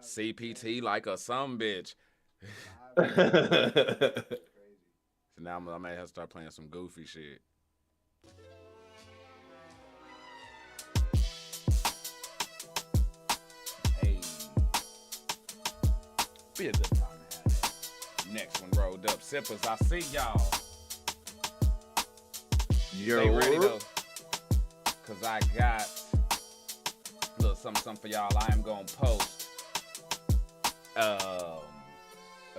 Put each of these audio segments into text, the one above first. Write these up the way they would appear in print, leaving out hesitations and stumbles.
CPT like a some bitch. So now I may have to start playing some goofy shit. Hey. Be a good time to have that. Next one rolled up. Sippers, I see y'all. Stay ready though. Cause I got a little something for y'all. I am gonna post a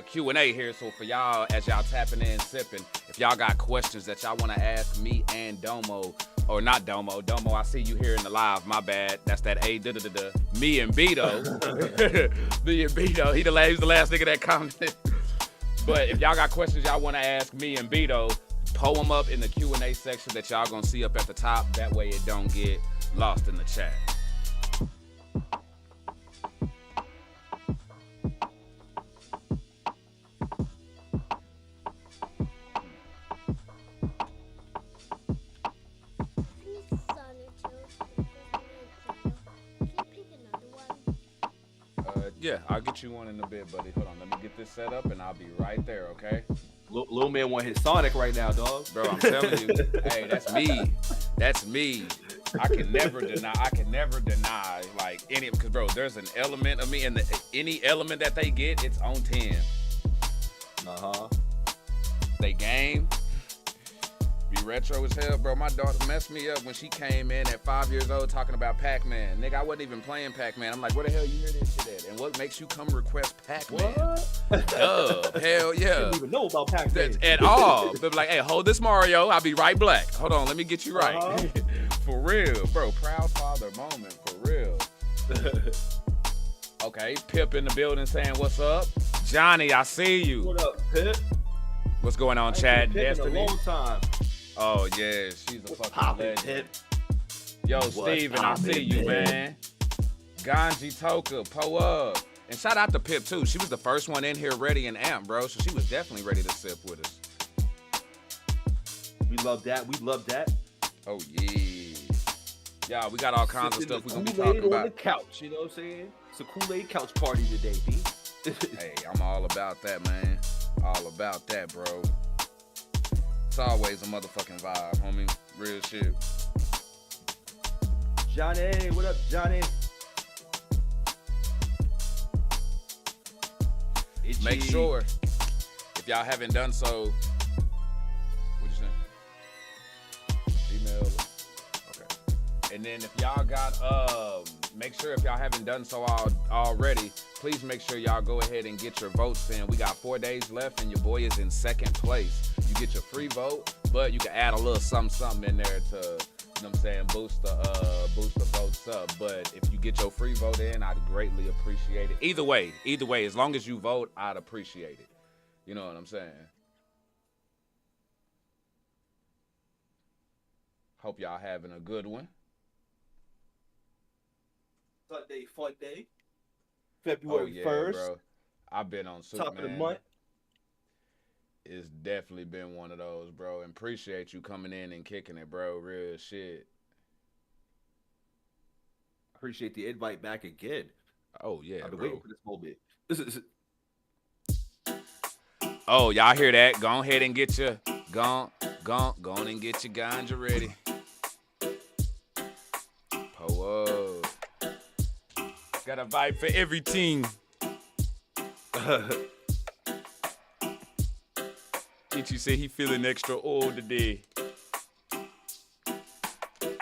Q&A here. So for y'all, as y'all tapping in, sipping, if y'all got questions that y'all want to ask me and Domo, or not Domo, I see you here in the live, my bad. That's that A, me and Bito. Me and Bito, he's the last nigga that commented. But if y'all got questions y'all want to ask me and Bito, pull them up in the Q&A section that y'all gonna see up at the top. That way it don't get lost in the chat. Yeah, I'll get you one in a bit, buddy. Hold on, let me get this set up and I'll be right there, okay? Little man want his Sonic right now, dog. Bro, I'm telling you, hey, that's me. That's me. I can never deny like any, because bro, there's an element of me, and any element that they get, it's on 10. They game. Be retro as hell, bro. My daughter messed me up when she came in at 5 years old talking about Pac-Man. Nigga, I wasn't even playing Pac-Man. I'm like, where the hell you hear this shit at? And what makes you come request Pac-Man? What? Hell yeah. I didn't even know about Pac-Man. At all. They're like, hey, hold this Mario. I'll be right black. Hold on, let me get you right. For real, bro. Proud father moment, for real. Okay, Pip in the building saying, what's up? Johnny, I see you. What up, Pip? What's going on, Chad? Destiny? A long time. Oh, yeah, she's a fucking legend. Pip? Yo, Steven, I see you, man. Ganji Toka, po up. And shout out to Pip, too. She was the first one in here ready and amped, bro. So she was definitely ready to sip with us. We love that. We love that. Oh, yeah. Yeah, we got all kinds of stuff we're going to be Kool Aid talking about. on the couch, you know what I'm saying? It's a Kool Aid couch party today, B. Hey, I'm all about that, man. All about that, bro. It's always a motherfucking vibe, homie. Real shit. Johnny, what up, Johnny? Itchy. Make sure, if y'all haven't done so, what'd you say? Email. Okay. And then if y'all got, make sure if y'all haven't done so already, please make sure y'all go ahead and get your votes in. We got 4 days left and your boy is in second place. You get your free vote, but you can add a little something in there to, you know what I'm saying, boost the votes up. But if you get your free vote in, I'd greatly appreciate it. Either way, as long as you vote, I'd appreciate it. You know what I'm saying? Hope y'all having a good one. Sunday fun day. February 1st. Bro. I've been on Super, Top of the month. It's definitely been one of those, bro. And appreciate you coming in and kicking it, bro. Real shit. Appreciate the invite back again. Oh, yeah, I've been bro. waiting for this moment. Oh, y'all hear that? Go ahead and get your go on and get your ganja ready. Po up. Got a vibe for every team. Itchy say he feeling extra old today.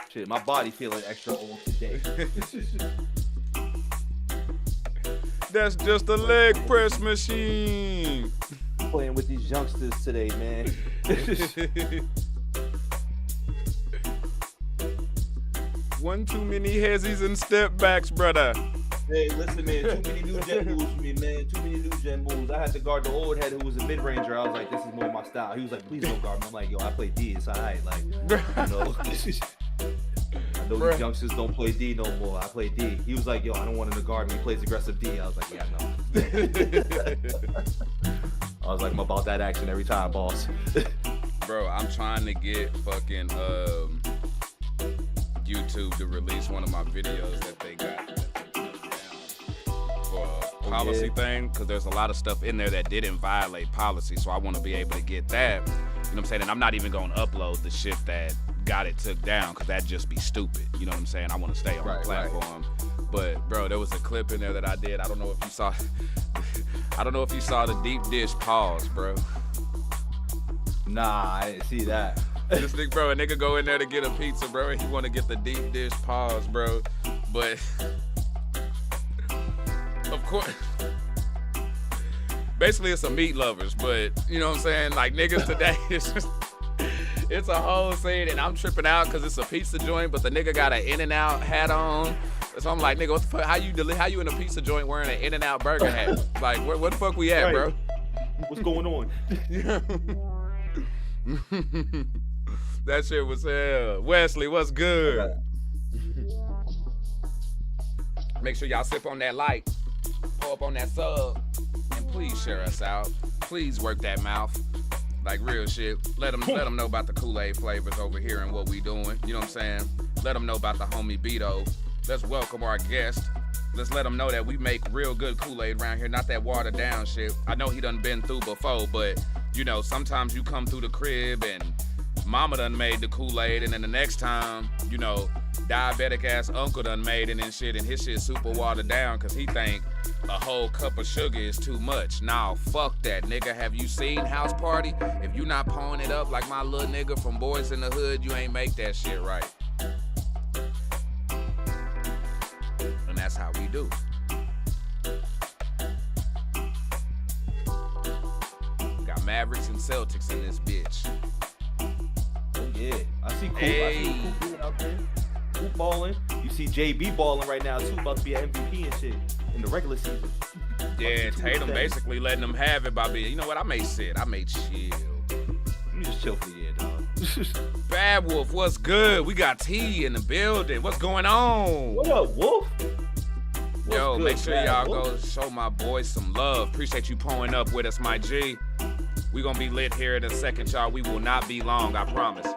Shit, my body feeling extra old today. That's just a leg press machine. Playing with these youngsters today, man. One too many hezzies and step backs, brother. Hey, listen, man. Too many new gen moves for me, man. Too many new gen moves. I had to guard the old head who was a mid ranger. I was like, this is more my style. He was like, please don't guard me. I'm like, yo, I play D. It's all right. Like, I know these youngsters don't play D no more. I play D. He was like, yo, I don't want him to guard me. He plays aggressive D. I was like, yeah, I know. I was like, I'm about that action every time, boss. Bro, I'm trying to get fucking YouTube to release one of my videos that they got for a policy thing, because there's a lot of stuff in there that didn't violate policy, so I want to be able to get that. You know what I'm saying? And I'm not even going to upload the shit that got it took down, because that'd just be stupid. You know what I'm saying? I want to stay on the platform. But bro, there was a clip in there that I did. I don't know if you saw. I don't know if you saw the deep dish pause, bro. Nah, I didn't see that. This nigga, bro, a nigga go in there to get a pizza, bro, and he want to get the deep dish pause, bro. But of course, basically it's a meat lovers, but you know what I'm saying? Like niggas today, it's just. It's a whole scene, and I'm tripping out because it's a pizza joint, but the nigga got an In-N-Out hat on. So I'm like, nigga, what the fuck? How you in a pizza joint wearing an In-N-Out burger hat? Like, where the fuck we at, bro? What's going on? That shit was hell. Wesley, what's good? Make sure y'all sip on that light, pull up on that sub, and please share us out. Please work that mouth. Like real shit. Let them know about the Kool Aid flavors over here and what we doing. You know what I'm saying? Let them know about the homie Bito. Let's welcome our guest. Let's let them know that we make real good Kool Aid around here. Not that watered down shit. I know he done been through before, but you know, sometimes you come through the crib and mama done made the Kool Aid, and then the next time, you know, diabetic ass uncle done made it and shit, and his shit super watered down because he think a whole cup of sugar is too much. Nah, fuck that, nigga. Have you seen House Party? If you not pouring it up like my little nigga from Boys in the Hood, you ain't make that shit right. And that's how we do. Got Mavericks and Celtics in this bitch. Oh yeah, I see Kool out there. Kool balling. You see JB balling right now too, about to be an MVP and shit in the regular season. Yeah, Tatum basically letting them have it by being, you know what, I may sit, I may chill. You just chill for the year, dog. Bad Wolf, what's good? We got T in the building. What's going on? What up, Wolf? Yo, make sure y'all go show my boys some love. Appreciate you pulling up with us, my G. We gonna be lit here in a second, y'all. We will not be long, I promise.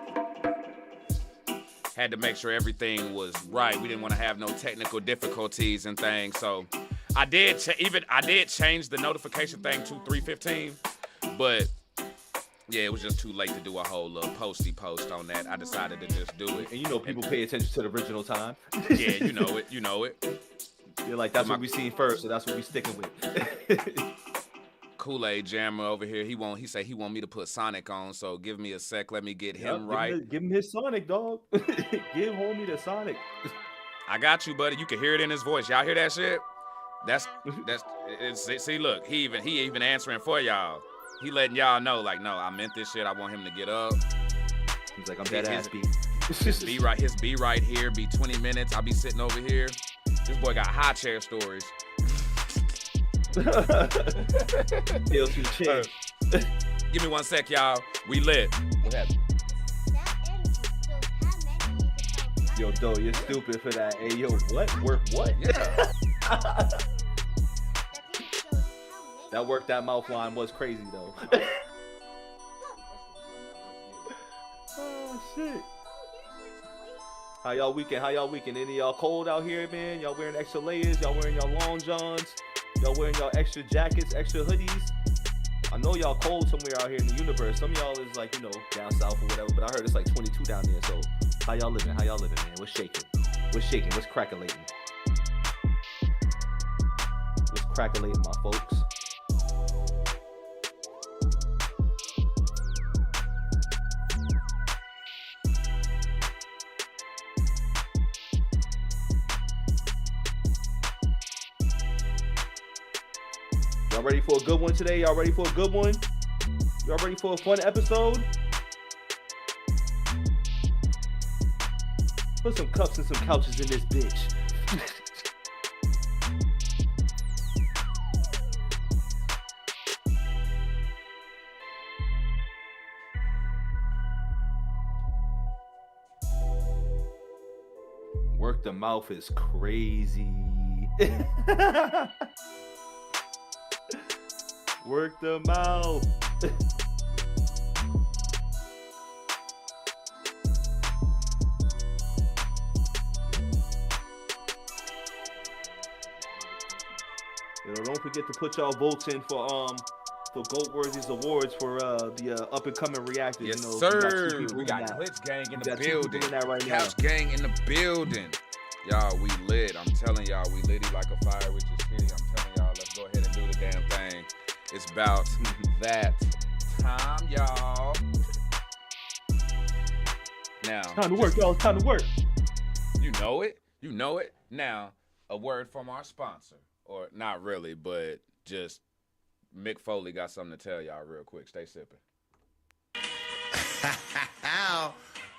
Had to make sure everything was right. We didn't want to have no technical difficulties and things. So I did change the notification thing to 3:15, but yeah, it was just too late to do a whole little posty post on that. I decided to just do it. And you know people pay attention to the original time. Yeah, you know it. You know it. You're like, that's what we seen first, so that's what we sticking with. Kool Aid Jammer over here. He said he want me to put Sonic on, so give me a sec. Let me get him right. Give him his Sonic, dog. Give homie the Sonic. I got you, buddy. You can hear it in his voice. Y'all hear that shit? See, look, he even answering for y'all. He letting y'all know, like, no, I meant this shit. I want him to get up. He's like, I'm dead ass beat. His B right here, be 20 minutes. I'll be sitting over here. This boy got high chair stories. Feel too chill. Give me 1 sec, y'all. We lit. What happened? Yo, Doe, you're stupid for that. Hey, yo, what? Work what? Yeah. That mouth line was crazy, though. Oh, shit. How y'all weekend? Any of y'all cold out here, man? Y'all wearing extra layers? Y'all wearing y'all long johns? Y'all wearing y'all extra jackets, extra hoodies? I know y'all cold somewhere out here in the universe. Some of y'all is like, you know, down south or whatever, but I heard it's like 22 down there. So how y'all living, man? What's shaking? What's crackalating? What's crackalating, my folks? Y'all ready for a good one today? Y'all ready for a good one? Y'all ready for a fun episode? Put some cups and some couches in this bitch. Work the mouth is crazy. Work the mouth. Don't forget to put y'all votes in for Goat Worthy's awards for the up and coming reactors. Yes, sir. We got Glitch Gang in the got building. In that right Couch now. Gang in the building. Y'all, we lit. I'm telling y'all, we litty like a fire with your city. I'm telling y'all, let's go ahead and do the damn thing. It's about that time, y'all. Now, time to work, y'all. Time to work. You know it. You know it. Now, a word from our sponsor. Or not really, but just Mick Foley got something to tell y'all real quick. Stay sipping.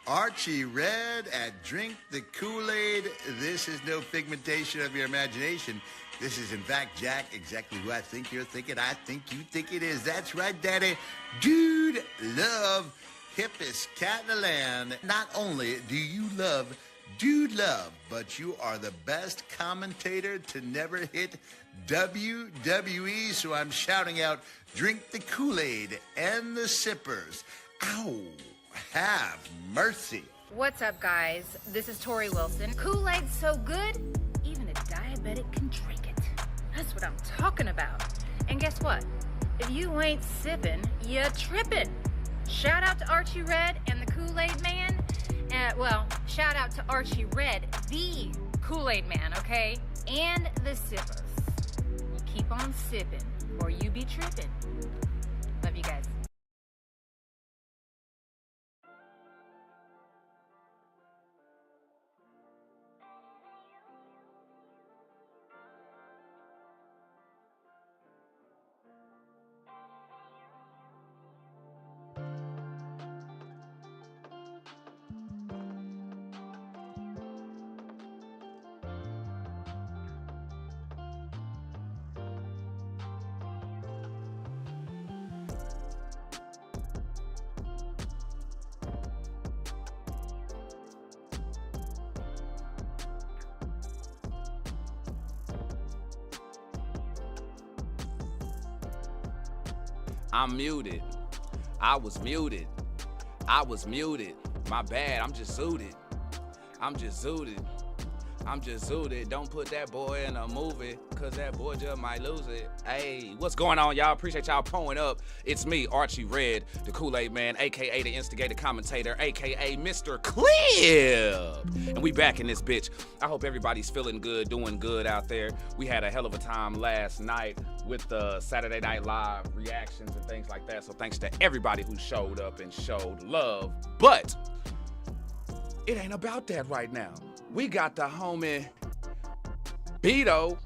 Archie Red at Drink the Kool Aid. This is no figmentation of your imagination. This is, in fact, Jack, exactly who I think you're thinking. I think you think it is. That's right, Daddy. Dude love, hippest cat in the land. Not only do you love Dude Love, but you are the best commentator to never hit WWE. So I'm shouting out, drink the Kool-Aid and the sippers. Ow, have mercy. What's up, guys? This is Tori Wilson. Kool-Aid's so good, even a diabetic can drink it. That's what I'm talking about. And guess what? If you ain't sipping, you're tripping. Shout out to Archie Red and the Kool-Aid Man. Well, shout out to Archie Red, the Kool Aid Man, okay? And the sippers. You keep on sipping, or you be tripping. Love you guys. I'm muted. I was muted. I was muted. My bad. I'm just zooted. I'm just zooted. I'm just zooted. Don't put that boy in a movie, cause that boy just might lose it. Hey, what's going on, y'all? Appreciate y'all pulling up. It's me, Archie Red, the Kool Aid Man, aka the instigator commentator, aka Mr. Clip. And we back in this bitch. I hope everybody's feeling good, doing good out there. We had a hell of a time last night with the Saturday Night Live reactions and things like that. So thanks to everybody who showed up and showed love. But it ain't about that right now. We got the homie Bito.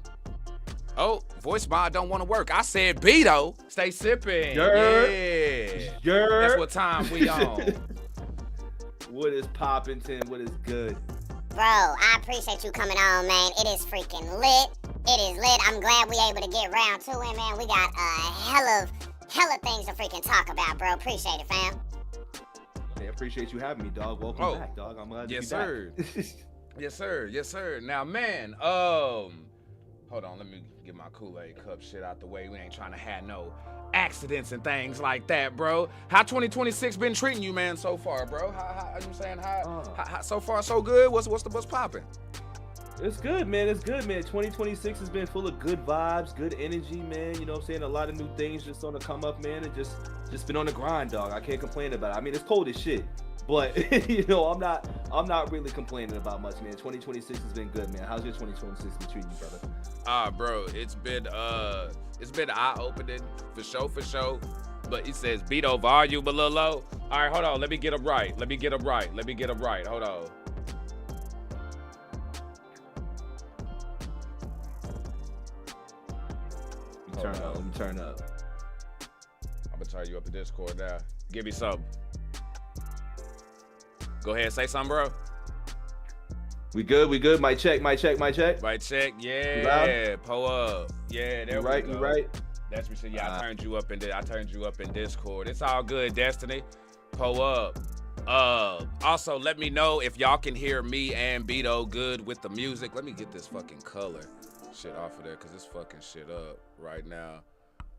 Oh, voice mod don't want to work. I said Bito. Stay sipping. Yeah. That's what time we on. What is poppin', Tim? What is good? Bro, I appreciate you coming on, man. It is freaking lit. It is lit. I'm glad we able to get round to it, man. We got a hell of things to freaking talk about, bro. Appreciate it, fam. Hey, appreciate you having me, dog. Welcome back, dog. I'm glad to be back. Yes, sir. Yes, sir. Now, man, hold on. Let me get my Kool-Aid cup shit out the way. We ain't trying to have no accidents and things like that, bro. How 2026 been treating you, man, so far, bro? How you saying? How so far so good? What's popping? It's good, man. It's good, man. 2026 has been full of good vibes, good energy, man. You know what I'm saying? A lot of new things just on the come up, man. And just been on the grind, dog. I can't complain about it. I mean, it's cold as shit. But you know, I'm not really complaining about much, man. 2026 has been good, man. How's your 2026 been treating you, brother? Bro, it's been eye-opening for sure. But he says Bito volume a little low. All right, hold on. Let me get him right. Hold on. Let me turn up. I'm gonna turn you up in Discord now. Give me something. Go ahead, say something, bro. We good. Mic check. Yeah. Pull up. Yeah, there we go. You right. That's what yeah, I turned you up in Discord. It's all good, Destiny. Pull up. Also, let me know if y'all can hear me and Bito good with the music. Let me get this fucking color shit off of there, cause it's fucking shit up right now.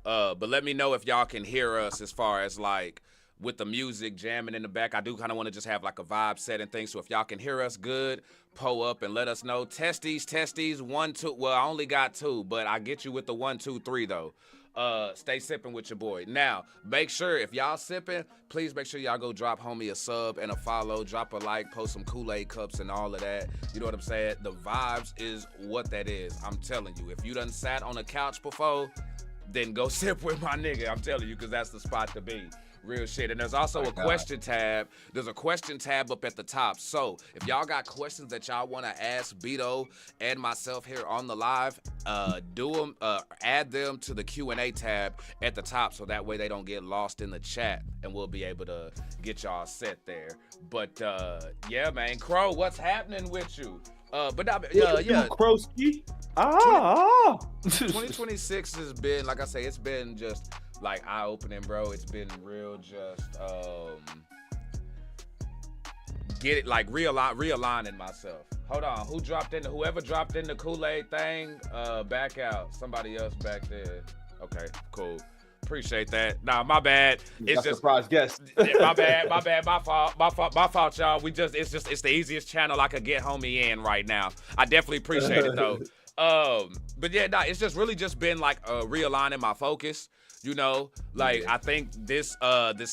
But let me know if y'all can hear us as far as like with the music jamming in the back. I do kind of want to just have like a vibe set and things. So if y'all can hear us good, pull up and let us know. Testies, 1, 2. Well, I only got 2, but I get you with the 1, 2, 3 though. Stay sipping with your boy. Now, make sure if y'all sipping, please make sure y'all go drop homie a sub and a follow, drop a like, post some Kool Aid cups and all of that. You know what I'm saying? The vibes is what that is. I'm telling you. If you done sat on a couch before, then go sip with my nigga. I'm telling you, because that's the spot to be. Real shit. And there's also a question tab. There's a question tab up at the top. So if y'all got questions that y'all want to ask Bito and myself here on the live, do them, add them to the Q&A tab at the top, so that way they don't get lost in the chat, and we'll be able to get y'all set there. But yeah, man, Crow, what's happening with you? But yeah, Crowski. 2026 has been, like I say, it's been just like eye-opening, bro. It's been real just realigning myself. Hold on, whoever dropped in the Kool Aid thing, back out. Somebody else back there. Okay, cool. Appreciate that. Nah, my bad. It's just surprise guest. my bad. My fault, y'all. It's the easiest channel I could get homie in right now. I definitely appreciate it though. But yeah, nah, it's just really just been like realigning my focus. You know, like I think this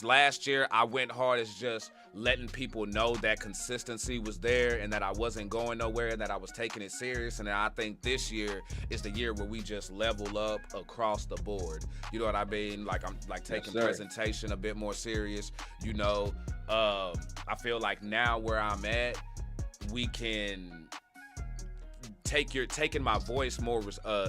last year I went hard as just letting people know that consistency was there and that I wasn't going nowhere and that I was taking it serious. And then I think this year is the year where we just level up across the board. You know what I mean? Like I'm like taking presentation a bit more serious. You know, I feel like now where I'm at, we can taking my voice more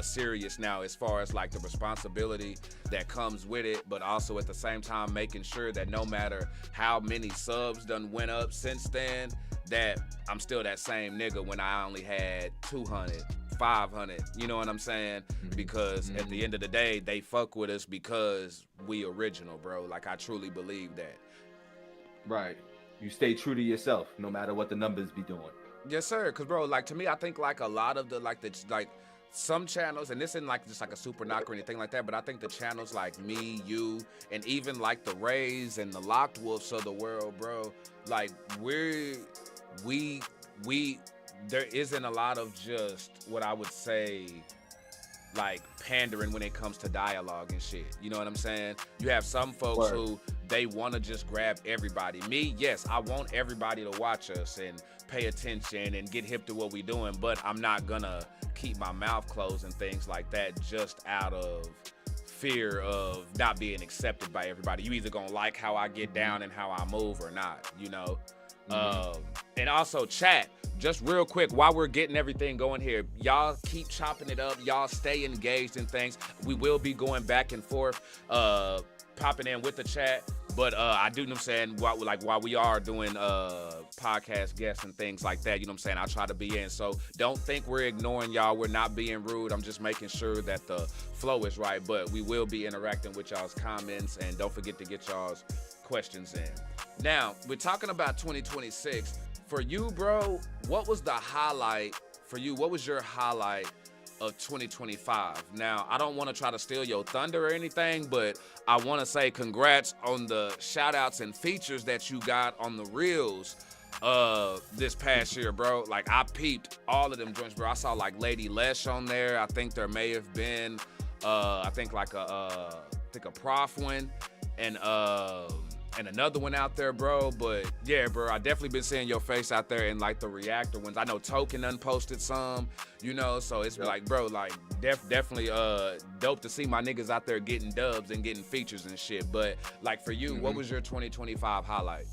serious now, as far as like the responsibility that comes with it, but also at the same time making sure that no matter how many subs done went up since then, that I'm still that same nigga when I only had 200, 500, you know what I'm saying? Because at the end of the day, they fuck with us because we original, bro. Like I truly believe that. Right. You stay true to yourself no matter what the numbers be doing. Yes, sir. Because, bro, like, to me, I think, like, a lot of some channels, and this isn't, like, just, like, a super knock or anything like that, but I think the channels like me, you, and even, like, the Rays and the Locked Wolves of the world, bro, like, there isn't a lot of just what I would say, like, pandering when it comes to dialogue and shit. You know what I'm saying? You have some folks who they want to just grab everybody. Me, yes, I want everybody to watch us and pay attention and get hip to what we doing, but I'm not gonna keep my mouth closed and things like that just out of fear of not being accepted by everybody. You either gonna like how I get down and how I move or not, you know? And also chat, just real quick, while we're getting everything going here, y'all keep chopping it up. Y'all stay engaged in things. We will be going back and forth, popping in with the chat. But I do know what I'm saying, while we are doing podcast guests and things like that, you know what I'm saying, I'll try to be in. So don't think we're ignoring y'all. We're not being rude. I'm just making sure that the flow is right. But we will be interacting with y'all's comments. And don't forget to get y'all's questions in. Now, we're talking about 2026. For you, bro, what was the highlight for you? What was your highlight of 2025? Now, I don't want to try to steal your thunder or anything, but I want to say congrats on the shout outs and features that you got on the reels this past year, bro. Like, I peeped all of them joints, bro. I saw like Lady Lesh on there. I think there may have been I think a prof one and another one out there, bro. But yeah, bro, I definitely been seeing your face out there in like the reactor ones. I know Token unposted some, you know, so it's like, bro, like definitely dope to see my niggas out there getting dubs and getting features and shit. But like for you, what was your 2025 highlight?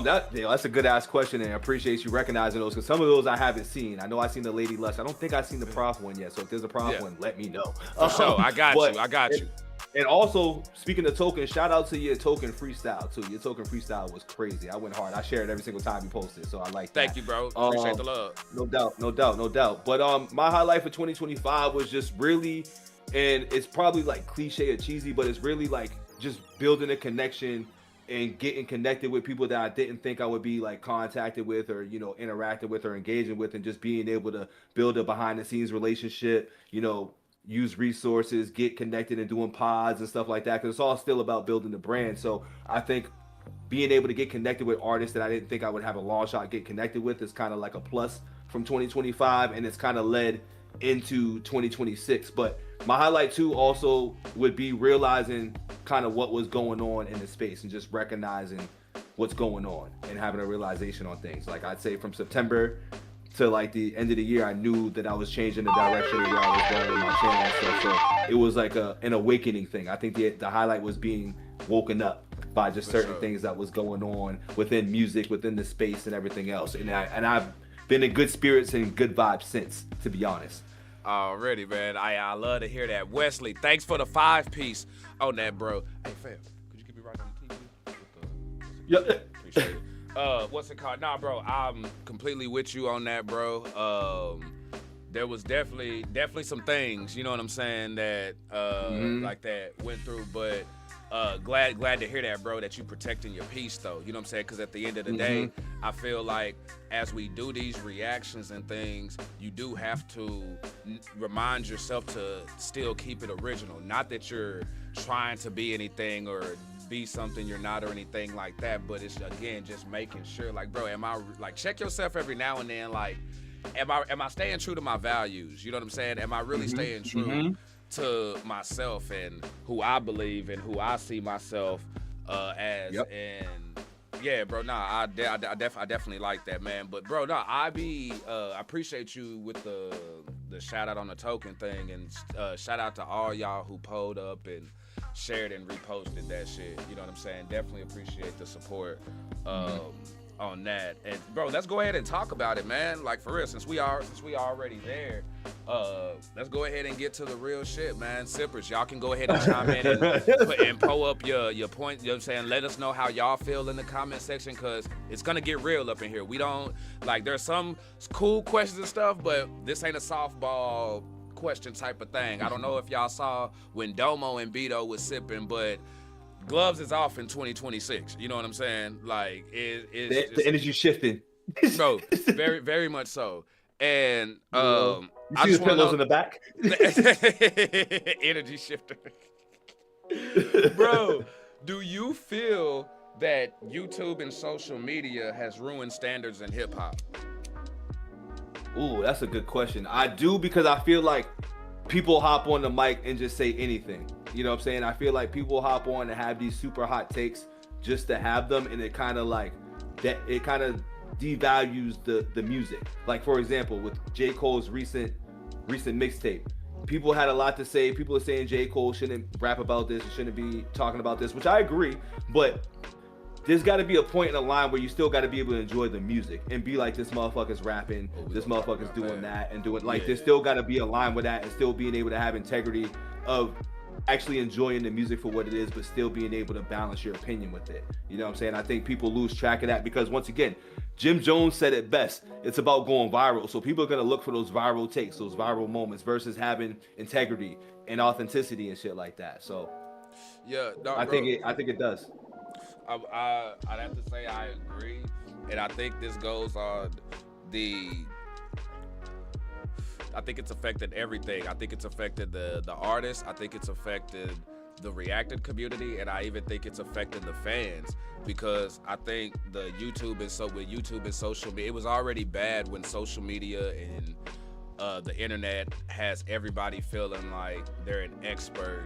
That's a good ass question, and I appreciate you recognizing those, because some of those I haven't seen. I know I've seen the Lady Lush. I don't think I've seen the prof one yet. So if there's a prof one, let me know. For sure, I got you. And also, speaking of Token, shout out to your Token freestyle too. Your Token freestyle was crazy. I went hard. I shared it every single time you posted, so I like that. Thank you, bro. Appreciate the love. No doubt. But my highlight for 2025 was just really, and it's probably like cliche or cheesy, but it's really like just building a connection and getting connected with people that I didn't think I would be like contacted with, or, you know, interacting with or engaging with, and just being able to build a behind the scenes relationship, you know, use resources, get connected and doing pods and stuff like that, because it's all still about building the brand. So I think being able to get connected with artists that I didn't think I would have a long shot get connected with is kind of like a plus from 2025, and it's kind of led into 2026. But my highlight too also would be realizing kind of what was going on in the space and just recognizing what's going on and having a realization on things. Like I'd say from September to like the end of the year, I knew that I was changing the direction of where I was going with my channel and stuff. So it was like an awakening thing. I think the highlight was being woken up by just certain things that was going on within music, within the space and everything else. And I've been in good spirits and good vibes since, to be honest. Already, man. I love to hear that. Wesley, thanks for the 5-piece on that, bro. Hey, fam, could you keep me right on the TV? Yep. Appreciate it. What's it called? Nah, bro, I'm completely with you on that, bro. There was definitely some things, you know what I'm saying, that like that went through, but glad to hear that, bro, that you protecting your peace, though. You know what I'm saying? Because at the end of the day, I feel like as we do these reactions and things, you do have to remind yourself to still keep it original. Not that you're trying to be anything or be something you're not or anything like that, but it's, again, just making sure, like, bro, am I, like, check yourself every now and then, like, am I staying true to my values? You know what I'm saying? Am I really staying true to myself and who I believe and who I see myself as? And yeah, bro, I definitely like that, man. But bro, I appreciate you with the shout out on the token thing, and shout out to all y'all who pulled up and shared and reposted that shit. You know what I'm saying? Definitely appreciate the support on that. And bro, let's go ahead and talk about it, man. Like, for real, since we already there, let's go ahead and get to the real shit, man. Sippers, y'all can go ahead and chime in and pull up your point. You know what I'm saying? Let us know how y'all feel in the comment section, because it's gonna get real up in here. We don't, like, there's some cool questions and stuff, but this ain't a softball question type of thing. I don't know if y'all saw when Domo and Bito was sipping, but gloves is off in 2026. You know what I'm saying? Like, the energy shifting, bro. Very, very much so. And you see the pillows in the back. Energy shifter. Bro, do you feel that YouTube and social media has ruined standards in hip hop? Ooh, that's a good question. I do, because I feel like people hop on the mic and just say anything. You know what I'm saying? I feel like people hop on and have these super hot takes just to have them, and it kind of like that. It kind of devalues the music. Like, for example, with J. Cole's recent mixtape, people had a lot to say. People are saying J. Cole shouldn't rap about this, shouldn't be talking about this, which I agree. But there's got to be a point in the line where you still got to be able to enjoy the music and be like, this motherfucker's rapping, this motherfucker's doing that and doing, like, there's still got to be a line with that, and still being able to have integrity of actually enjoying the music for what it is, but still being able to balance your opinion with it. You know what I'm saying? I think people lose track of that, because once again, Jim Jones said it best. It's about going viral. So people are going to look for those viral takes, those viral moments, versus having integrity and authenticity and shit like that. So yeah, no, I think it does. I'd have to say I agree, and I think this goes on I think it's affected everything. I think it's affected the artists. I think it's affected the reacted community, and I even think it's affected the fans, because I think with YouTube and social media, it was already bad when social media and the internet has everybody feeling like they're an expert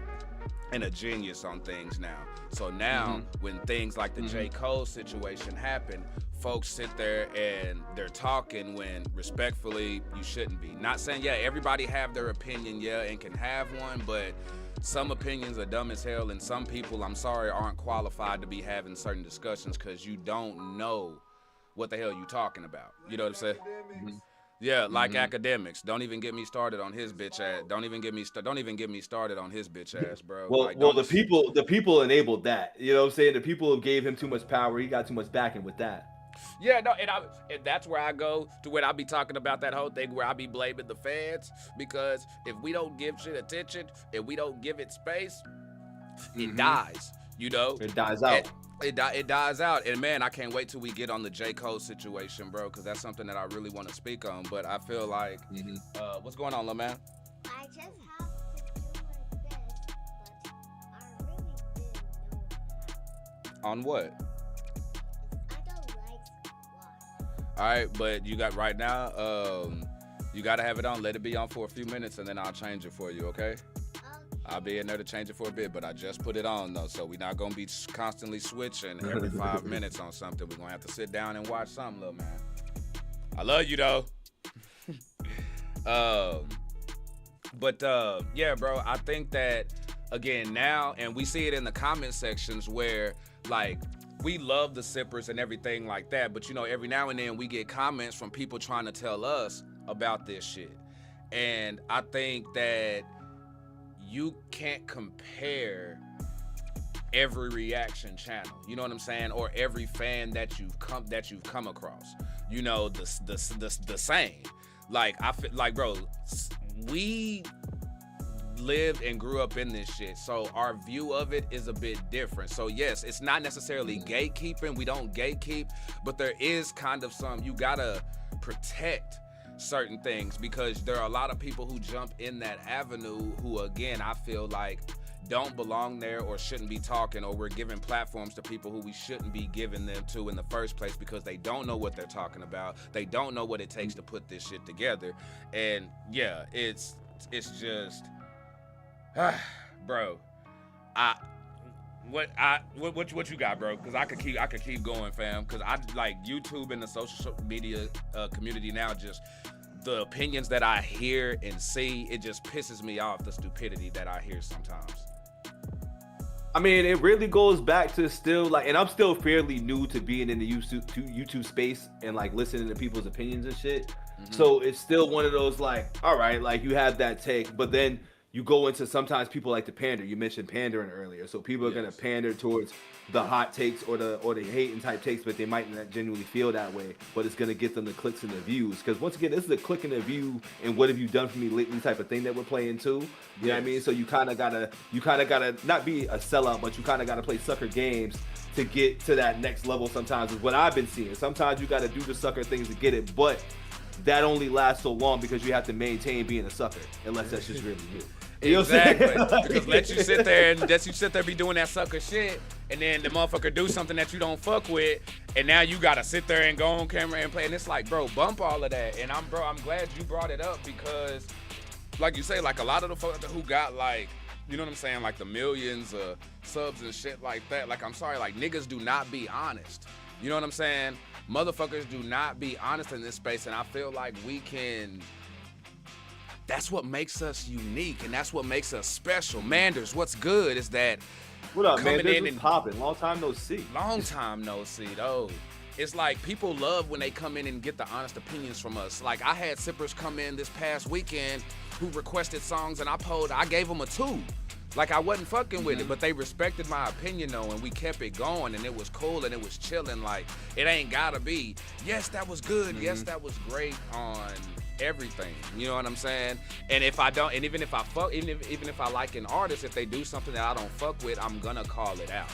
and a genius on things now. So now when things like the J. Cole situation happen, folks sit there and they're talking when respectfully you shouldn't be. Not saying, everybody have their opinion, and can have one, but some opinions are dumb as hell, and some people, I'm sorry, aren't qualified to be having certain discussions, because you don't know what the hell you talking about. You know what I'm saying? Yeah, like academics. Don't even get me started on his bitch ass. Don't even get me started on his bitch ass, bro. Well, the people enabled that. You know what I'm saying? The people gave him too much power. He got too much backing with that. Yeah, no, and that's where I go to when I be talking about that whole thing where I be blaming the fans, because if we don't give shit attention and we don't give it space, it dies. You know, it dies out. It dies out, and man, I can't wait till we get on the J. Cole situation, bro, because that's something that I really want to speak on. But I feel like, what's going on, little man? I just hopped On what? I don't like squash. All right, but you got right now. You gotta have it on. Let it be on for a few minutes, and then I'll change it for you. Okay? I'll be in there to change it for a bit, but I just put it on though, so we're not gonna be constantly switching every 5 minutes on something. We're gonna have to sit down and watch something, little man. I love you though. Yeah, bro, I think that again now, and we see it in the comment sections where like we love the sippers and everything like that, but you know, every now and then we get comments from people trying to tell us about this shit. And I think that you can't compare every reaction channel, you know what I'm saying, or every fan that you've come across, you know, the same. Like I feel like, bro, we lived and grew up in this shit, so our view of it is a bit different. So yes, it's not necessarily gatekeeping. We don't gatekeep, but there is kind of some, you gotta protect certain things because there are a lot of people who jump in that avenue who, again, I feel like don't belong there or shouldn't be talking, or we're giving platforms to people who we shouldn't be giving them to in the first place because they don't know what they're talking about. They don't know what it takes to put this shit together. And yeah, it's just bro, what you got, bro? Because I could keep going, fam. Because I like YouTube and the social media community now. Just the opinions that I hear and see, it just pisses me off. The stupidity that I hear sometimes. I mean, it really goes back to still like, and I'm still fairly new to being in the YouTube space and like listening to people's opinions and shit. Mm-hmm. So it's still one of those like, all right, like you have that take, but then you go into, sometimes people like to pander. You mentioned pandering earlier, so people are gonna pander towards the hot takes or the hating type takes, but they might not genuinely feel that way. But it's gonna get them the clicks and the views, because once again, this is a click and a view and what have you done for me lately type of thing that we're playing too. You know what I mean? So you kind of gotta not be a sellout, but you kind of gotta play sucker games to get to that next level. Sometimes is what I've been seeing. Sometimes you gotta do the sucker things to get it, but that only lasts so long because you have to maintain being a sucker, unless that's just really you. You know exactly. Because let you sit there be doing that sucker shit, and then the motherfucker do something that you don't fuck with, and now you gotta sit there and go on camera and play. And it's like, bro, bump all of that. And I'm glad you brought it up because, like you say, like a lot of the folks who got like, you know what I'm saying, like the millions of subs and shit like that. Like, I'm sorry, like niggas do not be honest. You know what I'm saying? Motherfuckers do not be honest in this space, and I feel like we can. That's what makes us unique, and that's what makes us special. Manders, what's good is that what up, man? This is popping. Long time no see. Long time no see, though. It's like people love when they come in and get the honest opinions from us. Like I had sippers come in this past weekend who requested songs, and I gave them a 2. Like I wasn't fucking with it, but they respected my opinion though, and we kept it going, and it was cool, and it was chilling. Like it ain't gotta be, yes, that was good, yes, that was great on everything, you know what I'm saying? And if I don't, and even if I like an artist, if they do something that I don't fuck with, I'm gonna call it out,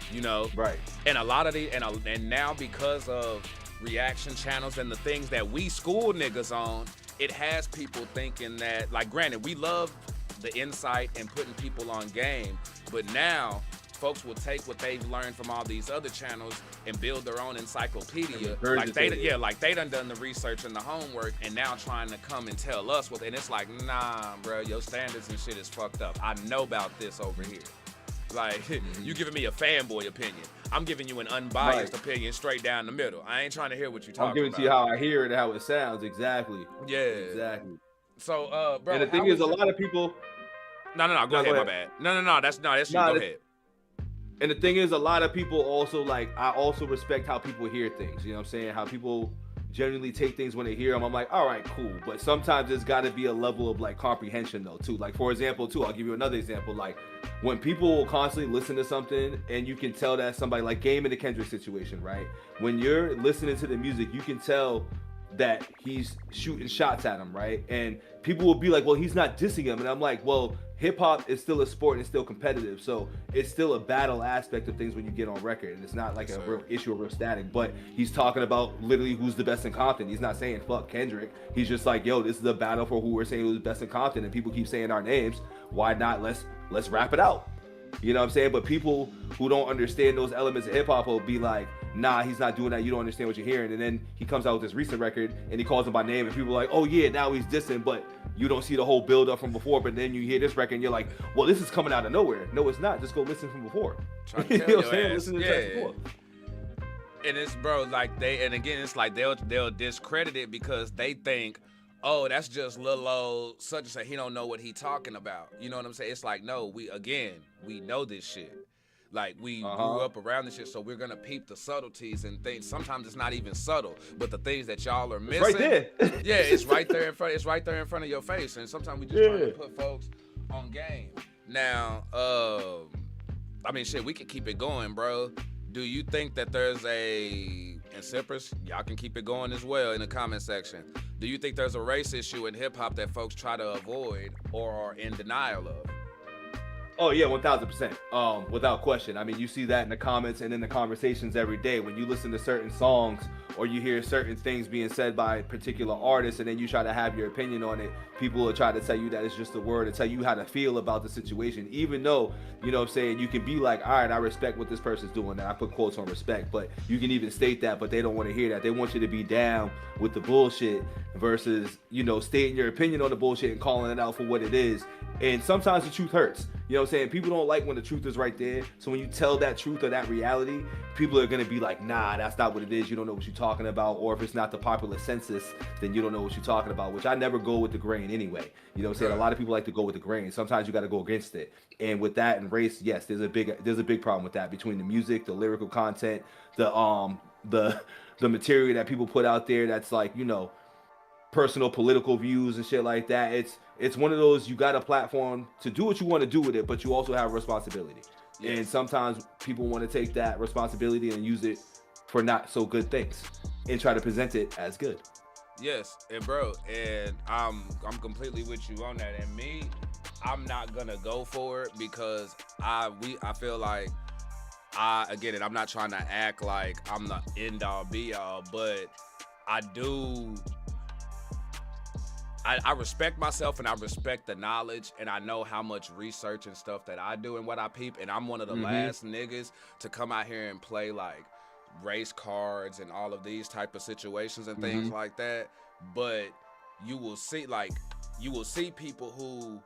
you know? Right. And a lot of and now because of reaction channels and the things that we school niggas on, it has people thinking that, like, granted, we love the insight and putting people on game, but now folks will take what they've learned from all these other channels and build their own encyclopedia. Like they done the research and the homework, and now trying to come and tell us what. And it's like, nah, bro, your standards and shit is fucked up. I know about this over here. Like you giving me a fanboy opinion. I'm giving you an unbiased opinion, straight down the middle. I ain't trying to hear what you're talking about. I'm giving to you how I hear it, how it sounds. Exactly. Yeah. Exactly. So, bro. And the thing is, a lot of people. No. Go ahead. My bad. No. That's you. Go ahead. And the thing is, a lot of people also like, I also respect how people hear things. You know what I'm saying? How people generally take things when they hear them. I'm like, all right, cool. But sometimes there's got to be a level of like comprehension though, too. Like, for example, too, I'll give you another example. Like when people will constantly listen to something and you can tell that somebody, like Game in the Kendrick situation, right? When you're listening to the music, you can tell that he's shooting shots at him, right? And people will be like, well, he's not dissing him. And I'm like, well, hip hop is still a sport and it's still competitive. So it's still a battle aspect of things when you get on record. And it's not like a real issue or real static, but he's talking about literally who's the best in Compton. He's not saying fuck Kendrick. He's just like, yo, this is a battle for who we're saying who's the best in Compton. And people keep saying our names. Why not? Let's rap it out. You know what I'm saying? But people who don't understand those elements of hip hop will be like, nah, he's not doing that. You don't understand what you're hearing. And then he comes out with this recent record and he calls him by name and people are like, oh yeah, now he's dissing, but you don't see the whole build up from before. But then you hear this record and you're like, well, this is coming out of nowhere. No, it's not. Just go listen from before. You know what I'm saying? Listen to the tracks before. And it's, bro, like and again, it's like they'll discredit it because they think, oh, that's just little old such and such. He don't know what he talking about. You know what I'm saying? It's like, no, we know this shit. Like, we grew up around this shit, so we're gonna peep the subtleties and things. Sometimes it's not even subtle, but the things that y'all are missing. It's right there. Yeah, it's right there in front. It's right there in front of your face. And sometimes we just trying to put folks on game. Now, I mean, shit, we can keep it going, bro. Do you think that there's and Sippers, y'all can keep it going as well in the comment section. Do you think there's a race issue in hip hop that folks try to avoid or are in denial of? Oh yeah, 1000%. Without question. I mean, you see that in the comments and in the conversations every day. When you listen to certain songs or you hear certain things being said by particular artists and then you try to have your opinion on it, people will try to tell you that it's just a word and tell you how to feel about the situation. Even though, you know what I'm saying, you can be like, all right, I respect what this person's doing. And I put quotes on respect, but you can even state that, but they don't want to hear that. They want you to be down with the bullshit versus, you know, stating your opinion on the bullshit and calling it out for what it is. And sometimes the truth hurts. You know what I'm saying? People don't like when the truth is right there. So when you tell that truth or that reality, people are going to be like, nah, that's not what it is. You don't know what you're talking about. Or if it's not the popular census, then you don't know what you're talking about, which I never go with the grain anyway. You know what I'm saying? A lot of people like to go with the grain. Sometimes you got to go against it. And with that and race, yes, there's a big problem with that between the music, the lyrical content, the material that people put out there that's like, you know, personal political views and shit like that. It's one of those, you got a platform to do what you want to do with it, but you also have a responsibility. Yes. And sometimes people want to take that responsibility and use it for not so good things and try to present it as good. Yes, and bro, and I'm completely with you on that. And me, I'm not gonna go for it because I feel like again, and I'm not trying to act like I'm the end all be all, but I respect myself and I respect the knowledge and I know how much research and stuff that I do and what I peep, and I'm one of the last niggas to come out here and play like race cards and all of these type of situations and things like that. But you will see people who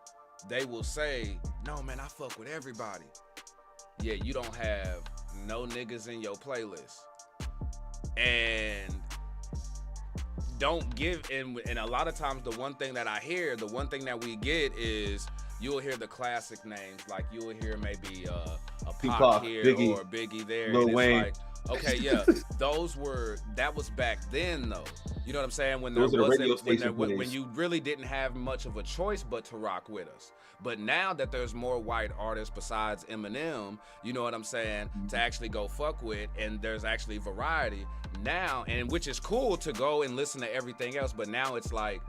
they will say, no man, I fuck with everybody. Yeah, you don't have no niggas in your playlist. And don't give, and a lot of times the one thing that we get is you'll hear the classic names, like you'll hear maybe a Pac here, Biggie, or Biggie there, Lil and it's Wayne. like, okay, yeah, that was back then though. You know what I'm saying? When when you really didn't have much of a choice but to rock with us. But now that there's more white artists besides Eminem, you know what I'm saying, to actually go fuck with, and there's actually variety now, and which is cool to go and listen to everything else, but now it's like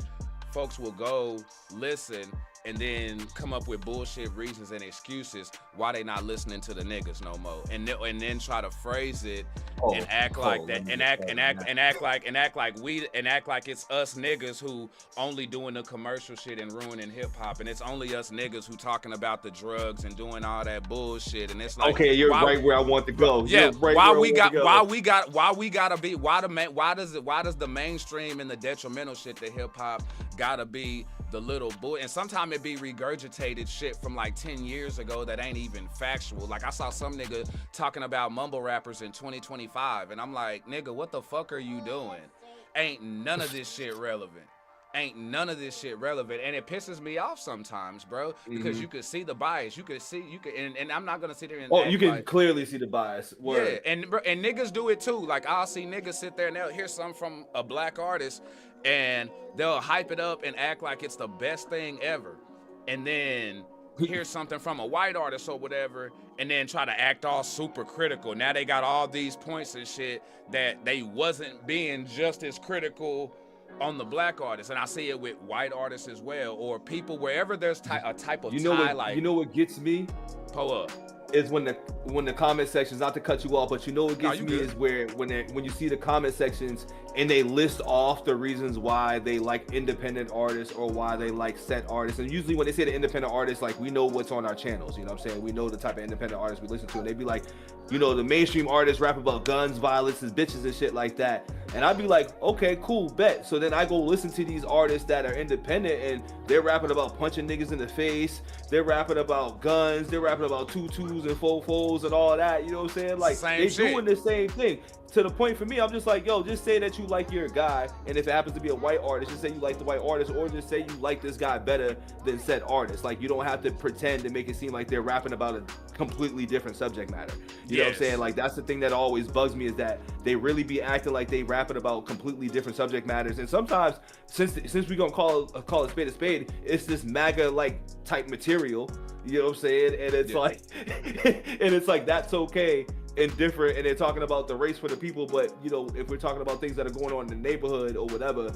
folks will go listen and then come up with bullshit reasons and excuses why they not listening to the niggas no more, and then try to phrase it and act like that, and act like it's us niggas who only doing the commercial shit and ruining hip hop, and it's only us niggas who talking about the drugs and doing all that bullshit, and it's like, okay, you're right where I want to go. Yeah, why does the mainstream and the detrimental shit to hip hop gotta be the little bull, and sometimes it be regurgitated shit from like 10 years ago that ain't even factual. Like I saw some nigga talking about mumble rappers in 2025, and I'm like, nigga, what the fuck are you doing? Ain't none of this shit relevant. And it pisses me off sometimes, bro, because you could see the bias. And I'm not gonna sit there and you can clearly see the bias. Word. Yeah, and niggas do it too. Like I'll see niggas sit there and they'll hear something from a black artist and they'll hype it up and act like it's the best thing ever, and then hear something from a white artist or whatever, and then try to act all super critical. Now they got all these points and shit that they wasn't being just as critical on the black artists, and I see it with white artists as well, or people wherever there's a type of tie. You know what gets me? Pull up. is when the comment sections, not to cut you off, but you know what gets me is where when you see the comment sections and they list off the reasons why they like independent artists or why they like set artists. And usually when they say the independent artists, like we know what's on our channels, you know what I'm saying? We know the type of independent artists we listen to, and they'd be like, you know, the mainstream artists rap about guns, violence, and bitches and shit like that. And I'd be like, okay, cool, bet. So then I go listen to these artists that are independent and they're rapping about punching niggas in the face. They're rapping about guns. They're rapping about tutus and fofos and all that. You know what I'm saying? Like, they're doing the same thing. To the point for me, I'm just like, yo, just say that you like your guy. And if it happens to be a white artist, just say you like the white artist, or just say you like this guy better than said artist. Like, you don't have to pretend to make it seem like they're rapping about a completely different subject matter. You know what I'm saying? Like, that's the thing that always bugs me, is that they really be acting like they rapping about completely different subject matters. And sometimes, since we gonna call a spade, it's this MAGA like type material. You know what I'm saying? And it's like, and it's like, that's okay and different, and they're talking about the race for the people, but you know, if we're talking about things that are going on in the neighborhood or whatever,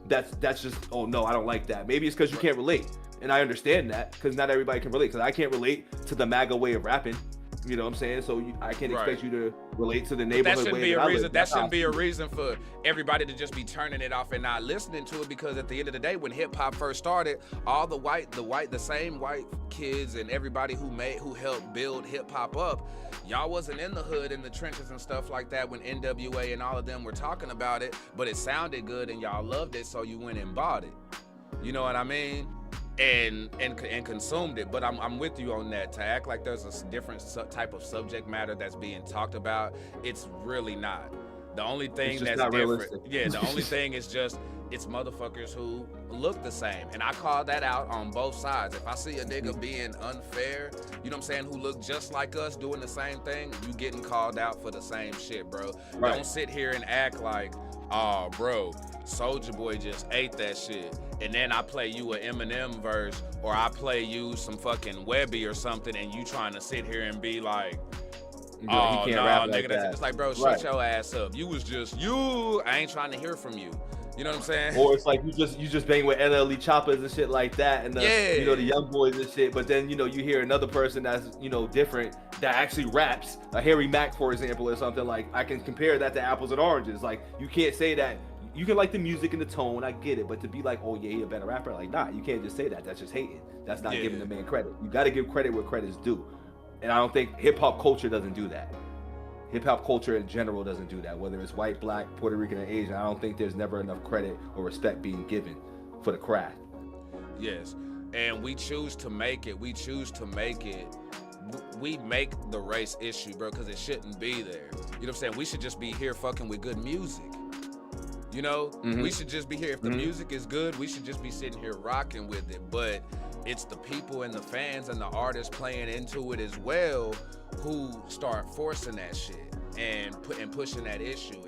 that's just, oh no, I don't like that. Maybe it's because you can't relate, and I understand that, because not everybody can relate, because I can't relate to the MAGA way of rapping. You know what I'm saying? So I can't expect you to relate to the neighborhood way that I live. That shouldn't be a reason for everybody to just be turning it off and not listening to it, because at the end of the day, when hip hop first started, all the same white kids and everybody who helped build hip hop up, y'all wasn't in the hood, in the trenches and stuff like that when NWA and all of them were talking about it, but it sounded good and y'all loved it, so you went and bought it. You know what I mean? And consumed it. But I'm with you on that. To act like there's a different type of subject matter that's being talked about, it's really not. The only thing that's different, realistic. The only thing is just, it's motherfuckers who look the same. And I call that out on both sides. If I see a nigga being unfair, you know what I'm saying, who look just like us doing the same thing, you getting called out for the same shit, bro. Right. Don't sit here and act like, oh, bro, Soulja Boy just ate that shit, and then I play you an Eminem verse, or I play you some fucking Webby or something, and you trying to sit here and be like, oh, no, nigga, that's like, bro, shut your ass up. You was just you. I ain't trying to hear from you. You know what I'm saying? Or it's like you just bang with LLE choppers and shit like that, and the you know, the young boys and shit. But then, you know, you hear another person that's, you know, different, that actually raps, a Harry Mack, for example, or something. Like, I can compare that to apples and oranges. Like, you can't say that. You can like the music and the tone, I get it, but to be like, oh yeah, he a better rapper, like, nah, you can't just say that. That's just hating. That's not giving the man credit. You got to give credit where credit's due. And I don't think hip hop culture doesn't do that. Hip hop culture in general doesn't do that. Whether it's white, black, Puerto Rican, and Asian, I don't think there's never enough credit or respect being given for the craft. Yes, and we choose to make it. We make the race issue, bro, because it shouldn't be there. You know what I'm saying? We should just be here fucking with good music. You know, we should just be here. If the music is good, we should just be sitting here rocking with it. But it's the people and the fans and the artists playing into it as well who start forcing that shit and pushing that issue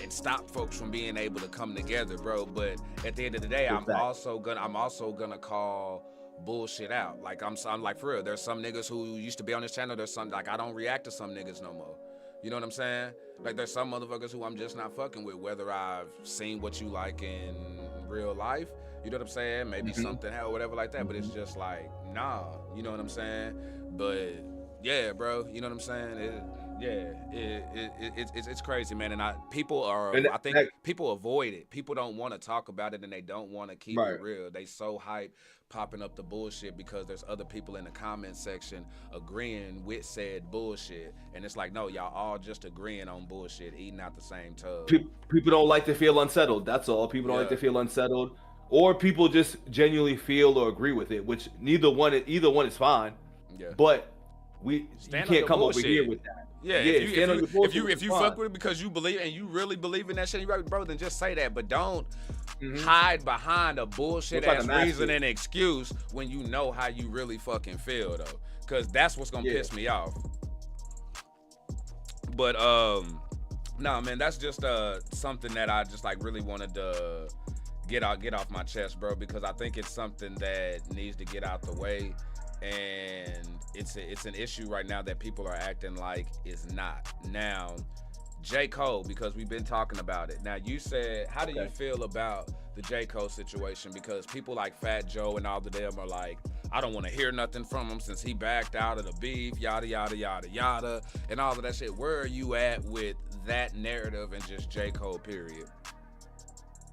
and stop folks from being able to come together, bro. But at the end of the day, I'm also gonna call bullshit out. Like, I'm like, for real, there's some niggas who used to be on this channel. There's some, like, I don't react to some niggas no more. You know what I'm saying? Like, there's some motherfuckers who I'm just not fucking with, whether I've seen what you like in real life, you know what I'm saying? Maybe something or whatever like that, but it's just like, nah, you know what I'm saying? But yeah, bro, you know what I'm saying? It's crazy, man. And I think people avoid it. People don't want to talk about it, and they don't want to keep it real. They so hype popping up the bullshit because there's other people in the comment section agreeing with said bullshit, and it's like, no, y'all all just agreeing on bullshit, eating out the same tub. People don't like to feel unsettled. That's all. People don't like to feel unsettled, or people just genuinely feel or agree with it, which either one is fine. Yeah. But you can't come over here with that. Yeah, if you fuck with it because you believe and you really believe in that shit, right, bro, then just say that. But don't hide behind a bullshit ass reason and excuse when you know how you really fucking feel, though. Cause that's what's gonna piss me off. But nah, man, that's just something that I just like really wanted to get off my chest, bro, because I think it's something that needs to get out the way. And it's an issue right now that people are acting like is not. Now, J. Cole, because we've been talking about it. Now, you said, how do you feel about the J. Cole situation? Because people like Fat Joe and all of them are like, I don't want to hear nothing from him since he backed out of the beef, yada, yada, yada, yada, and all of that shit. Where are you at with that narrative and just J. Cole, period?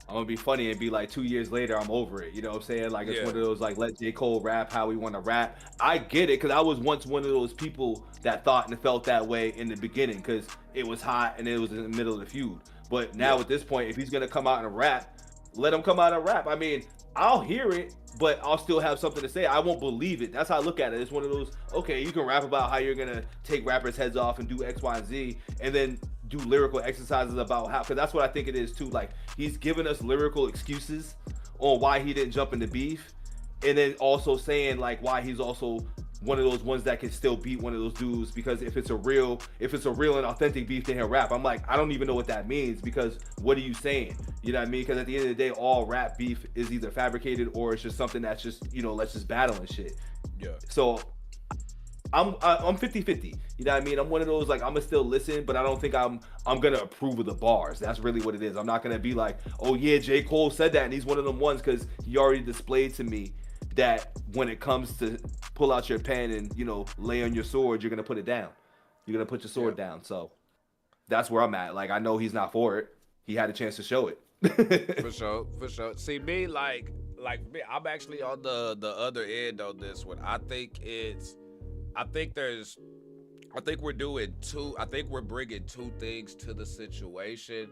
I'm gonna be funny and be like 2 years later, I'm over it. You know what I'm saying? Like, it's one of those, like, let J. Cole rap how we want to rap. I get it, because I was once one of those people that thought and felt that way in the beginning, because it was hot and it was in the middle of the feud. But now at this point, if he's gonna come out and rap, let him come out and rap. I mean, I'll hear it, but I'll still have something to say. I won't believe it. That's how I look at it. It's one of those, okay, you can rap about how you're gonna take rappers' heads off and do X, Y, and Z, and then do lyrical exercises about how, because that's what I think it is too. Like, he's giving us lyrical excuses on why he didn't jump into beef, and then also saying like why he's also one of those ones that can still beat one of those dudes, because if it's a real and authentic beef, then he'll rap. I'm like, I don't even know what that means, because what are you saying? You know what I mean? Because at the end of the day, all rap beef is either fabricated or it's just something that's just, you know, let's just battle and shit. Yeah. So I'm 50-50. You know what I mean? I'm one of those, like, I'm gonna still listen, but I don't think I'm gonna approve of the bars. That's really what it is. I'm not gonna be like, oh yeah, J. Cole said that and he's one of them ones, because he already displayed to me that when it comes to pull out your pen and, you know, lay on your sword, you're gonna put it down. You're gonna put your sword down. So that's where I'm at. Like, I know he's not for it. He had a chance to show it. For sure. See, me, like me, I'm actually on the other end on this one. I think we're bringing two things to the situation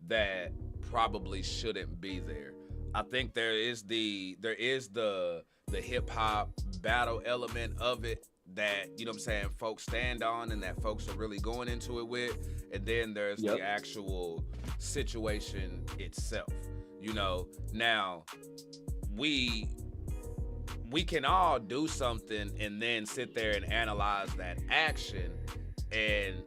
that probably shouldn't be there. I think there is the hip hop battle element of it that, you know what I'm saying, folks stand on and that folks are really going into it with, and then there's the actual situation itself. You know, now we can all do something and then sit there and analyze that action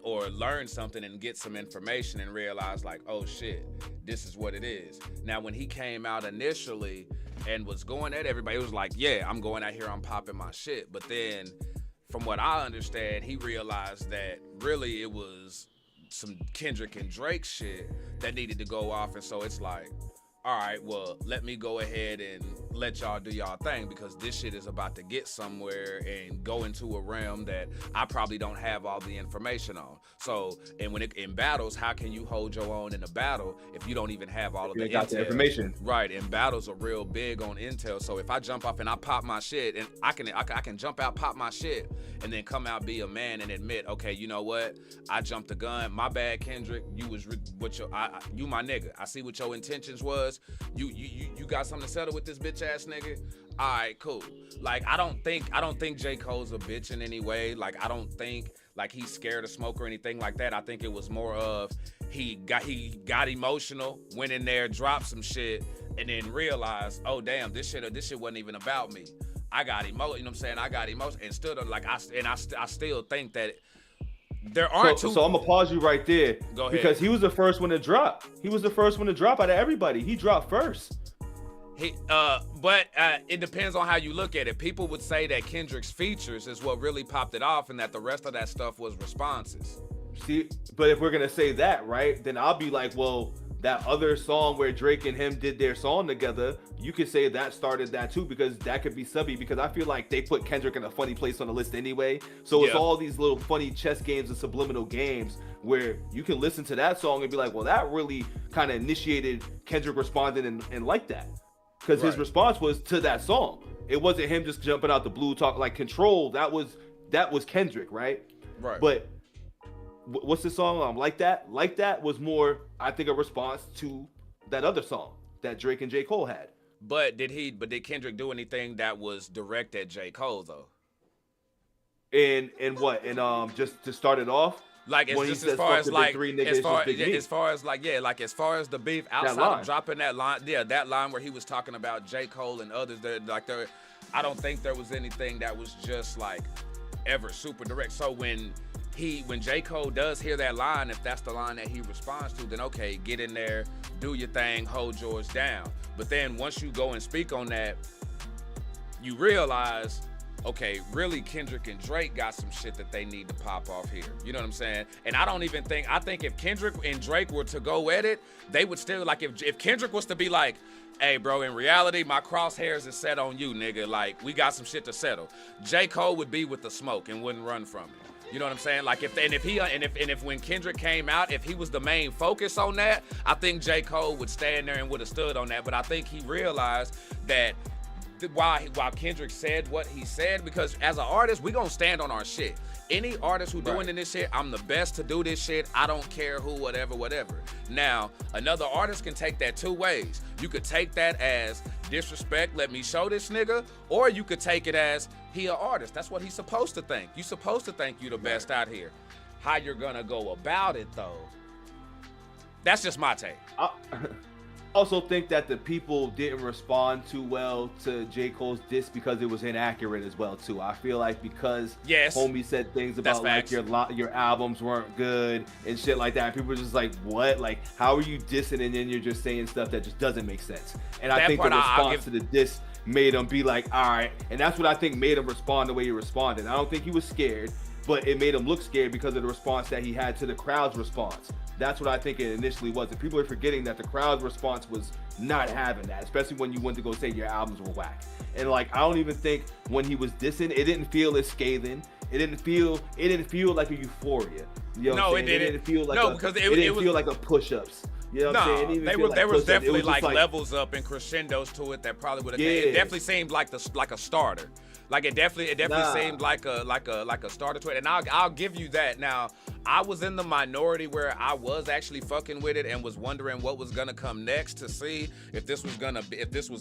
or learn something and get some information and realize like, oh shit, this is what it is. Now, when he came out initially and was going at everybody, it was like, yeah, I'm going out here, I'm popping my shit. But then from what I understand, he realized that really it was some Kendrick and Drake shit that needed to go off. And so it's like, all right, well, let me go ahead and let y'all do y'all thing, because this shit is about to get somewhere and go into a realm that I probably don't have all the information on. So, and when in battles, how can you hold your own in a battle if you don't even have all of the got the information? Right, and battles are real big on intel. So if I jump off and I pop my shit, and I can jump out, pop my shit, and then come out, be a man, and admit, okay, you know what? I jumped the gun. My bad, Kendrick. You was you my nigga. I see what your intentions was. You got something to settle with this bitch ass nigga? All right, cool. Like, I don't think J. Cole's a bitch in any way. Like, I don't think like he's scared of smoke or anything like that. I think it was more of he got emotional, went in there, dropped some shit, and then realized, oh damn, this shit wasn't even about me. I got emotion. You know what I'm saying? I got emotion, and still like I still think that there aren't so I'm gonna pause you right there. Go ahead. Because he was the first one to drop. He was the first one to drop out of everybody. He dropped first. But it depends on how you look at it. People would say that Kendrick's features is what really popped it off, and that the rest of that stuff was responses. See, but if we're gonna say that, right, then I'll be like, well, that other song where Drake and him did their song together, you could say that started that too, because that could be subby, because I feel like they put Kendrick in a funny place on the list anyway. So it's all these little funny chess games and subliminal games where you can listen to that song and be like, well, that really kind of initiated Kendrick responding and like that. Because his response was to that song. It wasn't him just jumping out the blue talk like Control. That was Kendrick, right? Right. But what's the song? Like That was more, I think, a response to that other song that Drake and J. Cole had. But did Kendrick do anything that was direct at J. Cole though? And what? And just to start it off, like it's just as far as like as far as the beef outside of dropping that line, that line where he was talking about J. Cole and others, I don't think there was anything that was just like ever super direct. So when J. Cole does hear that line, if that's the line that he responds to, then okay, get in there, do your thing, hold yours down. But then once you go and speak on that, you realize, okay, really Kendrick and Drake got some shit that they need to pop off here. You know what I'm saying? And I think if Kendrick and Drake were to go at it, they would still, like, if Kendrick was to be like, hey, bro, in reality, my crosshairs is set on you, nigga. Like, we got some shit to settle. J. Cole would be with the smoke and wouldn't run from it. You know what I'm saying? Like, if when Kendrick came out, if he was the main focus on that, I think J. Cole would stand there and would have stood on that. But I think he realized that while Kendrick said what he said, because as an artist, we gonna stand on our shit. Any artist who doing this shit, I'm the best to do this shit. I don't care who, whatever. Now, another artist can take that two ways. You could take that as disrespect, let me show this nigga, or you could take it as he an artist. That's what he's supposed to think. You supposed to think you the best out here. How you're gonna go about it though, that's just my take. I also think that the people didn't respond too well to J. Cole's diss because it was inaccurate as well too. I feel like because homie said things about like your albums weren't good and shit like that, people were just like, what? Like, how are you dissing and then you're just saying stuff that just doesn't make sense? And I think the response to the diss made him be like, all right. And that's what I think made him respond the way he responded. I don't think he was scared, but it made him look scared because of the response that he had to the crowd's response. That's what I think it initially was. And people are forgetting that the crowd's response was not having that, especially when you went to go say your albums were whack. And like, I don't even think when he was dissing, it didn't feel as scathing. It didn't feel like a euphoria. You know what I'm saying? It didn't feel like because it didn't feel like a push-ups. You know what I'm saying? There was definitely like levels up and crescendos to it that probably would have. It definitely seemed like a starter. Like it definitely seemed like a starter to it. And I'll give you that. Now, I was in the minority where I was actually fucking with it and was wondering what was gonna come next to see if this was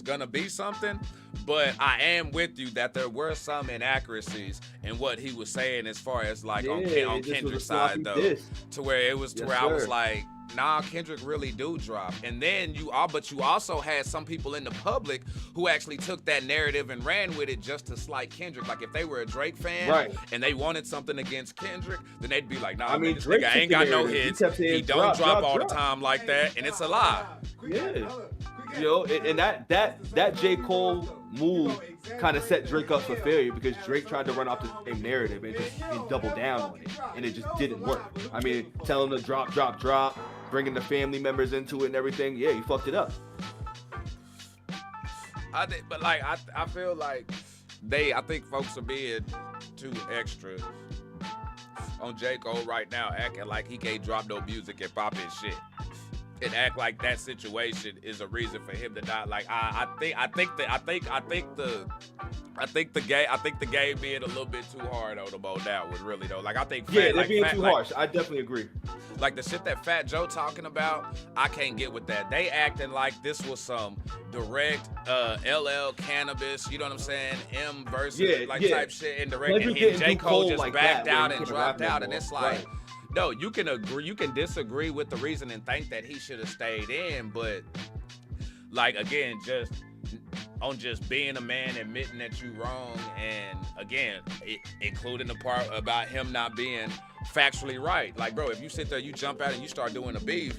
gonna be something. But I am with you that there were some inaccuracies in what he was saying as far as like on Kendrick's side though, to where it was I was like, nah, Kendrick really do drop. And then you also had some people in the public who actually took that narrative and ran with it just to slight Kendrick. Like if they were a Drake fan and they wanted something against Kendrick, then they'd be like, nah, I mean, this nigga ain't got no hits. He don't drop all the time like that, and it's a lie. Yeah. You know, and that J. Cole move kind of set Drake up for failure because Drake tried to run off the same narrative and double down on it, and it just didn't work. I mean, telling him to drop, bringing the family members into it and everything, he fucked it up. I feel like I think folks are being too extra on J. Cole right now, acting like he can't drop no music and pop his shit. And act like that situation is a reason for him to not. Like I think the game being a little bit too hard on him on that one, really though. Like I think they're being too harsh. I definitely agree. Like the shit that Fat Joe talking about, I can't get with that. They acting like this was some direct LL Cannabis, you know what I'm saying? M versus type shit and direct, and J. Cole just backed out and dropped out, and it's like. No, you can disagree with the reason and think that he should have stayed in, but like again, just being a man, admitting that you wrong, and again, including the part about him not being factually right. Like, bro, if you sit there, you jump out and you start doing a beef,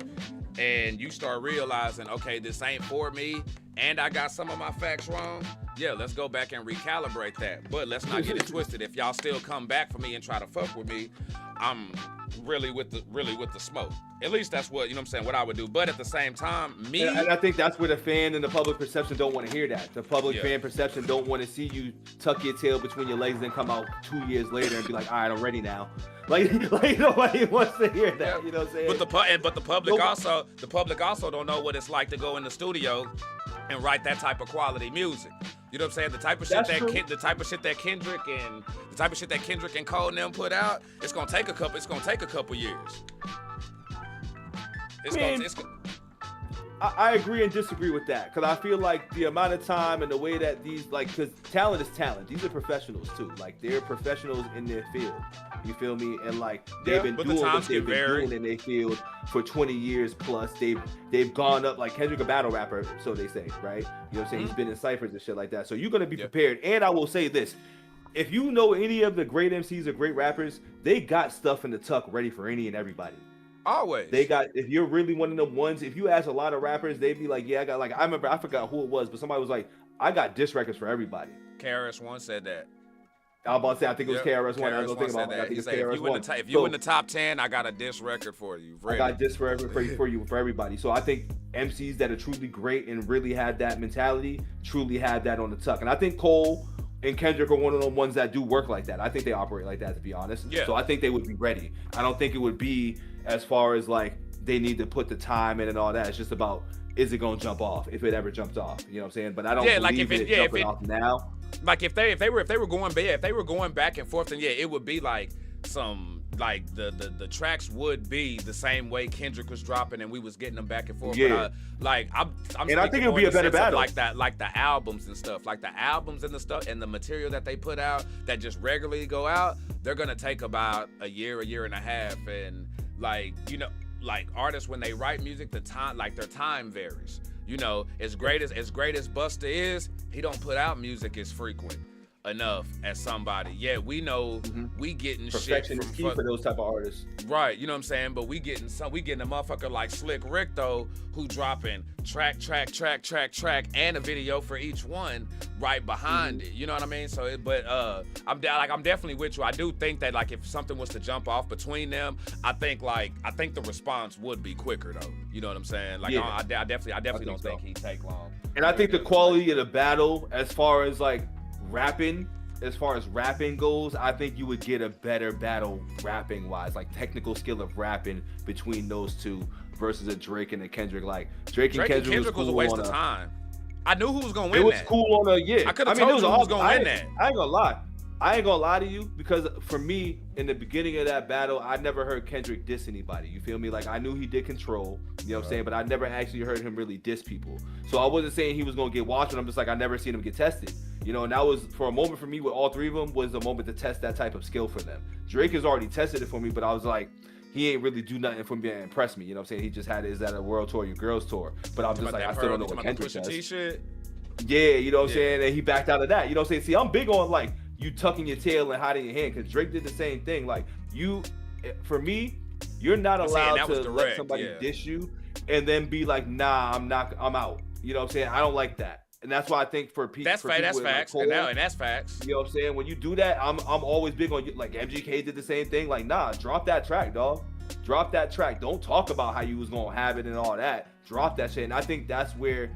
and you start realizing, okay, this ain't for me, and I got some of my facts wrong. Yeah, let's go back and recalibrate that. But let's not get it twisted. If y'all still come back for me and try to fuck with me, I'm really with the smoke. At least that's what, you know what I'm saying, what I would do. But at the same time, and I think that's where the fan and the public perception don't want to hear that. The public fan perception don't want to see you tuck your tail between your legs and then come out 2 years later and be like, all right, I'm ready now. Like nobody wants to hear that. You know what I'm saying? But the public also don't know what it's like to go in the studio and write that type of quality music. You know what I'm saying? The type of shit that Kendrick and Cole and them put out, it's gonna take a couple years. I agree and disagree with that, because I feel like the amount of time and the way that these, like, because talent is talent. These are professionals too. Like, they're professionals in their field. You feel me? And like they've been doing what they've been doing in their field for 20 years plus. They've gone up, like Kendrick, a battle rapper, so they say, right? You know what I'm saying? He's been in ciphers and shit like that. So you're gonna be prepared. And I will say this: if you know any of the great MCs or great rappers, they got stuff in the tuck ready for any and everybody. Always. They got, if you're really one of them ones, if you ask a lot of rappers, they'd be like, yeah, I got, like, I forgot who it was, but somebody was like, I got diss records for everybody. KRS-One said that. I was about to say, I think it was KRS-One. I was KRS-One thinking said about it. I that. think He it's said, KRS-One. if you in the top 10, I got a diss record for you. I got this for you, for everybody. So I think MCs that are truly great and really had that mentality truly had that on the tuck. And I think Cole and Kendrick are one of the ones that do work like that. I think they operate like that, to be honest. Yeah. So I think they would be ready. I don't think it would be as far as like they need to put the time in and all that. It's just about, is it gonna jump off if it ever jumps off? You know what I'm saying? But I don't believe it jumping off now. Like if they were going back and forth, then yeah, it would be like some like the tracks would be the same way Kendrick was dropping and we was getting them back and forth. Yeah. But I'm and I think it would be a better battle. Like the albums and stuff, like the albums and the stuff and the material that they put out that just regularly go out, they're gonna take about a year and a half, and like, you know, like artists when they write music, the time, like their time varies. You know, as great as Busta is, he don't put out music as frequent enough as somebody. Yeah, we know we getting perfection shit is from key for those type of artists. Right, you know what I'm saying? But we getting a motherfucker like Slick Rick though, who dropping track and a video for each one right behind it. You know what I mean? So I'm definitely with you. I do think that like if something was to jump off between them, I think the response would be quicker though. You know what I'm saying? Like I definitely don't think he'd take long. And I think the quality of the battle as far as rapping goes, I think you would get a better battle rapping wise, like technical skill of rapping between those two versus a Drake and a Kendrick. Like Drake and Kendrick was a waste of time. I knew who was gonna win. It was that. cool on a I could have told you who was gonna win that. I ain't gonna lie to you, because for me, in the beginning of that battle, I never heard Kendrick diss anybody. You feel me? Like I knew he did Control, you know what I'm saying, but I never actually heard him really diss people. So I wasn't saying he was gonna get watched, but I'm just like, I never seen him get tested. You know, and that was, for a moment for me with all three of them, was a moment to test that type of skill for them. Drake has already tested it for me, but I was like, he ain't really do nothing for me to impress me. You know what I'm saying? He just had it as at a world tour, your girls tour. But I'm just like, I still don't know what Kendrick does. Yeah, you know what I'm saying? And he backed out of that. You know what I'm saying? See, I'm big on like you tucking your tail and hiding your hand, because Drake did the same thing. Like for me, you're not allowed to let somebody diss you and then be like, nah, I'm out. You know what I'm saying? I don't like that. And that's why I think for people, that's facts. Like Cole, and that's facts. You know what I'm saying? When you do that, I'm always big on you. Like MGK did the same thing. Like, nah, drop that track, dog. Drop that track. Don't talk about how you was gonna have it and all that. Drop that shit. And I think that's where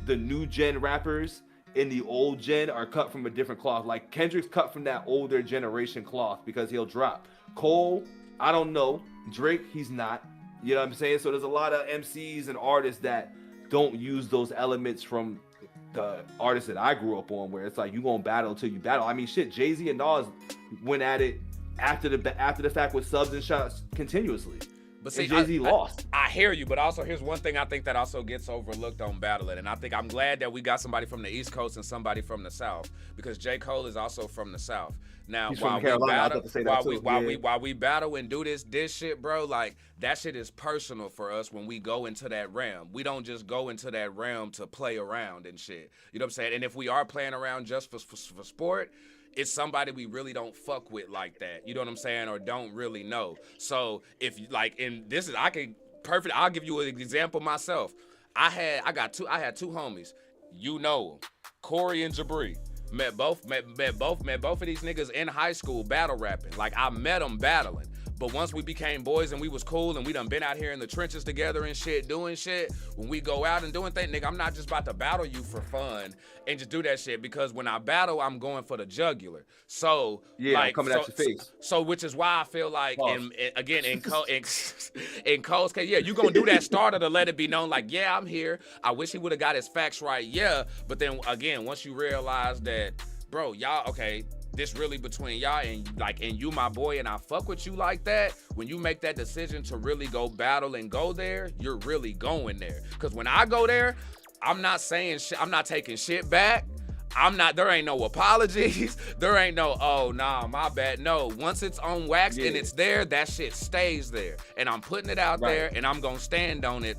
the new gen rappers in the old gen are cut from a different cloth. Like Kendrick's cut from that older generation cloth because he'll drop. Cole, I don't know. Drake, he's not. You know what I'm saying? So there's a lot of MCs and artists that don't use those elements from the artists that I grew up on, where it's like you gonna battle till you battle. I mean, shit, Jay-Z and Nas went at it after the fact with subs and shots continuously. But see, Jay-Z lost. I hear you, but also here's one thing I think that also gets overlooked on battling, and I think I'm glad that we got somebody from the East Coast and somebody from the South, because J. Cole is also from the South. Now, while we battle and do this shit, bro, like that shit is personal for us when we go into that realm. We don't just go into that realm to play around and shit. You know what I'm saying? And if we are playing around just for sport, it's somebody we really don't fuck with like that. You know what I'm saying? Or don't really know. So if like, and this is, I'll give you an example myself. I had two homies. You know them, Corey and Jabri. Met both of these niggas in high school battle rapping. Like I met them battling. But once we became boys and we was cool and we done been out here in the trenches together and shit, doing shit, when we go out and doing things, nigga, I'm not just about to battle you for fun and just do that shit, because when I battle, I'm going for the jugular. So yeah, like, coming at your face. So which is why I feel like, in Cole's case, yeah, you gonna do that starter to let it be known, like, yeah, I'm here. I wish he would have got his facts right, yeah. But then again, once you realize that, bro, y'all, okay, this really between y'all and you my boy and I fuck with you like that, when you make that decision to really go battle and go there, you're really going there. Because when I go there, I'm not saying shit, I'm not taking shit back. There ain't no apologies. There ain't no, oh, nah, my bad. No, once it's on wax and it's there, that shit stays there. And I'm putting it out there and I'm gonna stand on it.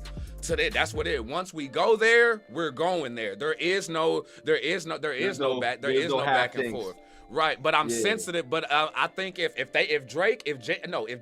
That's what it is. Once we go there, we're going there. There is no back and forth. Right, but I'm sensitive. But I think if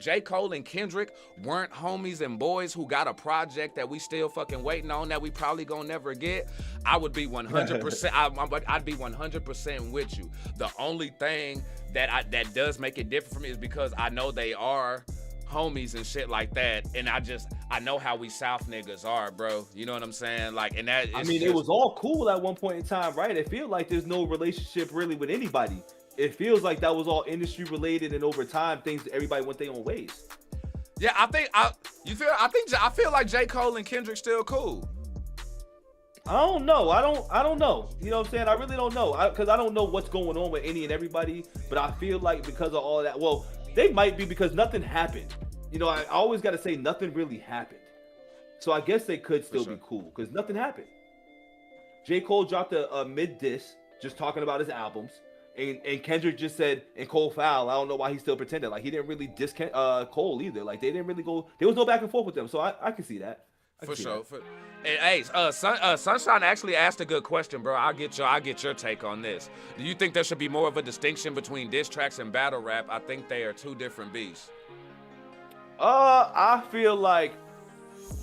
J. Cole and Kendrick weren't homies and boys who got a project that we still fucking waiting on that we probably gonna never get, I would be 100%. I'd be 100% with you. The only thing that does make it different for me is because I know they are homies and shit like that, and I know how we South niggas are, bro. You know what I'm saying? Like, and that it was all cool at one point in time, right? It feels like there's no relationship really with anybody. It feels like that was all industry related, and over time, everybody went their own ways. Yeah, I feel like J. Cole and Kendrick still cool. I don't know. I don't know. You know what I'm saying? I really don't know. Because I don't know what's going on with any and everybody. But I feel like because of all of that, well, they might be because nothing happened. You know, I always got to say nothing really happened. So I guess they could still be cool because nothing happened. J. Cole dropped a mid-diss just talking about his albums. And Kendrick just said, and Cole foul. I don't know why he still pretended. Like, he didn't really diss Cole either. Like, they didn't really go. There was no back and forth with them. So I can see that. For sure. And hey, Sunshine actually asked a good question, bro. I'll get your take on this. Do you think there should be more of a distinction between diss tracks and battle rap? I think they are two different beasts. I feel like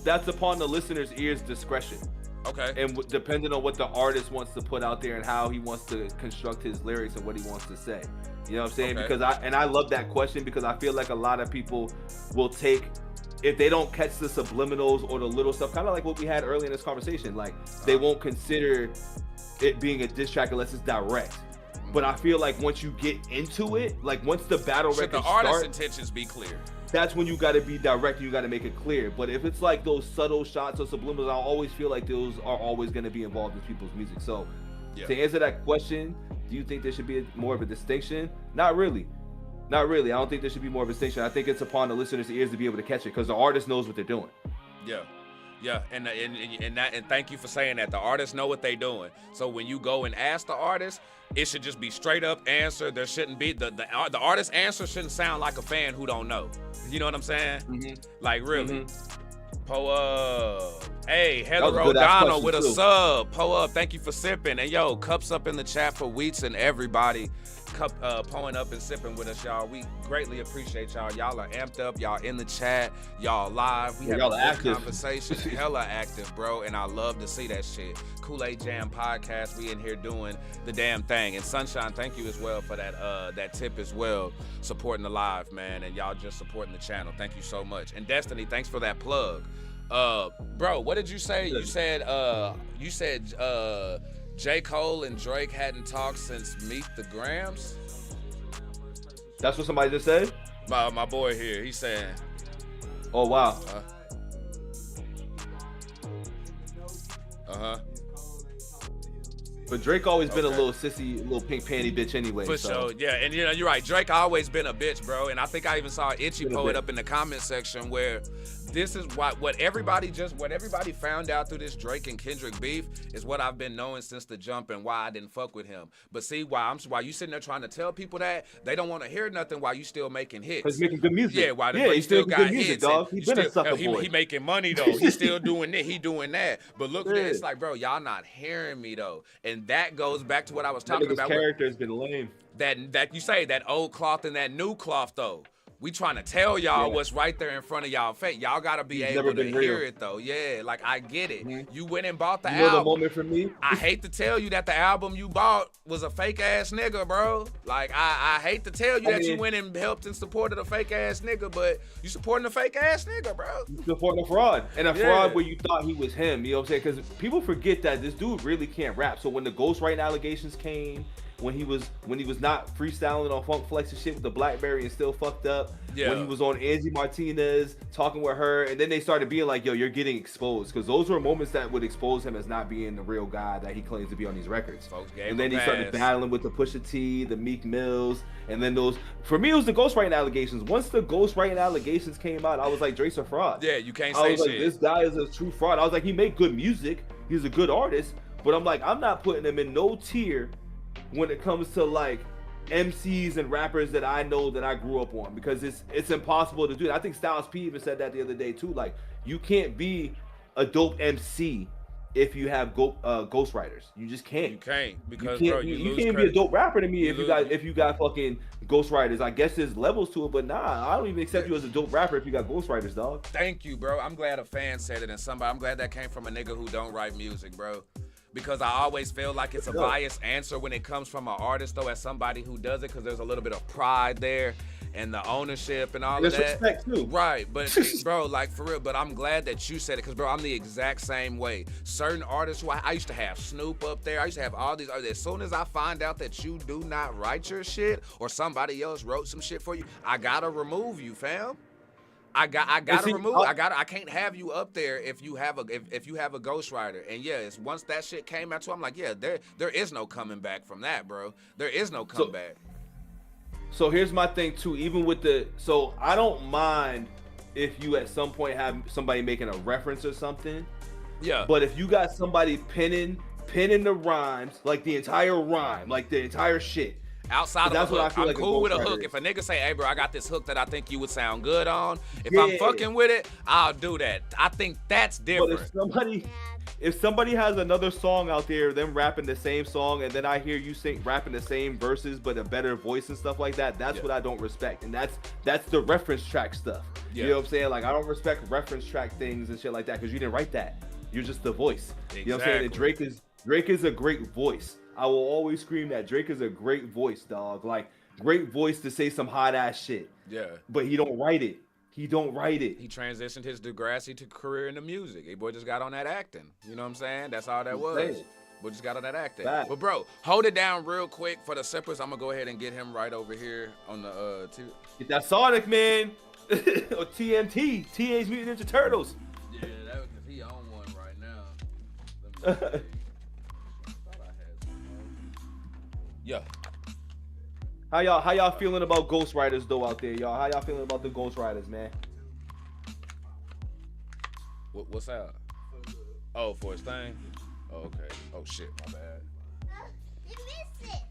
that's upon the listener's ears discretion. Okay. And depending on what the artist wants to put out there and how he wants to construct his lyrics and what he wants to say. You know what I'm saying? Okay. Because I love that question because I feel like a lot of people will take, if they don't catch the subliminals or the little stuff, kind of like what we had early in this conversation, like they won't consider it being a diss track unless it's direct. But I feel like once you get into it, like once the battle record the artist's intentions be clear. That's when you got to be direct and you got to make it clear. But if it's like those subtle shots or subliminals, I always feel like those are always going to be involved in people's music. So to answer that question, do you think there should be more of a distinction? Not really. Not really. I don't think there should be more of a distinction. I think it's upon the listener's ears to be able to catch it because the artist knows what they're doing. Yeah, and thank you for saying that. The artists know what they're doing. So when you go and ask the artist, it should just be straight up answer. There shouldn't be the artist's answer shouldn't sound like a fan who don't know. You know what I'm saying? Mm-hmm. Like really. Po up. Hey, Heather O'Donnell with a sub. Po up. Thank you for sipping. And yo, cups up in the chat for Wheats and everybody. Pulling up and sipping with us, y'all. We greatly appreciate y'all. Y'all are amped up. Y'all in the chat. Y'all live. We have a good conversation. Hella active, bro. And I love to see that shit. Kool Aid Jam podcast. We in here doing the damn thing. And Sunshine, thank you as well for that tip as well. Supporting the live, man. And y'all just supporting the channel. Thank you so much. And Destiny, thanks for that plug. Bro, what did you say? You said J. Cole and Drake hadn't talked since Meet the Grams? That's what somebody just said? My boy here, he's saying. Oh, wow. But Drake always been a little sissy, little pink panty bitch anyway. For sure, yeah. And you know, you're right. Drake always been a bitch, bro. And I think I even saw Itchy Poet up in the comment section where this is what everybody found out through this Drake and Kendrick beef is what I've been knowing since the jump and why I didn't fuck with him. But see, why you sitting there trying to tell people that they don't want to hear nothing while you still making hits. Because he's making good music. Yeah, he still got hits. Music, dog. He's been a sucker boy. He making money though. He's still doing it. He doing that. But look at this, it's like, bro, y'all not hearing me though. And that goes back to what I was talking about. His character has been lame. That you say that old cloth and that new cloth though. We trying to tell y'all what's right there in front of y'all face. Y'all gotta be able to hear it though. Yeah, like I get it. Mm-hmm. You went and bought the album. The moment for me. I hate to tell you that the album you bought was a fake ass nigga, bro. Like I hate to tell you that you went and helped and supported a fake ass nigga, but you supporting a fake ass nigga, bro. You supporting a fraud. And a fraud where you thought he was him. You know what I'm saying? Because people forget that this dude really can't rap. So when the ghostwriting allegations came, when he was not freestyling on Funk Flex and shit with the BlackBerry and still fucked up. Yeah. When he was on Angie Martinez talking with her, and then they started being like, "Yo, you're getting exposed," because those were moments that would expose him as not being the real guy that he claims to be on these records. And then he started battling with the Pusha T, the Meek Mills, and then those. For me, it was the ghostwriting allegations. Once the ghostwriting allegations came out, I was like, Drake's a fraud. Yeah, you can't say shit. Like, this guy is a true fraud. I was like, he made good music. He's a good artist, but I'm like, I'm not putting him in no tier when it comes to like MCs and rappers that I know that I grew up on, because it's impossible to do that. I think Styles P even said that the other day too. Like, you can't be a dope MC if you have ghostwriters. You just can't. You can't because you bro, can't, you you lose can't be credit. a dope rapper to me You if you got fucking ghostwriters. I guess there's levels to it, but nah, I don't even accept you as a dope rapper if you got ghostwriters, dog. Thank you, bro. I'm glad a fan said it, and I'm glad that came from a nigga who don't write music, bro. Because I always feel like it's a biased answer when it comes from an artist, though, as somebody who does it, because there's a little bit of pride there and the ownership and all of that. Respect too. Right, but bro, like for real, but I'm glad that you said it, because bro, I'm the exact same way. Certain artists who I used to have Snoop up there, I used to have all these, as soon as I find out that you do not write your shit or somebody else wrote some shit for you, I gotta remove you, fam. I can't have you up there if you have a ghostwriter. And yeah, it's once that shit came out to, I'm like, yeah, there is no coming back from that, bro. There is no comeback. So here's my thing too. Even with so I don't mind if you at some point have somebody making a reference or something. Yeah. But if you got somebody pinning the rhymes, like the entire rhyme, like the entire shit. Outside of a hook, I'm cool with a hook. If a nigga say, hey, bro, I got this hook that I think you would sound good on. If I'm fucking with it, I'll do that. I think that's different. But if somebody has another song out there, them rapping the same song, and then I hear you rapping the same verses but a better voice and stuff like that, that's what I don't respect. And that's the reference track stuff. You know what I'm saying? Like, I don't respect reference track things and shit like that because you didn't write that. You're just the voice. Exactly. You know what I'm saying? And Drake is a great voice. I will always scream that Drake is a great voice, dog. Like, great voice to say some hot ass shit. Yeah. But he don't write it. He transitioned his Degrassi to career into music. Hey, boy just got on that acting. You know what I'm saying? That's all that was. Boy just got on that acting. Fact. But bro, hold it down real quick for the Sippers. I'm gonna go ahead and get him right over here on the Get that Sonic, man. Or TMT, Teenage Mutant Ninja Turtles. Yeah, that was because he on one right now. Let me see. Yeah. How y'all feeling about ghostwriters though out there, y'all? How y'all feeling about the ghostwriters, man? What's that? Oh, for his thing? Oh, okay. Oh shit, my bad. You missed it.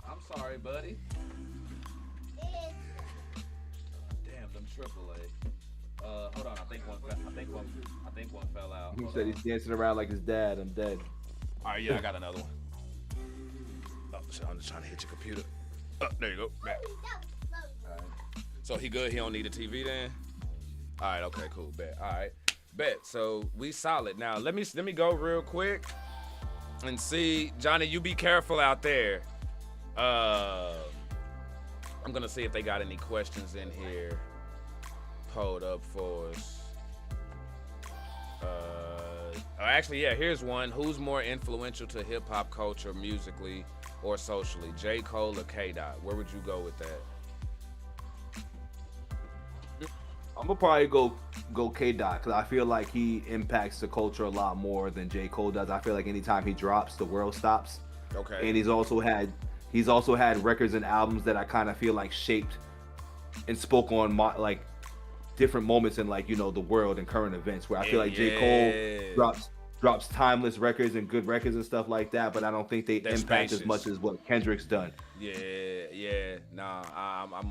I'm sorry, buddy. Damn, them AAA. Hold on. I think one fell out. He said he's dancing around like his dad. I'm dead. All right, yeah, I got another one. Oh, shit, I'm just trying to hit your computer. Oh, there you go. Back. All right. So he good? He don't need a TV then? All right. Okay. Cool. Bet. All right. Bet. So we solid. Now let me go real quick and see, Johnny. You be careful out there. I'm gonna see if they got any questions in here. Pulled up for us. Actually, yeah. Here's one. Who's more influential to hip hop culture musically or socially, J. Cole or K. Dot? Where would you go with that? I'm gonna probably go K. Dot because I feel like he impacts the culture a lot more than J. Cole does. I feel like anytime he drops, the world stops. Okay. And he's also had records and albums that I kind of feel like shaped and spoke on like different moments in like, you know, the world and current events where I feel like J. Cole drops timeless records and good records and stuff like that, but I don't think they impact as much as what Kendrick's done. Yeah. Nah,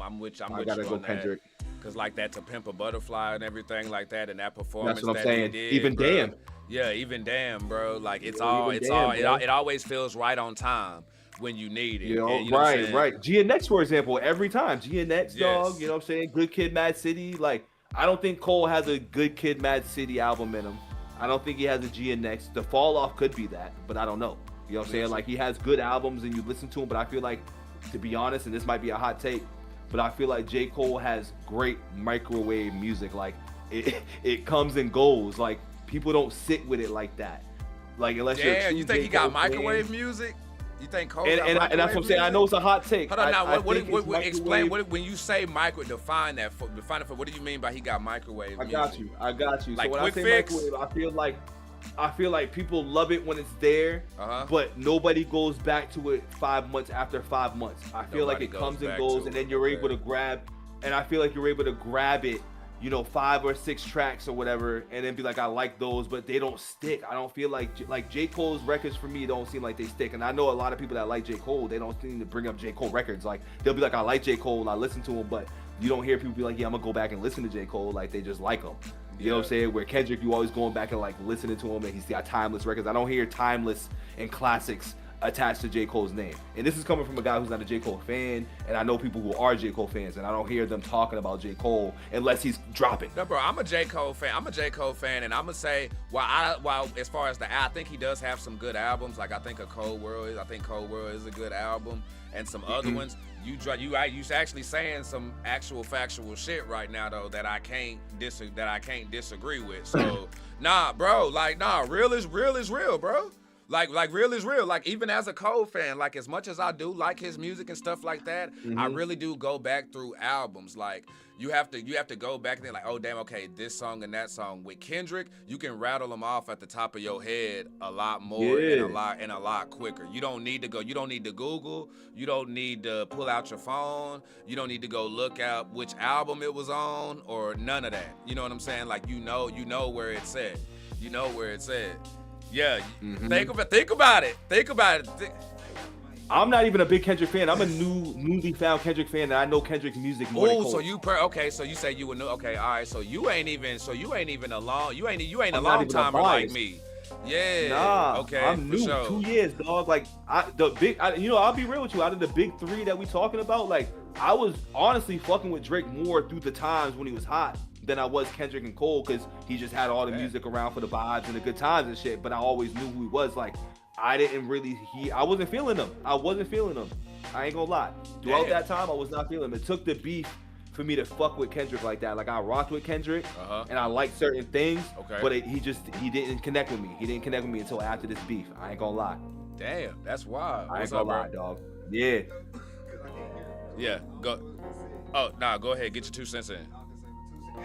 I'm with you. I gotta go Kendrick. Cause like that To Pimp a Butterfly and everything like that, and that performance. That's what I'm that saying. He did, even bro. Damn. Yeah, even Damn, bro. Like it always feels right on time when you need it. You know, you know right. GNX, for example, every time. GNX, dog, Yes. you know what I'm saying? Good Kid, Mad City. Like, I don't think Cole has a Good Kid, Mad City album in him. I don't think he has a GNX. The Fall Off could be that, but I don't know. You know what I'm saying? Like, he has good albums and you listen to him, but I feel like, to be honest, and this might be a hot take, but I feel like J. Cole has great microwave music. Like, it comes and goes. Like, people don't sit with it like that. Like, unless you're Damn, you think he got microwave fan. music? You think Cole And got that's microwave what I'm saying. I know it's a hot take. Hold on now. Explain what when you say define it for. What do you mean by he got microwave music? I got you. Like so when I quick say fix? microwave, I feel like people love it when it's there, but nobody goes back to it 5 months after 5 months. I feel like it comes and goes, and then you're able to grab. And I feel like you're able to grab it, you know, 5 or 6 tracks or whatever, and then be like, I like those, but they don't stick. I don't feel like J. Cole's records for me don't seem like they stick. And I know a lot of people that like J. Cole, they don't seem to bring up J. Cole records. Like, they'll be like, I like J. Cole, I listen to him, but you don't hear people be like, yeah, I'm gonna go back and listen to J. Cole. Like, they just like him. You know what I'm saying? Where Kendrick, you always going back and like listening to him, and he's got timeless records. I don't hear timeless and classics attached to J. Cole's name. And this is coming from a guy who's not a J. Cole fan, and I know people who are J. Cole fans, and I don't hear them talking about J. Cole unless he's dropping. No, bro, I'm a J. Cole fan. And I'm gonna say, while as far as I think he does have some good albums. Like I think Cold World is a good album, and some other ones. You actually saying some actual factual shit right now though that I can't disagree with. So nah, bro, like nah, real is real, bro. Like real is real. Like even as a Cole fan, like as much as I do like his music and stuff like that, I really do go back through albums. Like you have to go back and think like, oh damn, okay, this song and that song. With Kendrick, you can rattle them off at the top of your head a lot more and a lot quicker. You don't need to Google. You don't need to pull out your phone. You don't need to go look out which album it was on or none of that. You know what I'm saying? Like you know where it's at. You know where it's at. Yeah, think about it. I'm not even a big Kendrick fan. I'm a newly found Kendrick fan, and I know Kendrick's music more than Cole. So you say you were new. Okay, all right. So you ain't even a long timer like me. Yeah. Nah. Okay. I'm new. Sure. 2 years, dog. Like I'll be real with you. Out of the big three that we talking about, like I was honestly fucking with Drake more through the times when he was hot than I was Kendrick and Cole, because he just had all the music around for the vibes and the good times and shit. But I always knew who he was. Like I wasn't feeling him. I ain't gonna lie. Throughout that time, I was not feeling him. It took the beef for me to fuck with Kendrick like that. Like I rocked with Kendrick and I liked certain things, but he didn't connect with me. He didn't connect with me until after this beef. I ain't gonna lie. Damn, that's wild. I ain't gonna lie, dog. Yeah. Yeah. Go. Oh, nah. Go ahead. Get your 2 cents in.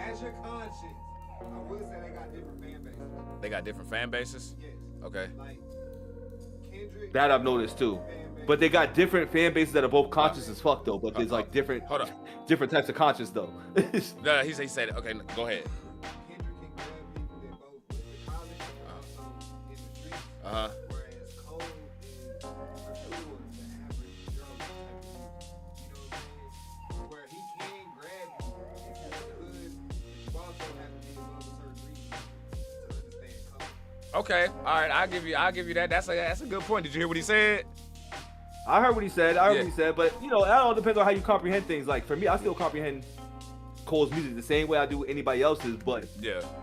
As your conscience, I will say they got different fan bases. They got different fan bases? Yes. Okay. Like Kendrick. That I've noticed too. But they got different fan bases that are both conscious as fuck though. But there's like different types of conscious though. No, he said it. Okay, go ahead. Kendrick can grab people that both went to college and also in the streets. Whereas Cole is a tool to average Joe type of dude. You know what I'm saying? Where he can grab you if you're in the hood, but you also have to be above a certain region to understand Cole. Okay, all right, I'll give you that. That's a good point. Did you hear what he said? I heard what he said. But you know, that all depends on how you comprehend things. Like for me, I still comprehend Cole's music the same way I do anybody else's, but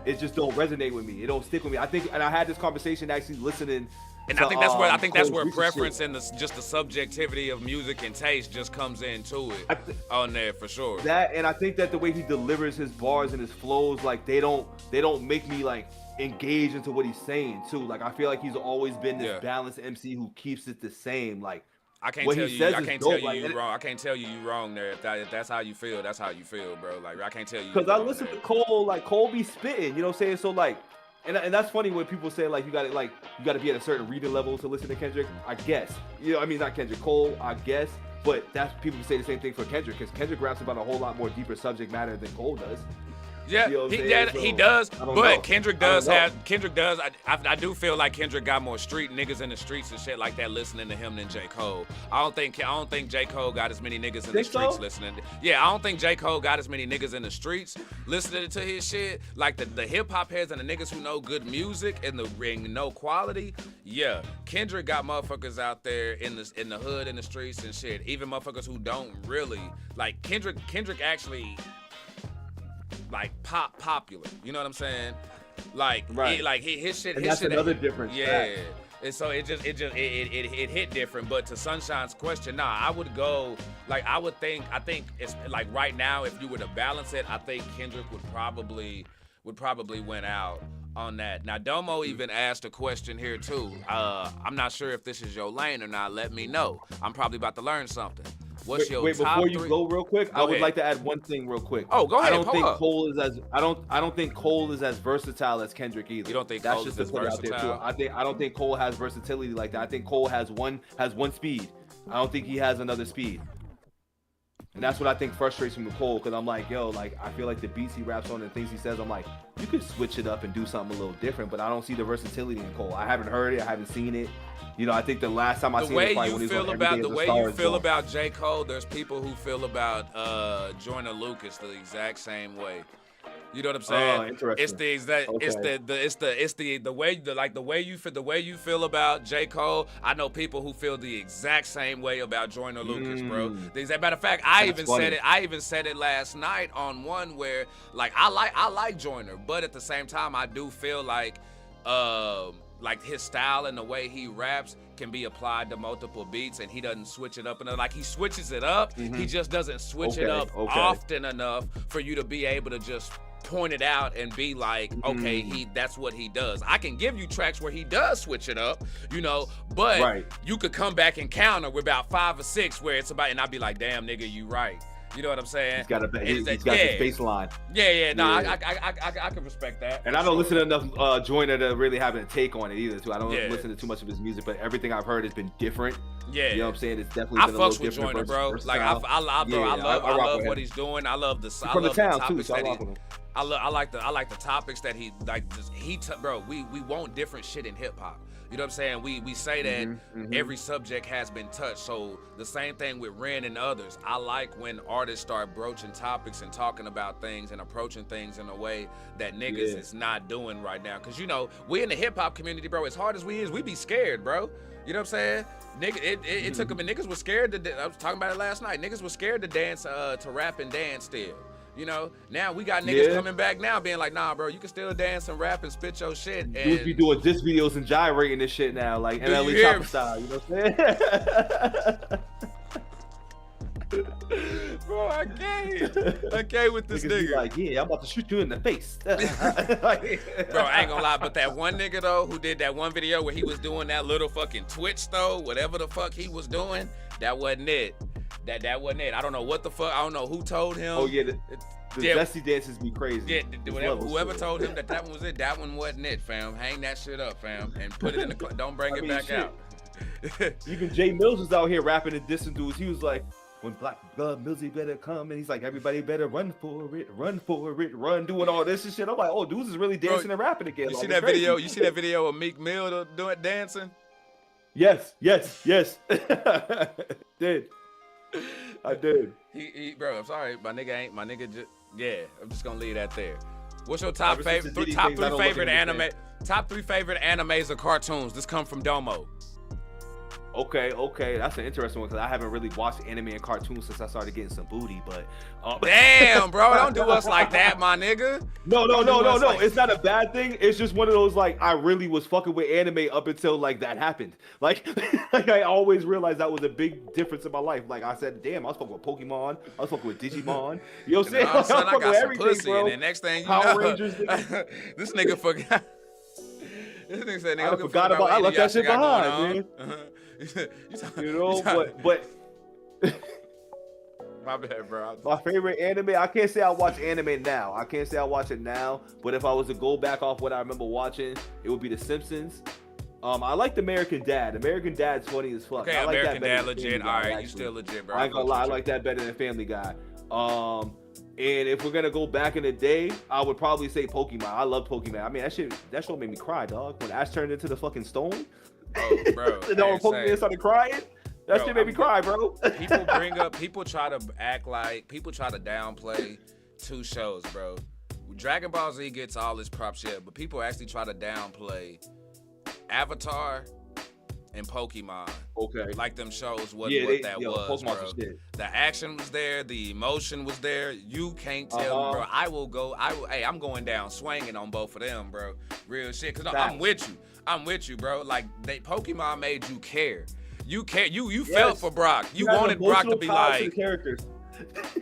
it just don't resonate with me. It don't stick with me. I think, and I had this conversation actually listening. And to, I think that's where Cole's preference shit. and just the subjectivity of music and taste just comes into it on there for sure. That, and I think that the way he delivers his bars and his flows, like they don't make me like engage into what he's saying too. Like I feel like he's always been this balanced MC who keeps it the same. Like I can't tell you you wrong. I can't tell you wrong there. If that's how you feel, that's how you feel, bro. Like I can't tell you. Because I listen to Cole, like Cole be spitting, you know what I'm saying? So like, and that's funny when people say like you gotta be at a certain reading level to listen to Kendrick. I guess, you know, I mean not Kendrick, Cole, I guess. But that's people say the same thing for Kendrick, because Kendrick raps about a whole lot more deeper subject matter than Cole does. Yeah, you know he does. But know. Kendrick does. I do feel like Kendrick got more street niggas in the streets and shit like that listening to him than J. Cole. I don't think J. Cole got as many niggas in the streets listening. Yeah, I don't think J. Cole got as many niggas in the streets listening to his shit. Like the hip hop heads and the niggas who know good music and know quality. Yeah, Kendrick got motherfuckers out there in the hood in the streets and shit. Even motherfuckers who don't really like Kendrick actually. Like popular, you know what I'm saying? Like, right. His shit. And that's another difference. Yeah, and so it hit different. But to Sunshine's question, I would go like I think it's like right now if you were to balance it, I think Kendrick would probably win out on that. Now Domo even asked a question here too. I'm not sure if this is your lane or not. Let me know. I'm probably about to learn something. What's your top before three? You go real quick, I would like to add one thing real quick. Oh, go ahead. I don't think Cole is as versatile as Kendrick either. You don't think that's Cole just is as versatile? I don't think Cole has versatility like that. I think Cole has one speed. I don't think he has another speed. And that's what I think frustrates me with Cole, because I'm like, yo, like I feel like the beats he raps on and things he says, I'm like, you could switch it up and do something a little different, but I don't see the versatility in Cole. I haven't heard it. I haven't seen it. You know, I think the last time I seen it when he was on Every Day the way you feel about J. Cole, there's people who feel about Joyner Lucas the exact same way. You know what I'm saying? Interesting. It's the way the way you feel about J. Cole. I know people who feel the exact same way about Joyner Lucas, bro. As a matter of fact, I even said it last night on one where like I like Joyner, but at the same time I do feel like his style and the way he raps can be applied to multiple beats, and he doesn't switch it up enough. Like he switches it up, he just doesn't switch it up often enough for you to be able to just point it out and be like, okay, that's what he does. I can give you tracks where he does switch it up, you know, but you could come back and counter with about 5 or 6 where it's about, and I'd be like, damn, nigga, you right. You know what I'm saying? He's got this baseline. I can respect that. And I don't listen to enough Joyner to really have a take on it either, too. I don't listen to too much of his music, but everything I've heard has been different. Yeah. You know what I'm saying? It's definitely been a little different. I fucks with Joyner, bro. Like, I love what he's doing. I love the topics that he... I like the topics that he like. Bro, we want different shit in hip hop. You know what I'm saying? We say that every subject has been touched. So the same thing with Ren and others. I like when artists start broaching topics and talking about things and approaching things in a way that niggas is not doing right now. Cause you know, we in the hip hop community, bro, as hard as we be scared, bro. You know what I'm saying? Nigga, it took a minute. Niggas was scared I was talking about it last night. Niggas was scared to dance, to rap and dance still. You know, now we got niggas coming back now being like, nah, bro, you can still dance and rap and spit your shit. And dudes be doing diss videos and gyrating this shit now, like NLE Chopper style, you know what I'm saying? Bro, I can't with this nigga. Like, yeah, I'm about to shoot you in the face. Bro, I ain't gonna lie, but that one nigga though, who did that one video where he was doing that little fucking Twitch though, whatever the fuck he was doing, that wasn't it. That wasn't it. I don't know what the fuck. I don't know who told him. Oh yeah, the Jesse dances be crazy. Yeah, whoever told him that one was it. That one wasn't it, fam. Hang that shit up, fam, and put it in the. Don't bring it back out. Even Jay Mills was out here rapping and dissing dudes. He was like, when Black Blood Millsy better come, and he's like, everybody better run for it, doing all this and shit. I'm like, oh, dudes is really dancing and rapping again. You see that video? You see that video of Meek Mill doing dancing? Yes. Did. I did. Bro, I'm sorry, my nigga just, I'm just gonna leave that there. What's your top three favorite anime? Top 3 favorite animes or cartoons? This come from Domo. Okay, that's an interesting one because I haven't really watched anime and cartoons since I started getting some booty. But damn, bro, don't do us like that, my nigga. No. It's not a bad thing. It's just one of those like I really was fucking with anime up until like that happened. Like I always realized that was a big difference in my life. Like I said, damn, I was fucking with Pokemon. I was fucking with Digimon. You know what I'm saying? I got some everything, pussy, bro. and then next thing you Power know, Rangers, this nigga forgot. This nigga said, I forgot about. I left that shit behind, man. You know, but my bad, bro. My favorite anime, I can't say I watch anime now. I can't say I watch it now, but if I was to go back off what I remember watching, it would be The Simpsons. I like American Dad. American Dad's funny as fuck. Okay, I like American that Dad legit. All right, you still legit, bro. I ain't gonna lie, I like that better than Family Guy. And if we're gonna go back in the day, I would probably say Pokemon. I love Pokemon. I mean, that show made me cry, dog. When Ash turned into the fucking stone. Oh, bro. And when Pokemon started crying, that shit made me cry, bro. People try to downplay 2 shows, bro. Dragon Ball Z gets all this prop shit, but people actually try to downplay Avatar and Pokemon. Okay. Like them shows wasn't what that was, bro. The action was there, the emotion was there. You can't tell me, bro. I'm going down swinging on both of them, bro. Real shit. Cause I'm with you, bro. Like Pokemon made you care. You care. You felt for Brock. You wanted Brock to be like characters.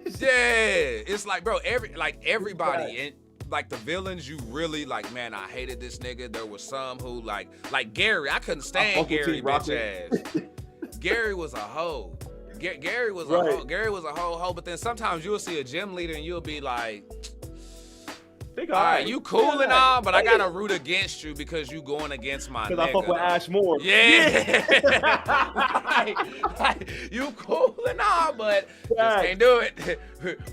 Yeah. It's like, bro, everybody and like the villains, you really like, man, I hated this nigga. There was some who like Gary. I couldn't stand Gary, bitch ass. Gary was a hoe. Gary was a hoe. Gary was a hoe. But then sometimes you'll see a gym leader and you'll be like, all right, you cool and all, but I gotta root against you because you going against my nigga. Because I fuck with Ash more. Yeah. You cool and all, but just can't do it.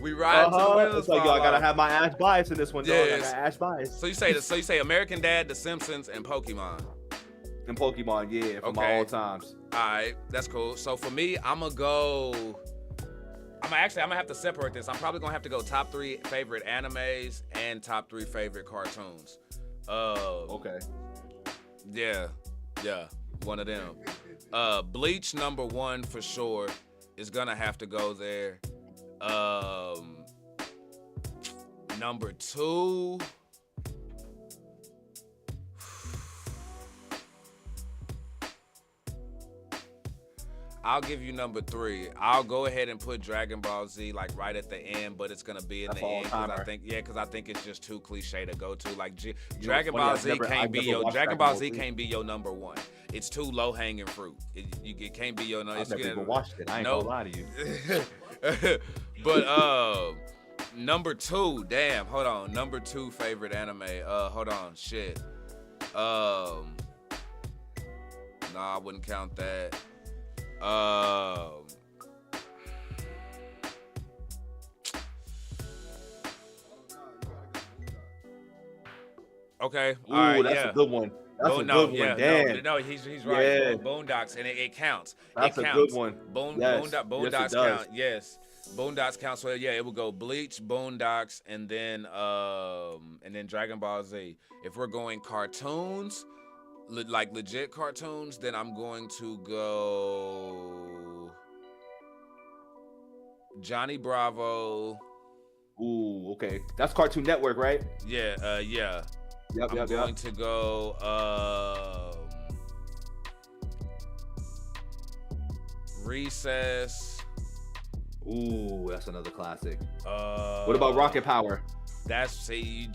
We ride to the wheels. It's like, yo, I gotta have my Ash bias in this one, dog. I got Ash bias. So you say American Dad, The Simpsons, and Pokemon. And Pokemon, yeah, from my old times. All right, that's cool. So for me, I'm gonna go I'm gonna have to separate this. I'm probably gonna have to go top 3 favorite animes and top 3 favorite cartoons. Okay. Yeah, one of them. Bleach number 1 for sure is gonna have to go there. Number 2. I'll give you number 3. I'll go ahead and put Dragon Ball Z like right at the end, but it's gonna be in the end because I think it's just too cliche to go to. Like Dragon Ball Z can't be your Dragon Ball Z can't be your number 1. It's too low hanging fruit. It can't be your. I've never even watched it. I ain't gonna lie to you. But number 2. Damn, hold on. Number 2 favorite anime. Hold on. Shit. Nah, I wouldn't count that. Okay. Ooh, all right, that's yeah. a good one. That's a good one. Damn. No, he's right. Yeah. Boondocks, and it counts. That's it a counts. good one. Boondocks Yes, count. Yes. Boondocks count. So yeah, it would go Bleach, Boondocks, and then Dragon Ball Z. If we're going cartoons, like legit cartoons, then I'm going to go Johnny Bravo. Ooh, okay. That's Cartoon Network, right? Yeah, yeah. Yep, I'm going to go Recess. Ooh, that's another classic. What about Rocket Power? That's you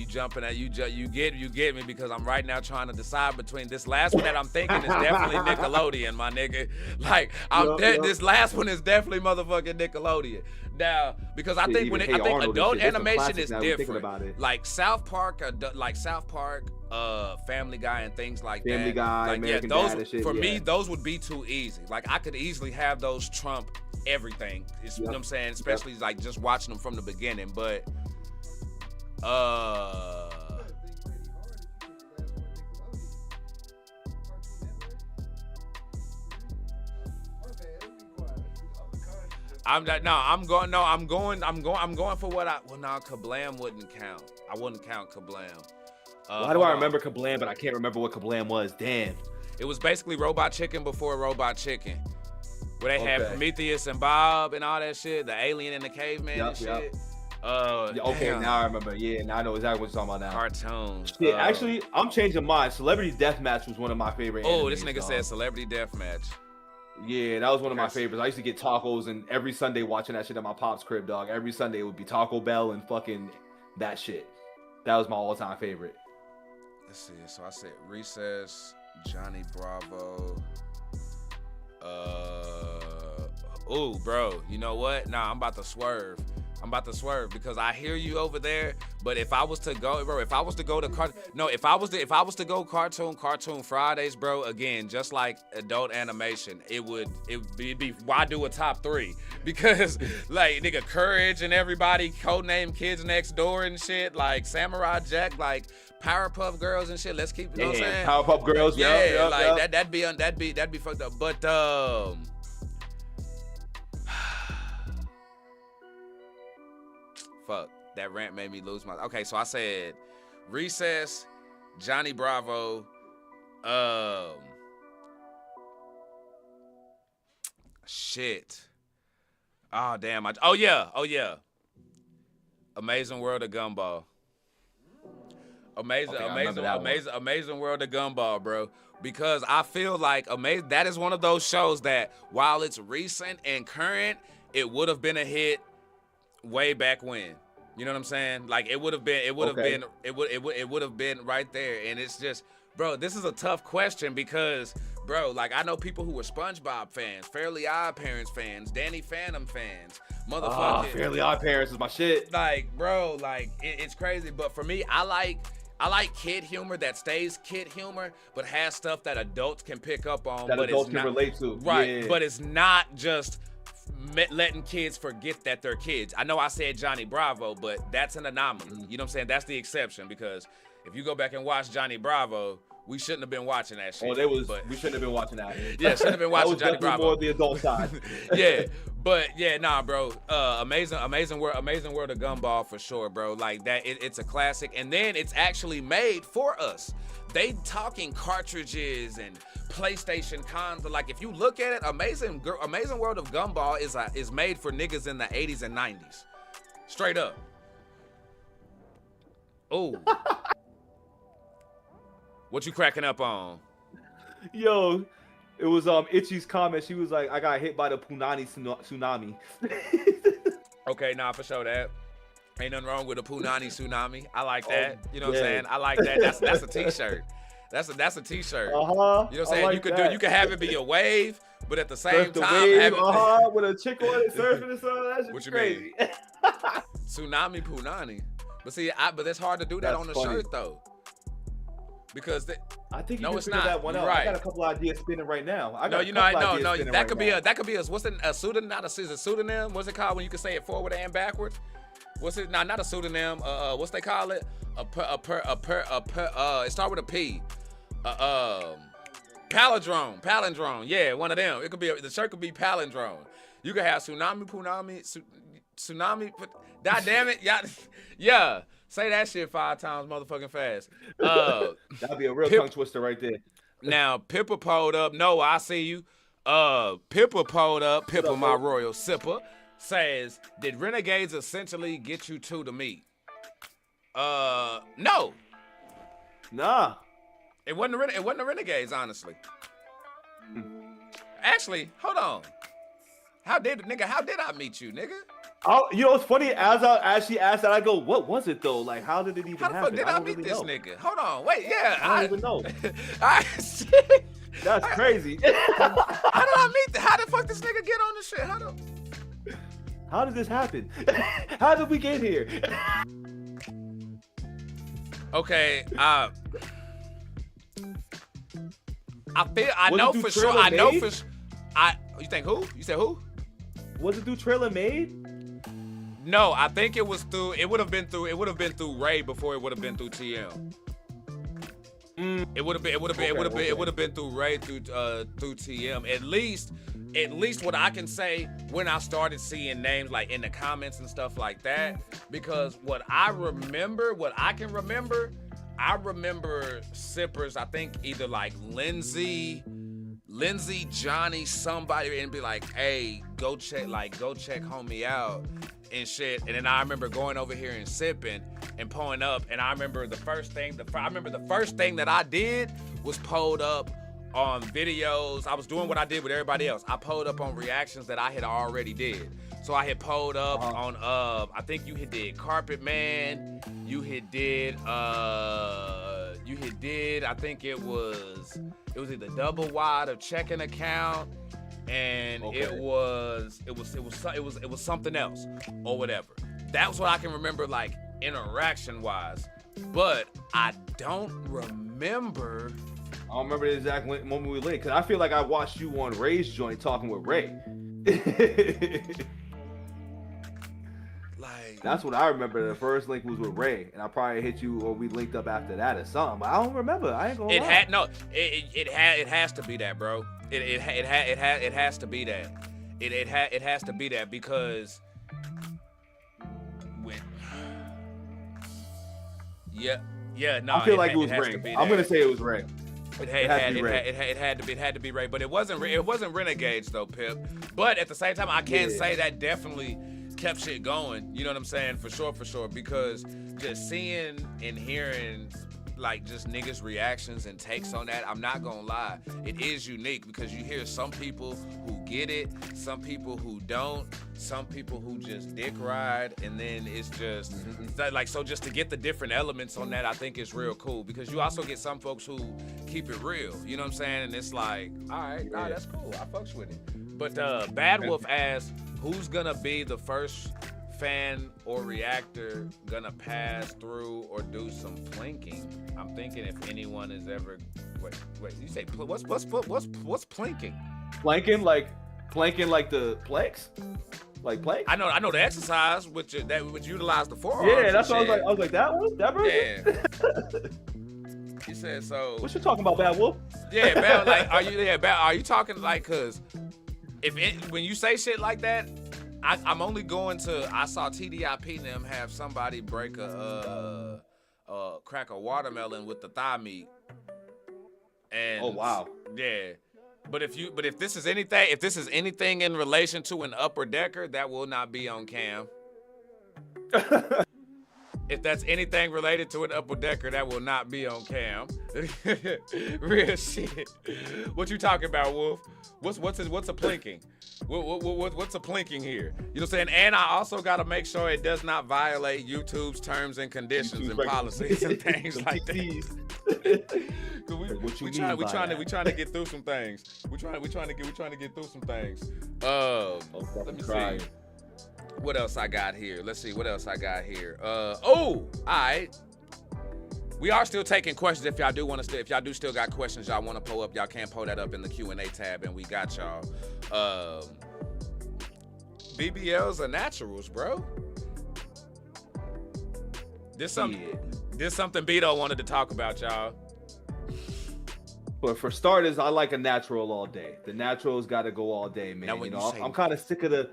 jumping at you get me because I'm right now trying to decide between this last one that I'm thinking is definitely Nickelodeon, my nigga. Like this last one is definitely motherfucking Nickelodeon. Now, because I think I think adult animation is different. Like South Park, Family Guy, and things like that. Family Guy, like American those Dad and shit, for me, those would be too easy. Like I could easily have those trump everything. You know what I'm saying? Especially like just watching them from the beginning, but. I'm going for what Kablam wouldn't count. I wouldn't count Kablam. Why do I remember Kablam, but I can't remember what Kablam was? Damn. It was basically Robot Chicken before Robot Chicken. Where they had Prometheus and Bob and all that shit, the alien and the caveman and shit. Now I remember. Yeah, now I know exactly what you're talking about now. Cartoons. Shit, actually, I'm changing mine. Celebrity Deathmatch was one of my favorite. Oh, this nigga said Celebrity Deathmatch. Yeah, that was one of my favorites. I used to get tacos and every Sunday watching that shit at my pop's crib, dog. Every Sunday it would be Taco Bell and fucking that shit. That was my all-time favorite. Let's see. So I said Recess, Johnny Bravo. Oh, bro. You know what? Nah, I'm about to swerve. Because I hear you over there. But if I was to go, bro, if I was to go Cartoon Fridays, bro, again, just like adult animation, it'd be why do a top 3? Because like nigga, Courage and everybody, Codename Kids Next Door and shit, like Samurai Jack, like Powerpuff Girls and shit. Let's keep, you know what I'm saying? Powerpuff Girls, that'd be fucked up. But fuck, that rant made me lose my. Okay, so I said Recess, Johnny Bravo, shit. Oh damn! Oh yeah. Amazing World of Gumball. Amazing World of Gumball, bro. Because I feel like that is one of those shows that while it's recent and current, it would have been a hit way back when. You know what I'm saying? Like it would have been right there. And it's just, bro, this is a tough question because, bro, like I know people who were SpongeBob fans, Fairly Odd Parents fans, Danny Phantom fans, motherfucking. Fairly Odd Parents is my shit. Like, bro, like it's crazy. But for me, I like kid humor that stays kid humor, but has stuff that adults can pick up on. That adults can relate to. Right, yeah. But it's not just letting kids forget that they're kids. I know I said Johnny Bravo, but that's an anomaly. You know what I'm saying? That's the exception because if you go back and watch Johnny Bravo, we shouldn't have been watching that shit. We shouldn't have been watching that. Yeah, shouldn't have been watching Johnny Bravo. More the adult side. Yeah, but yeah, nah, bro. Amazing world of Gumball for sure, bro. Like that, it's a classic, and then it's actually made for us. They talking cartridges and PlayStation cons, but like if you look at it, Amazing World of Gumball is made for niggas in the 80s and 90s, straight up. Oh, what you cracking up on? Yo, it was Itchy's comment. She was like, "I got hit by the Punani tsunami." Okay, nah, for sure that. Ain't nothing wrong with a Punani tsunami. I like that. You know what I'm saying? I like that. That's a t-shirt. That's a t-shirt. You know what I'm saying? Like you could have it be a wave, but at the same Surf the time wave, have it with a chick on it surfing and stuff. That's What you crazy. mean? Tsunami Punani. But see, but it's hard to do that That's on the funny. shirt though. Because I think you No, can it's figure not. that one You're out. right. I got a couple ideas spinning right now. no, that could be a what's a pseudonym? Not a pseudonym. What's it called when you can say it forward and backwards? What's it? Not a pseudonym. What's they call it? It start with a P. Palindrome. Yeah, one of them. It could be the shirt could be palindrome. You could have tsunami, tsunami. God damn it, yeah. Say that shit 5 times, motherfucking fast. That'd be a real tongue twister right there. Now Pippa pulled up. No, I see you. Pippa pulled up. Pippa, my royal sipper, says, "Did Renegades essentially get you two to meet?" No. Nah. It wasn't the Renegades, honestly. Actually, hold on. How did I meet you, nigga? You know what's funny? As she asked that, I go, "What was it though? Like, how did it even How the fuck happen?" did I don't meet really this know. nigga? Hold on, wait, yeah. I don't even know. Shit. That's crazy. How the fuck this nigga get on this shit? How did this happen? How did we get here? Okay, I Was know it through for sure. Trailer Made? You think who? You said who? Was it through Trailer Made? No, I think it was through. It would have been through Ray before it would have been through TM. It would have been through Ray through TM. At least what I can say when I started seeing names like in the comments and stuff like that. Because what I can remember, I remember sippers. I think either like Lindsay, Johnny, somebody, and be like, "Hey, go check homie out." And shit, and then I remember going over here and sipping and pulling up, and I remember the first thing that I did was pulled up on videos. I was doing what I did with everybody else. I pulled up on reactions that I had already did. So I had pulled up on I think you had did Carpet Man, you had did I think it was either Double Wide or Checking Account. And it was something else or whatever. That was what I can remember, like interaction wise, but I don't remember. I don't remember the exact moment we linked, because I feel like I watched you on Ray's joint talking with Ray. Like that's what I remember. The first link was with Ray, and I probably hit you or we linked up after that or something. But I don't remember. I ain't gonna lie. It has to be that, bro. It has to be that. It has to be that because when no, I feel like it was Ray. I'm gonna say it was Ray. It had to be Ray, but it wasn't Renegades though, Pip. But at the same time, I can say that definitely kept shit going. You know what I'm saying? For sure. Because just seeing and hearing like just niggas' reactions and takes on that, I'm not gonna lie, it is unique because you hear some people who get it, some people who don't, some people who just dick ride, and then it's just like, so just to get the different elements on that, I think it's real cool because you also get some folks who keep it real, you know what I'm saying? And it's like, all right, that's cool, I fucks with it. But Bad Wolf asks, who's gonna be the first fan or reactor gonna pass through or do some plinking? I'm thinking if anyone is ever wait you say what's plinking? Planking like the planks? Like plank? I know the exercise that would utilize the forearms. Yeah, that's what I was like. That one? That version? Yeah. said so. What you talking about, Bad Wolf? Yeah, Bad. Like, are you talking like? Cause when you say shit like that, I'm only going to. I saw TDIP and them have somebody break crack a watermelon with the thigh meat. And Oh wow. Yeah. But if this is anything in relation to an upper decker, that will not be on cam. If that's anything related to an upper decker, that will not be on cam. Real shit. What you talking about, Wolf? What's a plinking? What's a plinking here? You know what I'm saying? And I also got to make sure it does not violate YouTube's terms and conditions and policies and things like that. We trying to get through some things. We trying to get through some things. Let me see. What else I got here? Let's see what else I got here. All right. We are still taking questions. If y'all do still got questions y'all want to pull up, y'all can pull that up in the Q&A tab, and we got y'all. BBLs are naturals, bro. This something Bito wanted to talk about, y'all. But for starters, I like a natural all day. The naturals got to go all day, man. I'm kind of sick of the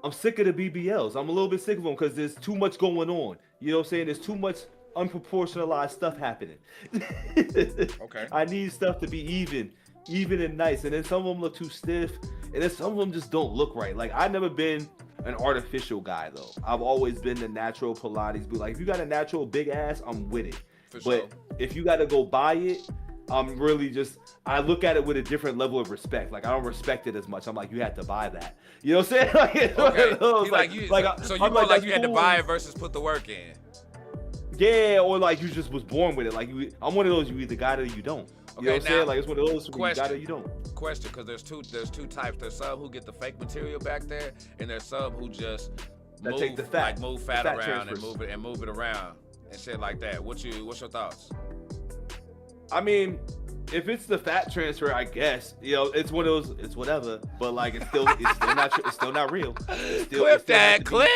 BBLs. I'm a little bit sick of them because there's too much going on. You know what I'm saying? There's too much unproportionalized stuff happening. Okay. I need stuff to be even and nice. And then some of them look too stiff. And then some of them just don't look right. Like, I've never been an artificial guy, though. I've always been the natural Pilates. But like, if you got a natural big ass, I'm with it. But if you got to go buy it, I'm really I look at it with a different level of respect. Like, I don't respect it as much. I'm like, you had to buy that. You know what I'm saying? Like, okay. So you more like you had to cool. buy it versus put the work in. Yeah, or like you just was born with it. Like, I'm one of those, you either got it or you don't. You know what I'm saying? Like, it's one of those, you got it or you don't. Question, because there's two types. There's some who get the fake material back there, and there's some who just take the fat, move fat around and move it around and shit like that. What's your thoughts? I mean, if it's the fat transfer, I guess, you know, it's one of those, it's whatever, but like, it's still not real. Clip that, clip.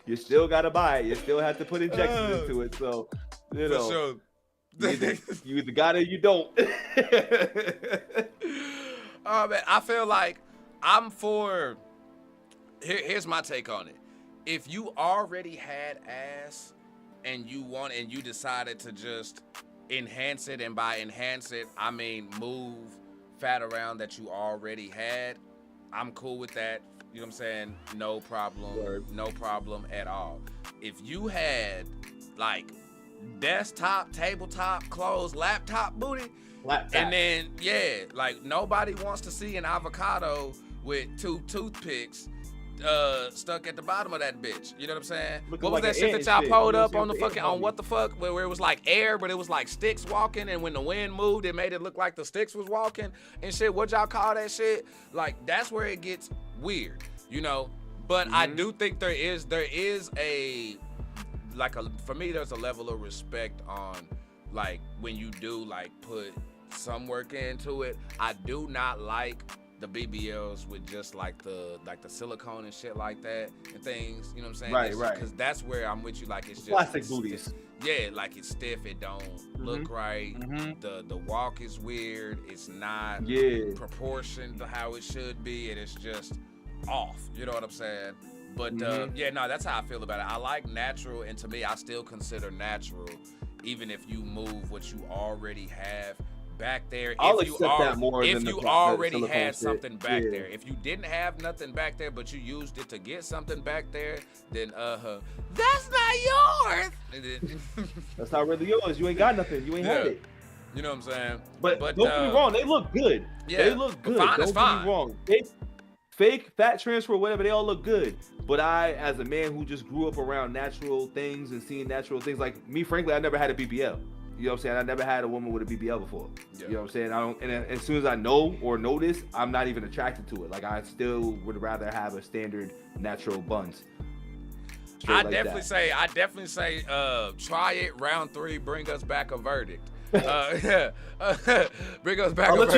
You still gotta buy it. You still have to put injections into it. So, you know, sure. you either got it or you don't. Oh man, I feel like I'm for. Here's my take on it. If you already had ass and you decided to just enhance it, and by enhance it, I mean move fat around that you already had, I'm cool with that. You know what I'm saying? No problem. Word. No problem at all. If you had like desktop, tabletop, clothes, laptop booty, and then like nobody wants to see an avocado with 2 toothpicks stuck at the bottom of that bitch. You know what I'm saying? Looking What was like that shit an that y'all ant pulled shit. up You on the know, fucking, on what the fuck, where it was like air, but it was like sticks walking, and when the wind moved, it made it look like the sticks was walking and shit. What y'all call that shit? Like, that's where it gets weird, you know? But I do think there is a, like, for me, there's a level of respect on, like, when you do, like, put some work into it. I do not like the BBLs with just like the silicone and shit like that and things, you know what I'm saying? Right. Because that's where I'm with you. Like, it's just plastic booties. Yeah, like, it's stiff. It don't look right. The walk is weird. It's not proportioned to how it should be, and it's just off. You know what I'm saying? But that's how I feel about it. I like natural, and to me, I still consider natural, even if you move what you already have back there. I'll accept that more than if you already had something back there. If you didn't have nothing back there, but you used it to get something back there, then that's not yours. That's not really yours. You ain't got nothing. You ain't had it. You know what I'm saying? But don't get me wrong, they look good. Yeah, they look good. Fine, don't get me wrong. Fake fat transfer, whatever, they all look good. But I, as a man who just grew up around natural things and seeing natural things, like me, frankly, I never had a BBL. You know what I'm saying? I never had a woman with a BBL before. Yeah. You know what I'm saying? I don't. And as soon as I know or notice, I'm not even attracted to it. Like, I still would rather have a standard natural buns. I definitely say, try it. Round 3, bring us back a verdict. Yeah. Bring us back. I'll let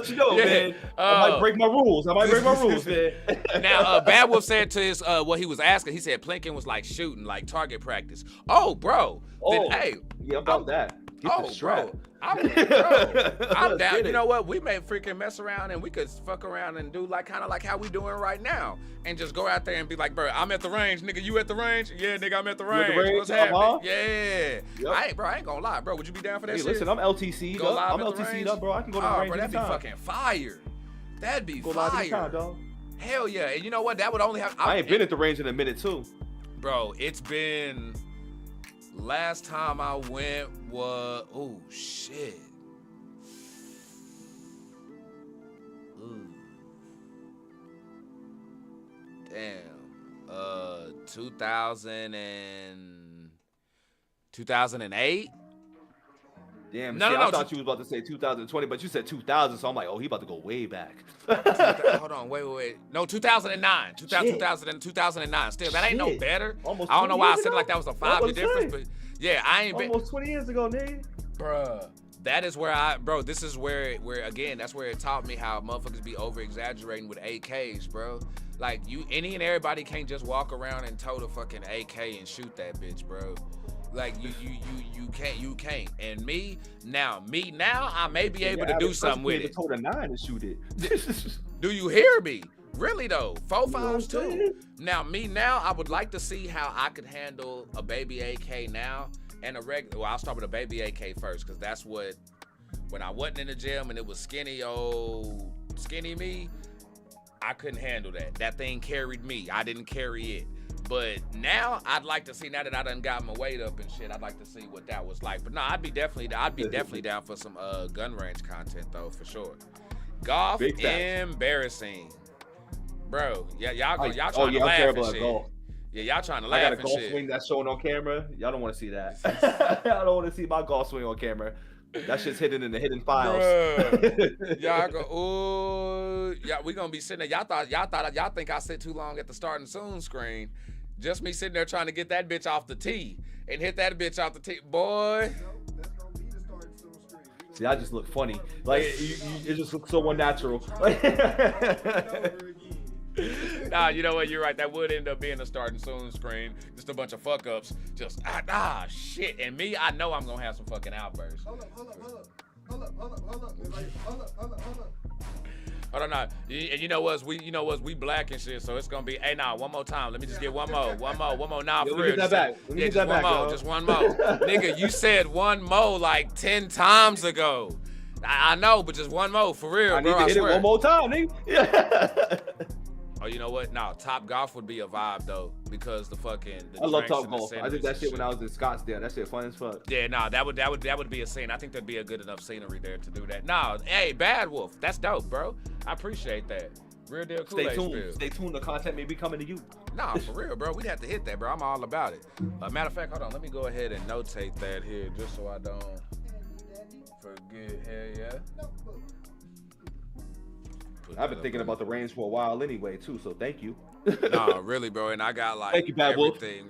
you know, Yeah. man. I might break my rules, man. Now, Bad Wolf said to his what he was asking. He said Plinkin was like shooting, like target practice. Oh, bro. Then, hey, yeah, about that. Get the strap. Bro. I'm Let's down. get You it. know what? We may freaking mess around and we could fuck around and do like kind of like how we doing right now, and just go out there and be like, bro, I'm at the range, nigga. You at the range? Yeah, nigga, I'm at the You at range. the range? What's happening? Uh-huh. Yeah. Yep. I ain't gonna lie, bro. Would you be down for that Hey, shit? listen, I'm LTC'd Go up. live I'm at the LTC'd range? up, bro. I can go to the Oh, range bro, that'd be anytime. fucking fire. That'd be Go live fire. anytime, dog. Hell yeah. And you know what? That would only have. I ain't been at the range in a minute too. Bro, it's been. Last time I went was. Oh shit. Ooh. Damn. 2008? Damn, No, see, no, no, I thought you was about to say 2020, but you said 2000, so I'm like, oh, he about to go way back. Hold on, wait. No, 2009. 2009. Still, that ain't no Shit. better. Almost I don't know 20 why I years said it ago? like that was a That's what 5-year I'm difference, saying. but yeah, I ain't been. Almost 20 years ago, nigga. Bruh, that is where this is where again, that's where it taught me how motherfuckers be over exaggerating with AKs, bro. Like any and everybody can't just walk around and tote a fucking AK and shoot that bitch, bro. Like you can't. And me now, I may be able to do something with it. Told a 9 and shoot it. Do you hear me? Really though, 4 You know what 5s I'm too. saying? Now, I would like to see how I could handle a baby AK now and a regular. Well, I'll start with a baby AK first, cause that's what. When I wasn't in the gym and it was skinny me, I couldn't handle that. That thing carried me. I didn't carry it. But now I'd like to see, now that I done got my weight up and shit, I'd like to see what that was like. But no, I'd be definitely down for some gun range content though, for sure. Golf, Big facts. Embarrassing. Bro, y'all trying to I'm laugh terrible and at shit. golf. Yeah, y'all trying to I laugh got a and golf shit. swing that's showing on camera. Y'all don't want to see that. I don't want to see my golf swing on camera. That shit's hidden in the hidden files. Bruh. Y'all go, ooh, yeah, we gonna be sitting there. Y'all think I sit too long at the starting soon screen. Just me sitting there trying to get that bitch off the tee and hit that bitch off the tee, boy. That's gonna be the starting soon screen. See, I just look funny. Like it just looks so unnatural. Over again. Nah, you know what? You're right. That would end up being a starting soon screen. Just a bunch of fuck ups. Just shit. And me, I know I'm gonna have some fucking outbursts. Hold up. It's like, hold up. Hold on, now. And you know what? We black and shit, so it's gonna be. Hey, nah, one more time. Let me just get one more. Nah, Yeah, for let me real. get that back. Let me get that back, y'all. Just one more. Nigga, you said one more like 10 times ago. I know, but just one more for real, I need bro. to I hit swear. it one more time, nigga. Yeah. Oh, you know what? No, Top Golf would be a vibe though, because the I love drinks Top and the Golf. I sceneries did that and shit when I was in Scottsdale. That shit fun as fuck. Yeah, nah, that would be a scene. I think there'd be a good enough scenery there to do that. Nah, hey, Bad Wolf, that's dope, bro. I appreciate that. Real deal Kool Aid Stay tuned. spill. Stay tuned. The content may be coming to you. Nah, for real, bro. We'd have to hit that, bro. I'm all about it. Matter of fact, hold on. Let me go ahead and notate that here, just so I don't forget. Hell yeah. I've been thinking about the range for a while anyway, too. So thank you. Nah, really, bro. And I got like Thank you, Bad Wolf. everything.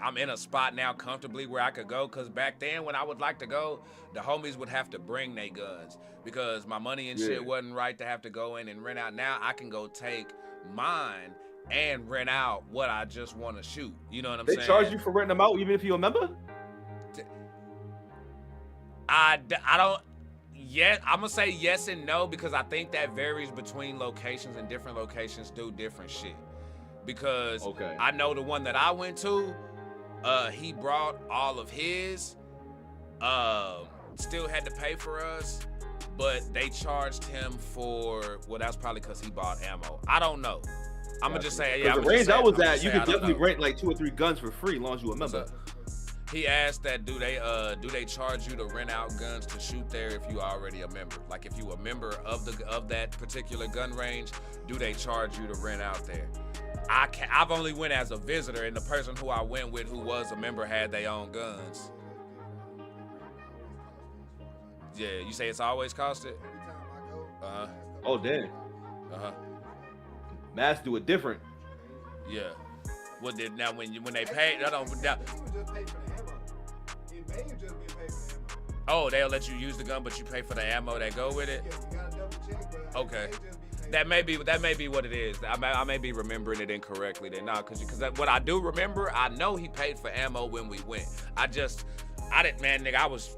I'm in a spot now comfortably where I could go. Cause back then when I would like to go, the homies would have to bring their guns because my money and shit wasn't right to have to go in and rent out. Now I can go take mine and rent out what I just want to shoot. You know what I'm They saying? charge you for renting them out, even if you're a member? I don't. Yeah, I'm gonna say yes and no because I think that varies between locations and different locations do different shit. Because I know the one that I went to, he brought all of his, still had to pay for us, but they charged him for, well, that's probably because he bought ammo. I don't know. I'm gonna just say, yeah. The range I was at, you could definitely rent like 2 or 3 guns for free as long as you a member. He asked that do they charge you to rent out guns to shoot there if you already a member? Like if you a member of that particular gun range, do they charge you to rent out there? I've only went as a visitor, and the person who I went with who was a member had their own guns. Yeah, you say it's always costed? Uh-huh. Oh damn. Uh-huh. Mass do it different. Yeah. What did now when they paid? Oh, they'll let you use the gun, but you pay for the ammo that go with it. Yeah, you gotta double check, but Okay. they just be taking- That may be what it is. I may be remembering it incorrectly. Then nah, cause what I do remember, I know he paid for ammo when we went. I didn't, man, nigga. I was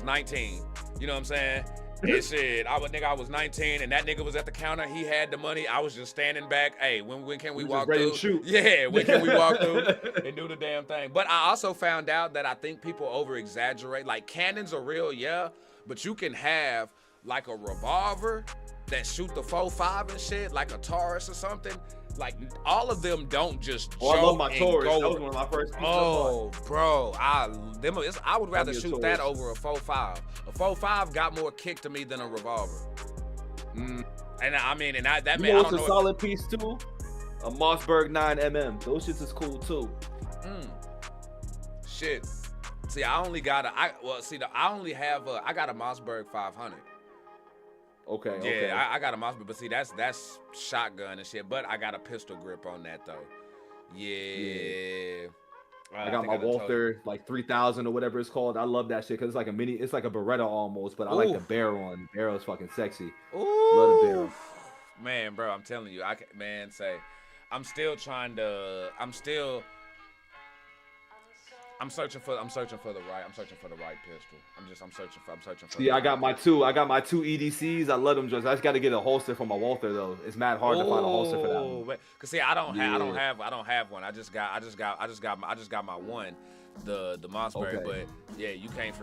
19. You know what I'm saying? And shit, I was 19, and that nigga was at the counter. He had the money. I was just standing back. Hey, when can we You walk just ready through? to shoot. Yeah, when can we walk through and do the damn thing? But I also found out that I think people over exaggerate. Like cannons are real, yeah, but you can have like a revolver that shoot the 4.5 and shit, like a Taurus or something. Like all of them don't just. Oh, I love my and Taurus. go. That was one of my first pieces Oh, bro, I would rather me a shoot that Taurus. over a 4.5. A 4.5 got more kick to me than a revolver. And I mean, that You man, I know don't what's know. a solid piece too? A Mossberg 9mm. Those shits is cool too. Shit. See, I only got I got a Mossberg 500. Okay. Yeah, Okay. I got a Mossberg, but see, that's shotgun and shit. But I got a pistol grip on that though. Yeah. I got think my done told you. Walther like 3000 or whatever it's called. I love that shit because it's like a mini. It's like a Beretta almost, but I like the Oof. barrel on. The barrel's fucking sexy. Ooh. Love the barrel. Man, bro, I'm telling you, I'm searching for the right pistol. I'm searching for. See, I got my two EDCs. I love them. I just got to get a holster for my Walther though. It's mad hard to find a holster for that one. Cause see, I don't have one. I just got my one, the Mossberg. Okay. But yeah, you can't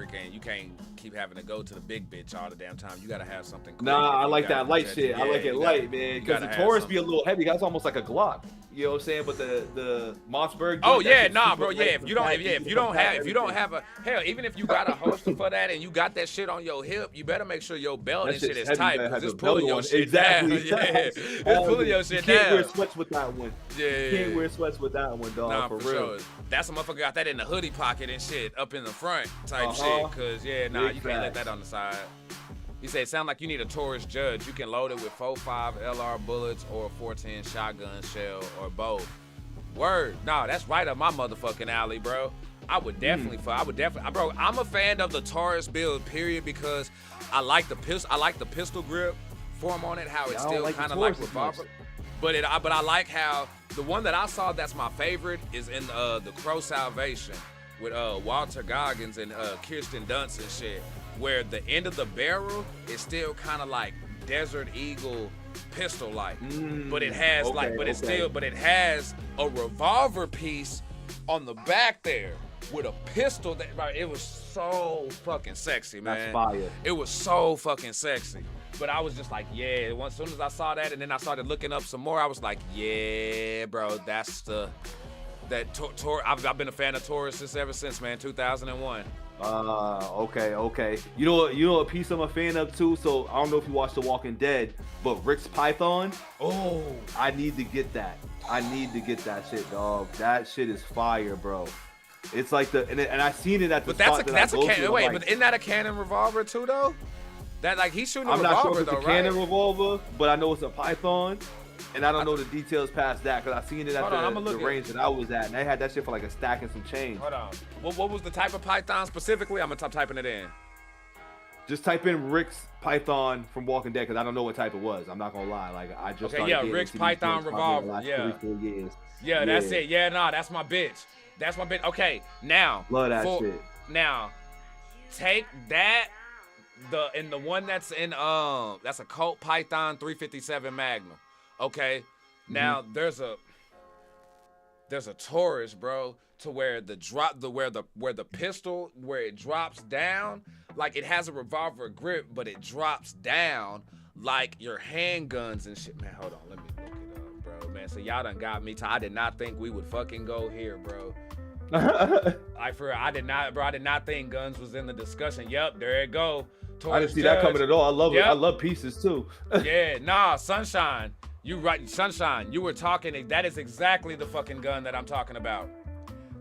keep having to go to the big bitch all the damn time. You gotta have something. Quick Nah, if I you like gotta that light protect shit. it. I like Yeah, it you light, gotta- man. you Because gotta the have Taurus be a something. little heavy. That's almost like a Glock. You know what I'm saying? But the Mossberg. Oh that yeah, shit's nah, super bro. light Yeah, if and you don't, fat, yeah, if easy you to don't compact have everything. hell, even if you got a holster for that and you got that shit on your hip, you better make sure your belt That and shit shit's is heavy, tight man. because Has it's a belt pulling your on. shit Exactly. down. Yeah, it's pulling your shit You can't wear down. sweats with that one. Yeah, You can't wear sweats with that one, dog. Nah, for for real. sure. That's a motherfucker got that in the hoodie pocket and shit up in the front type Uh-huh. shit. Cause yeah, nah, Big you can't let facts. that on the side. He said, sound like you need a Taurus Judge. You can load it with 4.5 LR bullets or a 410 shotgun shell or both. Word. Nah, that's right up my motherfucking alley, bro. I would definitely, bro. I'm a fan of the Taurus build, period, because I like the pistol grip form on it, how it's I don't still like the kind of like Taurus as much. revolver. But I like how the one that I saw that's my favorite is in the Crow Salvation with Walter Goggins and Kirsten Dunst and shit, where the end of the barrel is still kind of like Desert Eagle pistol like, but it has it has a revolver piece on the back there with a pistol that, bro, it was so fucking sexy, man. That's fire. It was so fucking sexy. But I was just like, yeah, as soon as I saw that and then I started looking up some more, I was like, yeah, bro, that's I've been a fan of Taurus ever since, man, 2001. Okay. You know a piece I'm a fan of too. So I don't know if you watched The Walking Dead, but Rick's Python. Oh, I need to get that. I need to get that shit, dog. That shit is fire, bro. It's like and I seen it at the but that's spot a that I go to, cannon. I'm Wait, like, but isn't that a cannon revolver too, though? That like he's shooting a I'm not sure revolver if it's though, a cannon right? revolver, but I know it's a Python. And I don't know the details past that because I seen it at Hold on, I'ma the look at range that I was at, and they had that shit for like a stack and some change. Hold on. What was the type of python specifically? I'm gonna typing it in. Just type in Rick's Python from Walking Dead because I don't know what type it was. I'm not gonna lie. Like I just Okay, started yeah, getting Rick's into these Python things probably in the revolver, last 3-4 years. Yeah, that's it. Yeah, nah, that's my bitch. That's my bitch. Okay, now. Love that shit. Now, take that, the one that's in that's a Colt Python 357 Magnum. Okay, now there's a Taurus, bro, to where where the pistol where it drops down, like it has a revolver grip, but it drops down like your handguns and shit. Man, hold on, let me look it up, bro. Man, so y'all done got me. I did not think we would fucking go here, bro. I did not think guns was in the discussion. Yep, there it go. I didn't see that coming at all. I love it. Yep. I love pieces too. Yeah, nah, Sunshine. You right, Sunshine. You were talking. That is exactly the fucking gun that I'm talking about.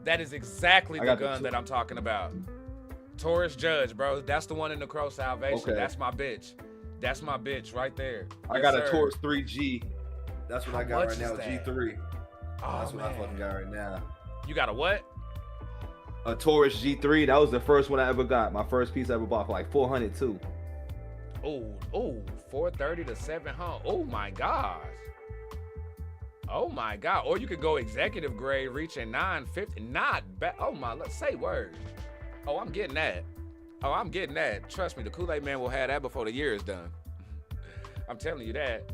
That is exactly the gun that I'm talking about. Taurus Judge, bro. That's the one in the Crow Salvation. Okay. That's my bitch. That's my bitch right there. I Yes, got sir. a Taurus 3G. That's what I got much right now. is that? G3. Oh, That's what I man. fucking got right now. You got a what? A Taurus G3. That was the first one I ever got. My first piece I ever bought for like 400 too. Oh, 430 to 700. Oh my gosh. Oh my God. Or you could go executive grade reaching 950. Not bad. Oh my, let's say word. Oh, I'm getting that. Oh, I'm getting that. Trust me, the Kool Aid Man will have that before the year is done. I'm telling you that.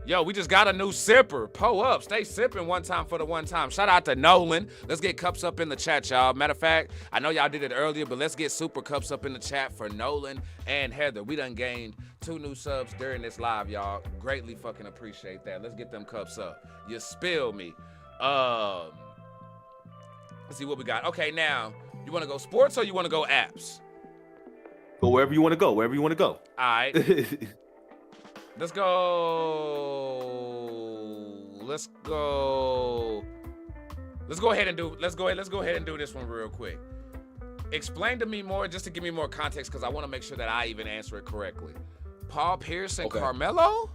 Yo, we just got a new sipper. Pull up. Stay sipping one time for the one time. Shout out to Nolan. Let's get cups up in the chat, y'all. Matter of fact, I know y'all did it earlier, but let's get super cups up in the chat for Nolan and Heather. We done gained 2 new subs during this live, y'all. Greatly fucking appreciate that. Let's get them cups up. You spill me. Let's see what we got. Okay, now, you want to go sports or you want to go apps? Go wherever you want to go. Wherever you want to go. All right. Let's go. Let's go ahead and do this one real quick. Explain to me more, just to give me more context, because I want to make sure that I even answer it correctly. Paul Pierce and Carmelo?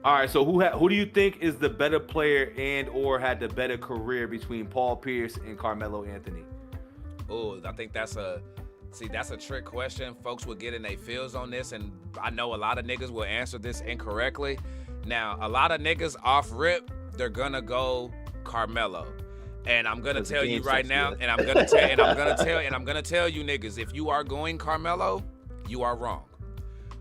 All right, so who do you think is the better player and or had the better career between Paul Pierce and Carmelo Anthony? Oh, I think that's a trick question. Folks will get in their feels on this, and I know a lot of niggas will answer this incorrectly. Now, a lot of niggas off rip, they're gonna go Carmelo. And I'm gonna tell you right now, and I'm gonna tell you niggas, if you are going Carmelo, you are wrong.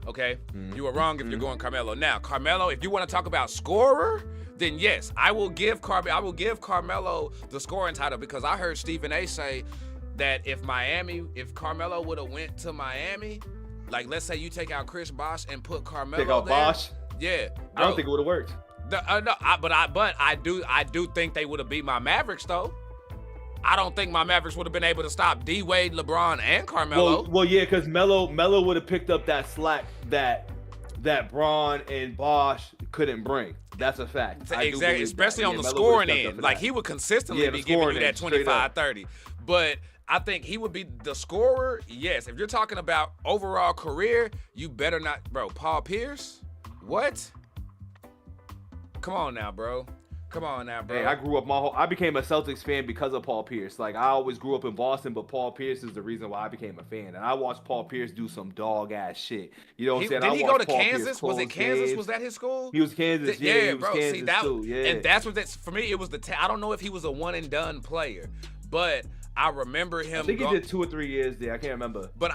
Okay? You are wrong if you're going Carmelo. Now, Carmelo, if you want to talk about scorer, then yes, I will give Carmelo the scoring title, because I heard Stephen A say that if Carmelo would have went to Miami, like let's say you take out Chris Bosh and put Carmelo there. Bosh? Yeah. I don't think it would have worked. But I do think they would have beat my Mavericks though. I don't think my Mavericks would have been able to stop D Wade, LeBron, and Carmelo. Well, yeah, because Melo would have picked up that slack that Braun and Bosh couldn't bring. That's a fact. Exactly, especially on the scoring end. Like he would consistently be giving you that 25-30. But I think he would be the scorer. Yes, if you're talking about overall career, you better not, bro. Paul Pierce? What? Come on now, bro. Hey, I became a Celtics fan because of Paul Pierce. Like, I always grew up in Boston, but Paul Pierce is the reason why I became a fan. And I watched Paul Pierce do some dog-ass shit. You know what I'm saying? Did he go to Kansas? Was it Kansas? Games. Was that his school? He was Kansas, yeah. He was bro. Kansas See, that, too. Yeah. And that's what for me, it was I don't know if he was a one-and-done player, but I remember him. I think he did 2 or 3 years there. I can't remember. But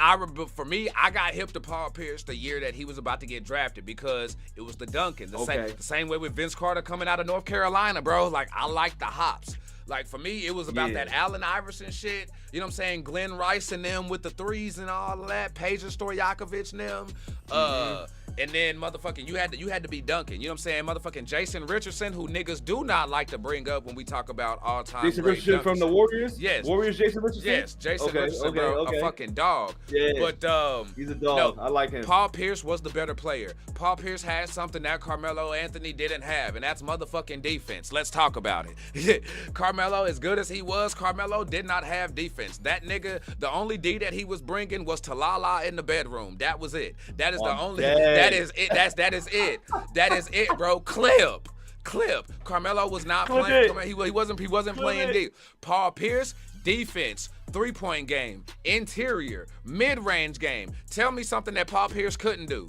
for me, I got hip to Paul Pierce the year that he was about to get drafted, because it was the Duncan. The same way with Vince Carter coming out of North Carolina, bro. Like, I like the hops. Like, for me, it was about that Allen Iverson shit. You know what I'm saying? Glenn Rice and them with the threes and all of that. Peja Stojakovic and them. And then motherfucking you had to be Duncan. You know what I'm saying? Motherfucking Jason Richardson, who niggas do not like to bring up when we talk about all-time Jason great Richardson Dunkers. from the Warriors? Yes. Warriors Jason Richardson? Yes, Jason Richardson, bro. A fucking dog. Yeah. But he's a dog. No, I like him. Paul Pierce was the better player. Paul Pierce had something that Carmelo Anthony didn't have, and that's motherfucking defense. Let's talk about it. Carmelo, as good as he was, Carmelo did not have defense. That nigga, the only D that he was bringing was Talala in the bedroom. That was it. That is the only. That is it. That is it. That is it, bro. Clip. Carmelo was not playing. He wasn't playing deep. Paul Pierce, defense, 3-point game, interior, mid-range game. Tell me something that Paul Pierce couldn't do.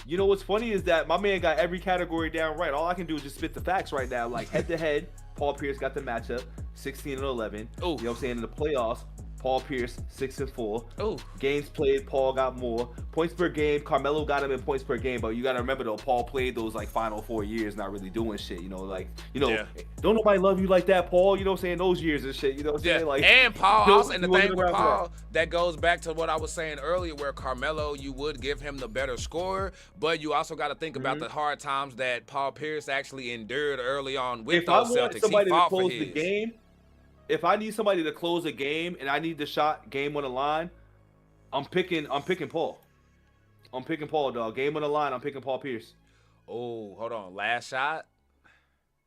You know what's funny is that my man got every category down right. All I can do is just spit the facts right now. Like head-to-head, Paul Pierce got the matchup, 16-11. You know what I'm saying? In the playoffs, Paul Pierce, 6-4. Ooh. Games played, Paul got more. Points per game, Carmelo got him in points per game, but you got to remember, though, Paul played those, like, final 4 years not really doing shit, you know? Like, don't nobody love you like that, Paul, you know what I'm saying? Those years and shit, you know what I'm saying? Like, and Paul, also, and the thing with Paul, that goes back to what I was saying earlier, where Carmelo, you would give him the better scorer, but you also got to think about the hard times that Paul Pierce actually endured early on with those Celtics. He fought for his. If I need somebody to close a game and I need the shot game on the line, I'm picking Paul. I'm picking Paul, dog. Game on the line, I'm picking Paul Pierce. Oh, hold on. Last shot?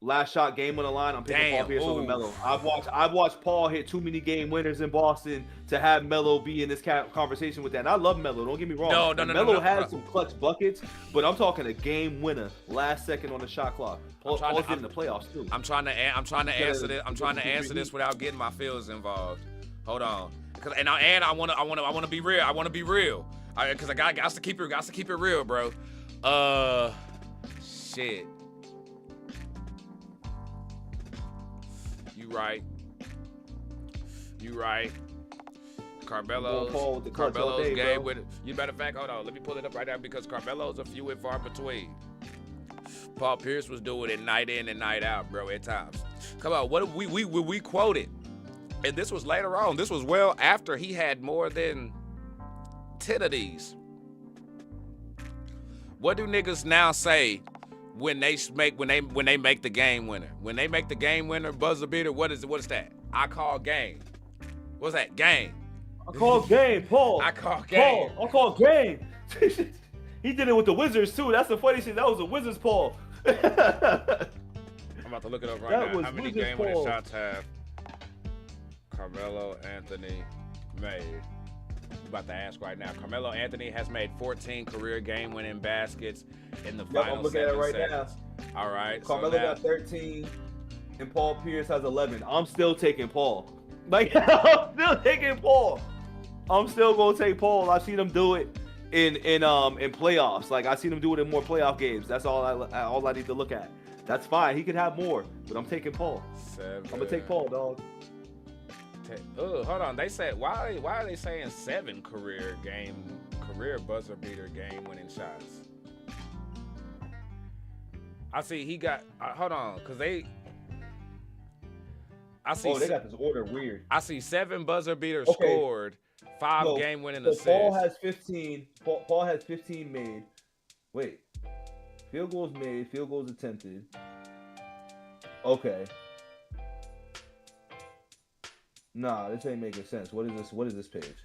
last shot game on the line, I'm picking Paul Damn, Pierce over ooh. Melo. I've watched Paul hit too many game winners in Boston to have Melo be in this conversation with that. And I love Melo. Don't get me wrong. No, Melo no. has some clutch buckets, but I'm talking a game winner, last second on the shot clock. Paul's in the playoffs too. I'm trying to answer this. I'm trying to answer this without getting my feels involved. Hold on, and I want to be real. I want to be real, because I got to keep it real, bro. Shit. You right. Carmelo's game with it. You matter of fact, hold on. Let me pull it up right now because Carmelo's a few and far between. Paul Pierce was doing it night in and night out, bro, at times. Come on, what we quoted. And this was later on. This was well after he had more than 10 of these. What do niggas now say when they make the game winner? When they make the game winner, buzzer beater, what is that? I call game. What's that? Game. I call game, Paul. I call game. Paul, I call game. He did it with the Wizards too. That's the funny shit. That was a Wizards Paul. I'm about to look it up right now. How many game winning shots have Carmelo Anthony made? I'm about to ask right now. Carmelo Anthony has made 14 career game-winning baskets in the final I'm looking at it right seconds. now. All right. Carmelo got 13, and Paul Pierce has 11. I'm still taking Paul. Like, I'm still taking Paul. I'm still gonna take Paul. I've seen him do it in playoffs. Like, I seen him do it in more playoff games. That's all I need to look at. That's fine. He could have more, but I'm taking Paul. 7. I'm gonna take Paul, dog. Oh, hold on. They said why are they saying 7 career buzzer beater game winning shots? I see he got. Hold on, cause they. I see. Oh, they got this order weird. I see 7 buzzer beaters scored, 5 game winning assists. Paul has 15. Paul has 15 made. Wait, field goals made, field goals attempted. Okay. Nah, this ain't making sense. What is this? What is this page?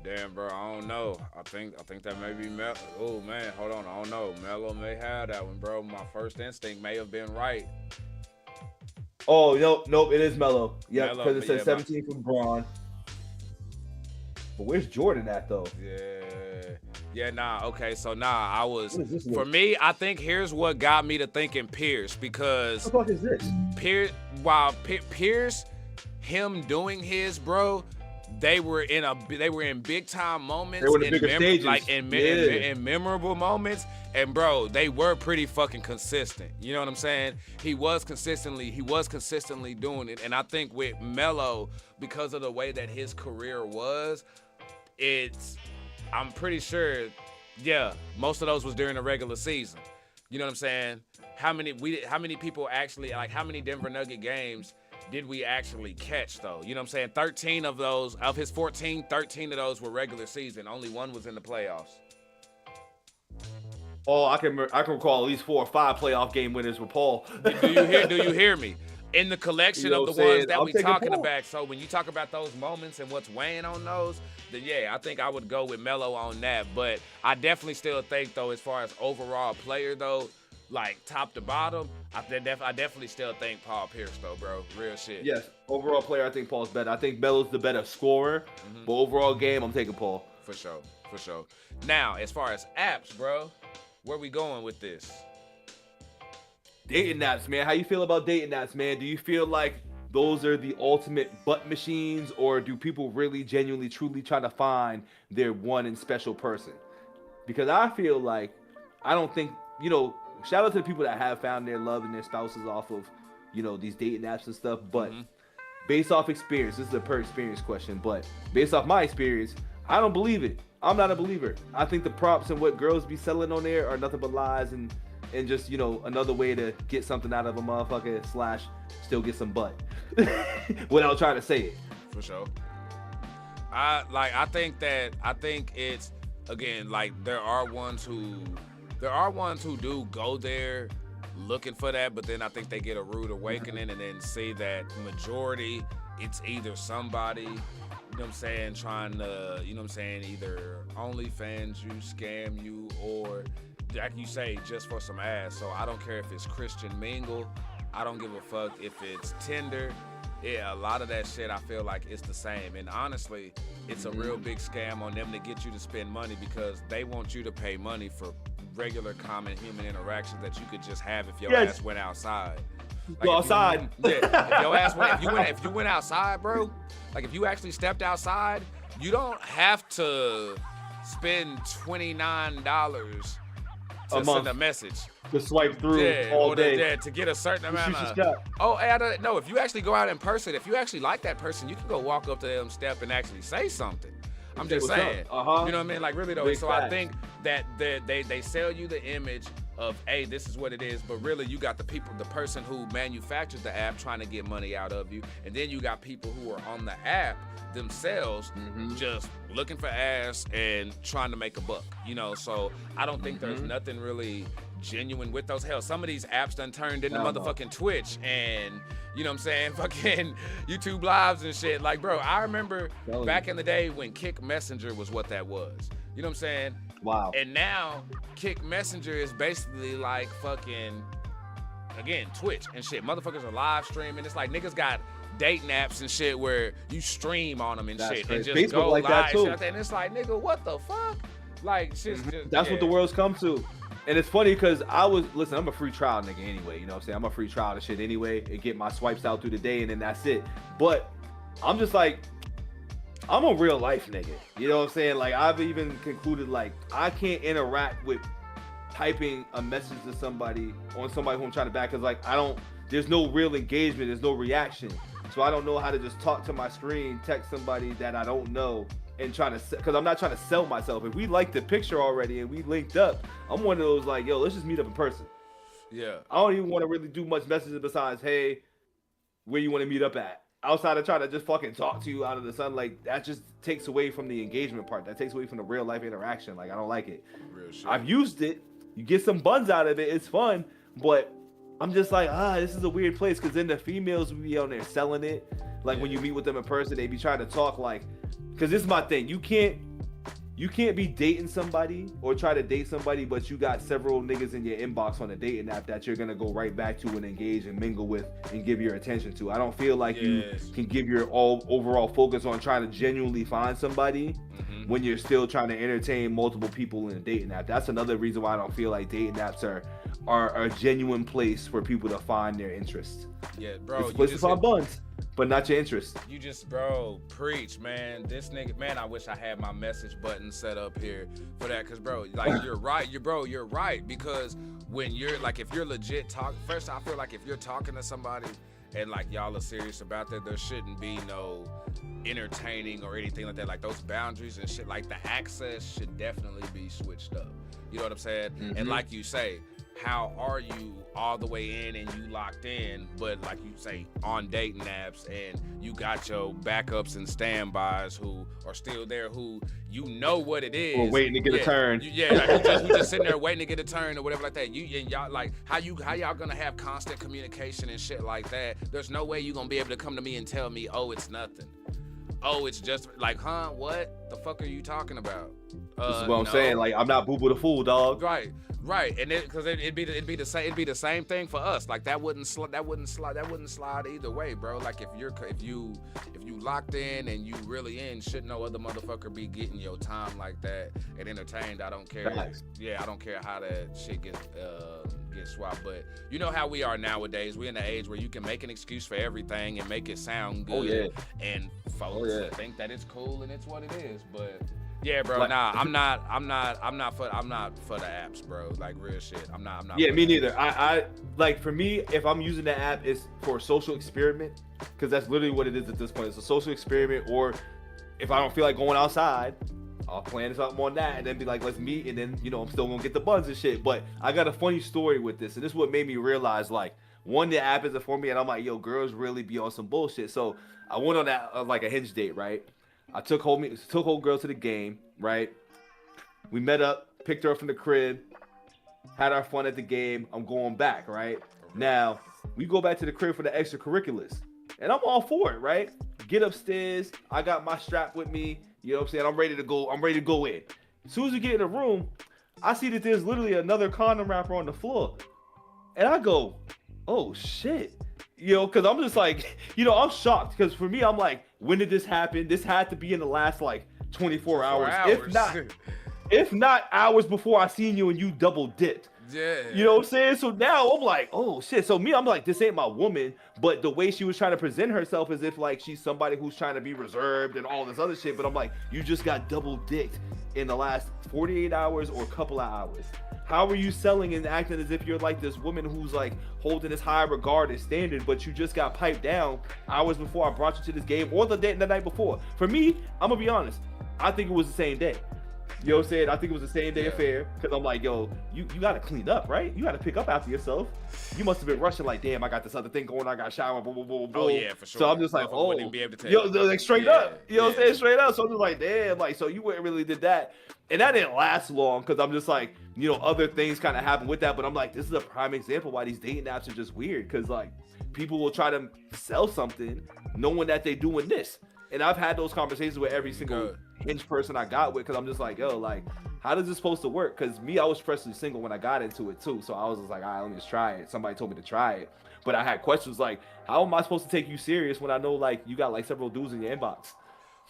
Damn, bro, I don't know. I think that may be Melo. Oh man, hold on, I don't know. Melo may have that one, bro. My first instinct may have been right. Oh, nope, it is Melo. Yeah, because it says 17 from Braun. But where's Jordan at though? Yeah, nah. Okay, so I was. For me, I think here's what got me to thinking Pierce, because what the fuck is this? Pierce, him doing his, bro. They were in big time moments. They were in bigger stages, like in memorable moments. And bro, they were pretty fucking consistent. You know what I'm saying? He was consistently doing it. And I think with Melo, because of the way that his career was, I'm pretty sure, yeah, most of those was during the regular season. You know what I'm saying? How many people actually, like, how many Denver Nugget games did we actually catch though? You know what I'm saying? 13 of those, of his 14, 13 of those were regular season. Only 1 was in the playoffs. Oh, I can recall at least 4 or 5 playoff game winners with Paul. Do you hear me? In the collection of the ones that we talking Paul. about. So when you talk about those moments and what's weighing on those, then yeah, I think I would go with Melo on that. But I definitely still think though, as far as overall player though, like top to bottom, I definitely still think Paul Pierce though, bro. Real shit. Yes, overall player, I think Paul's better. I think Melo's the better scorer, but overall game, I'm taking Paul. For sure. Now, as far as apps, bro, where we going with this? Dating apps, man. How you feel about dating apps, man? Do you feel like those are the ultimate butt machines, or do people really genuinely, truly try to find their one and special person? Because I feel like, I don't think, shout out to the people that have found their love and their spouses off of, these dating apps and stuff. But based off experience, this is a per experience question, but based off my experience, I don't believe it. I'm not a believer. I think the prompts and what girls be selling on there are nothing but lies and just, another way to get something out of a motherfucker / still get some butt without trying to say it. For sure. I think it's, again, like there are ones who do go there looking for that, but then I think they get a rude awakening and then see that majority, it's either somebody, trying to, either OnlyFans you, scam you, or like you say, just for some ass. So I don't care if it's Christian Mingle, I don't give a fuck if it's Tinder. Yeah, a lot of that shit, I feel like it's the same. And honestly, it's a real big scam on them to get you to spend money because they want you to pay money for regular, common human interactions that you could just have if your ass went outside. Like Go outside. If your ass went, if you went outside, bro, like if you actually stepped outside, you don't have to spend $29 to send a message. To swipe through all day. To get a certain amount of. Oh, I don't know. If you actually go out in person, if you actually like that person, you can go walk up to them, step, and actually say something. I'm just saying. You know what I mean? Like really though. So I think that they sell you the image of, hey, this is what it is, but really you got the person who manufactured the app trying to get money out of you, and then you got people who are on the app themselves just looking for ass and trying to make a buck. You know, so I don't think there's nothing really genuine with those. Hell, some of these apps done turned into motherfucking Twitch and, you know what I'm saying, fucking YouTube lives and shit. Like, bro, I remember back in the day when Kick Messenger was what that was. You know what I'm saying? Wow. And now Kick Messenger is basically like fucking, again, Twitch and shit. Motherfuckers are live streaming. It's like niggas got dating apps and shit where you stream on them and shit and just Facebook go like live that and too. shit like that. And it's like, nigga, what the fuck? Like, shit's just, that's what the world's come to. And it's funny because listen, I'm a free trial nigga anyway, you know what I'm saying? I'm a free trial to shit anyway and get my swipes out through the day and then that's it. But I'm just like, I'm a real life nigga. You know what I'm saying? Like, I've even concluded, like, I can't interact with typing a message to somebody on somebody who I'm trying to back because, like, there's no real engagement, there's no reaction. So I don't know how to just talk to my screen, text somebody that I don't know and because I'm not trying to sell myself. If we like the picture already and we linked up, I'm one of those like, yo, let's just meet up in person. Yeah. I don't even want to really do much messages besides, hey, where you want to meet up at? Outside of trying to just fucking talk to you out of the sun, like that just takes away from the engagement part. That takes away from the real life interaction. Like I don't like it. Real shit. I've used it. You get some buns out of it. It's fun, but I'm just like, this is a weird place because then the females will be on there selling it. Like when you meet with them in person, they be trying to talk like, because this is my thing. You can't be dating somebody or try to date somebody, but you got several niggas in your inbox on a dating app that you're gonna go right back to and engage and mingle with and give your attention to. I don't feel like you can give your overall focus on trying to genuinely find somebody when you're still trying to entertain multiple people in a dating app. That's another reason why I don't feel like dating apps are a genuine place for people to find their interests. Yeah, bro. It's a place to find buns, but not your interest. You just, bro, preach, man. This nigga, man, I wish I had my message button set up here for that, cause bro, like you're right, you're right, because when you're like, if you're legit first, I feel like if you're talking to somebody and like y'all are serious about that, there shouldn't be no entertaining or anything like that. Like those boundaries and shit, like the access should definitely be switched up. You know what I'm saying? And like you say, how are you all the way in and you locked in, but like you say, on dating apps and you got your backups and standbys who are still there, who you know what it is. Or waiting to get a turn. Like, you just sitting there waiting to get a turn or whatever like that. You and y'all, like, how y'all gonna have constant communication and shit like that? There's no way you gonna be able to come to me and tell me, oh, it's nothing. Oh, it's just like, huh? What the fuck are you talking about? This is what I'm saying. Like, I'm not Boo-Boo the Fool, dog. Right, and because it'd be the same thing for us. Like that wouldn't slide either way, bro. Like if you locked in and you really in, should no other motherfucker be getting your time like that and entertained. I don't care. Nice. Yeah, I don't care how that shit gets swapped. But you know how we are nowadays. We're in the age where you can make an excuse for everything and make it sound good. Oh, yeah. And folks think that it's cool and it's what it is, but. Yeah, bro. Nah, I'm not for the apps, bro. Like real shit. I'm not. Yeah, me neither. I like, for me, if I'm using the app, it's for a social experiment, because that's literally what it is at this point. It's a social experiment. Or if I don't feel like going outside, I'll plan something on that and then be like, let's meet, and then I'm still gonna get the buns and shit. But I got a funny story with this, and this is what made me realize, like, one, the app isn't for me, and I'm like, yo, girls really be on some bullshit. So I went on that like a Hinge date, right? I took old girl to the game, right? We met up, picked her up from the crib, had our fun at the game. I'm going back, right? Now, we go back to the crib for the extracurriculars. And I'm all for it, right? Get upstairs. I got my strap with me. You know what I'm saying? I'm ready to go in. As soon as we get in the room, I see that there's literally another condom wrapper on the floor. And I go, oh shit. You know, because I'm just like, you know, I'm shocked. Because for me, I'm like, when did this happen? This had to be in the last like 24 hours. If not hours before I seen you and you double dipped. Yeah. You know what I'm saying? So now I'm like, oh shit. So me, I'm like, this ain't my woman. But the way she was trying to present herself as if like she's somebody who's trying to be reserved and all this other shit. But I'm like, you just got double dicked in the last 48 hours or a couple of hours. How are you selling and acting as if you're like this woman who's like holding this high regard and standard, but you just got piped down hours before I brought you to this game or the night before? For me, I'm gonna be honest. I think it was the same day. You know what I'm saying? I think it was the same day affair because I'm like, yo, you gotta clean up, right? You gotta pick up after yourself. You must have been rushing like, damn, I got this other thing going. I got shower, boom, boom, boom, boom. Oh yeah, for sure. So I'm just like, oh, wouldn't be able to tell yo, like straight up. You know what I'm saying? Straight up. So I'm just like, damn, like, so you wouldn't really did that. And that didn't last long because I'm just like, you know, other things kind of happen with that. But I'm like, this is a prime example why these dating apps are just weird because like people will try to sell something knowing that they doing this. And I've had those conversations with every single Hinge person I got with because I'm just like, yo, like, how does this supposed to work? Because me, I was freshly single when I got into it too. So I was just like, all right, let me just try it. Somebody told me to try it. But I had questions like, how am I supposed to take you serious when I know like you got like several dudes in your inbox?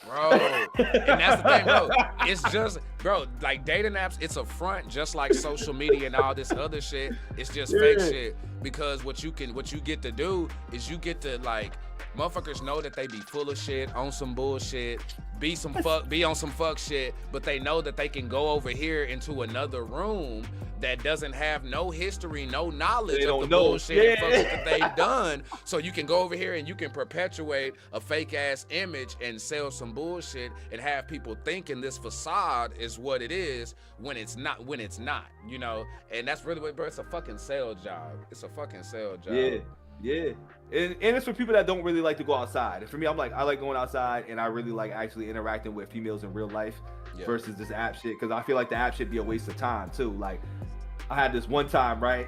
Bro, and that's the thing, bro. It's just, bro, like dating apps, it's a front just like social media and all this other shit. It's just fake shit because what you get to do is you get to like, motherfuckers know that they be full of shit, on some bullshit, be on some fuck shit, but they know that they can go over here into another room that doesn't have no history, no knowledge of the bullshit and fuck shit that they've done. So you can go over here and you can perpetuate a fake ass image and sell some bullshit and have people thinking this facade is what it is when it's not, you know? And that's really what, bro, it's a fucking sales job. It's a fucking sales job. Yeah. And it's for people that don't really like to go outside. And for me, I'm like, I like going outside and I really like actually interacting with females in real life versus this app shit. Because I feel like the app should be a waste of time too. Like, I had this one time, right?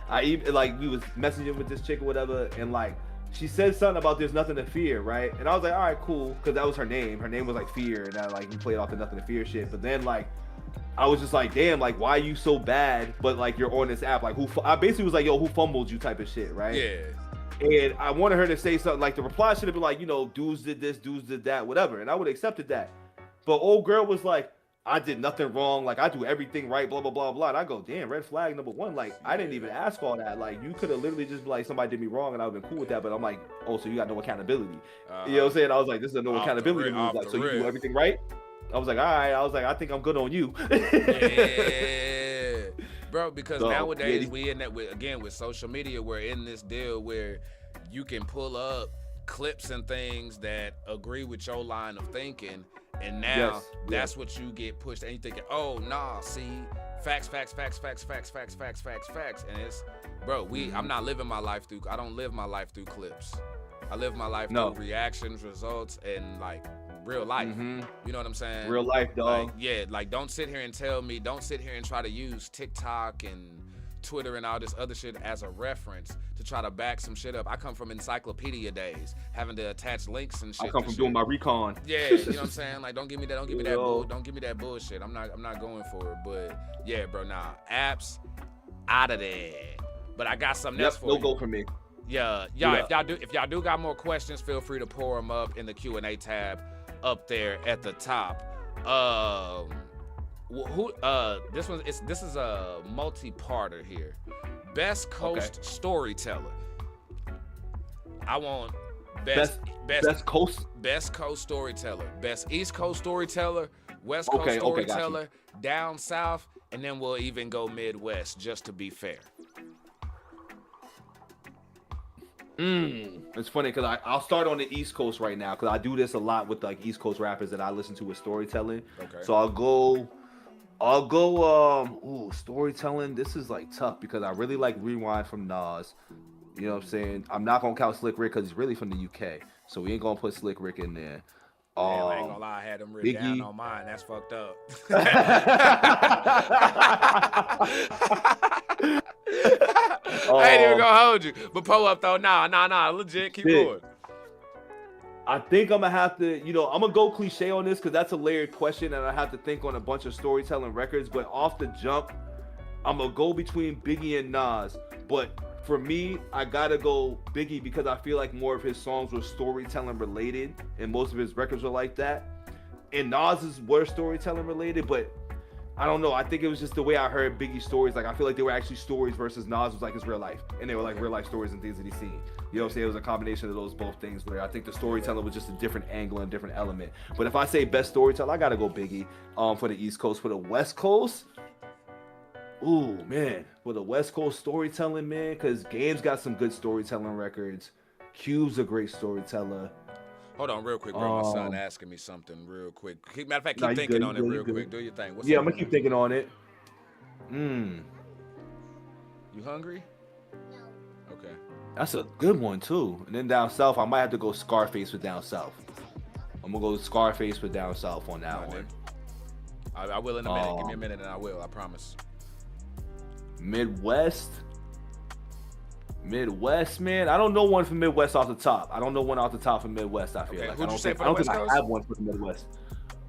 I even like we was messaging with this chick or whatever, and like she said something about there's nothing to fear, right? And I was like, all right, cool, because that was her name. Her name was like Fear, and I like we played off the nothing to fear shit. But then like I was just like, damn, like why are you so bad? But like you're on this app, like I basically was like, yo, who fumbled you type of shit, right? Yeah. And I wanted her to say something like the reply should have been like, you know, dudes did this, dudes did that, whatever, and I would have accepted that. But old girl was like, I did nothing wrong. Like, I do everything right, blah, blah, blah, blah. And I go, damn, red flag number one. Like, I didn't even ask all that. Like, you could have literally just been like, somebody did me wrong, and I would have been cool with that. But I'm like, oh, so you got no accountability. You know what I'm saying? I was like, this is a no accountability move. Like, so you do everything right? I was like, all right. I was like, I think I'm good on you. Yeah. Bro, because nowadays we in that, with social media, we're in this deal where you can pull up clips and things that agree with your line of thinking. And now that's what you get pushed, and you thinking, oh nah, see, facts. And it's, bro, I'm not living my life through. I don't live my life through clips. I live my life through reactions, results, and like real life. You know what I'm saying? Real life, dog. Like, like don't sit here and try to use TikTok and Twitter and all this other shit as a reference to try to back some shit up. I come from encyclopedia days, having to attach links and shit. I come from doing my recon. Yeah, you know what I'm saying? Like, don't give me that bullshit. I'm not going for it. But yeah, bro, nah, apps out of there. But I got something else for you. No go for me. Yeah. If y'all do got more questions, feel free to pour them up in the Q&A tab up there at the top. This is a multi-parter here. Best Coast storyteller. I want best Coast storyteller, best East Coast storyteller, West Coast storyteller, down south, and then we'll even go Midwest just to be fair. It's funny because I'll start on the East Coast right now because I do this a lot with like East Coast rappers that I listen to with storytelling. Okay. So I'll go storytelling. This is like tough because I really like Rewind from Nas. You know what I'm saying? I'm not gonna count Slick Rick because he's really from the UK, so we ain't gonna put Slick Rick in there. I ain't gonna lie, I had him written down on mine. That's fucked up. I ain't even gonna hold you. But pull up though, nah, legit, keep going. I think I'm gonna have to, I'm gonna go cliche on this because that's a layered question and I have to think on a bunch of storytelling records. But off the jump, I'm gonna go between Biggie and Nas. But for me, I gotta go Biggie because I feel like more of his songs were storytelling related, and most of his records were like that. And Nas's were storytelling related, but I don't know. I think it was just the way I heard Biggie's stories. Like I feel like they were actually stories versus Nas was like his real life, and they were like real life stories and things that he's seen. You know what I'm saying? It was a combination of those both things. Where I think the storytelling was just a different angle and different element. But if I say best storyteller, I gotta go Biggie. For the East Coast, for the West Coast. Ooh, man. For the West Coast storytelling, man, because Game's got some good storytelling records. Cube's a great storyteller. Hold on real quick, bro. My son asking me something real quick. Matter of fact, keep you thinking good, on you it good, real you good. quick. Do your thing. What's Yeah, up, I'm gonna man? keep thinking on it. You hungry? Okay. That's a good one, too. And then down south, I might have to go Scarface with down south. I'm gonna go Scarface with down south on that All right, one. then. I will in a minute. Give me a minute and I will. I promise. Midwest, man. I don't know one from Midwest off the top. I don't know one off the top from Midwest. I feel Okay, like who'd I you don't say think, for I don't the think West I Coast? have one for the Midwest.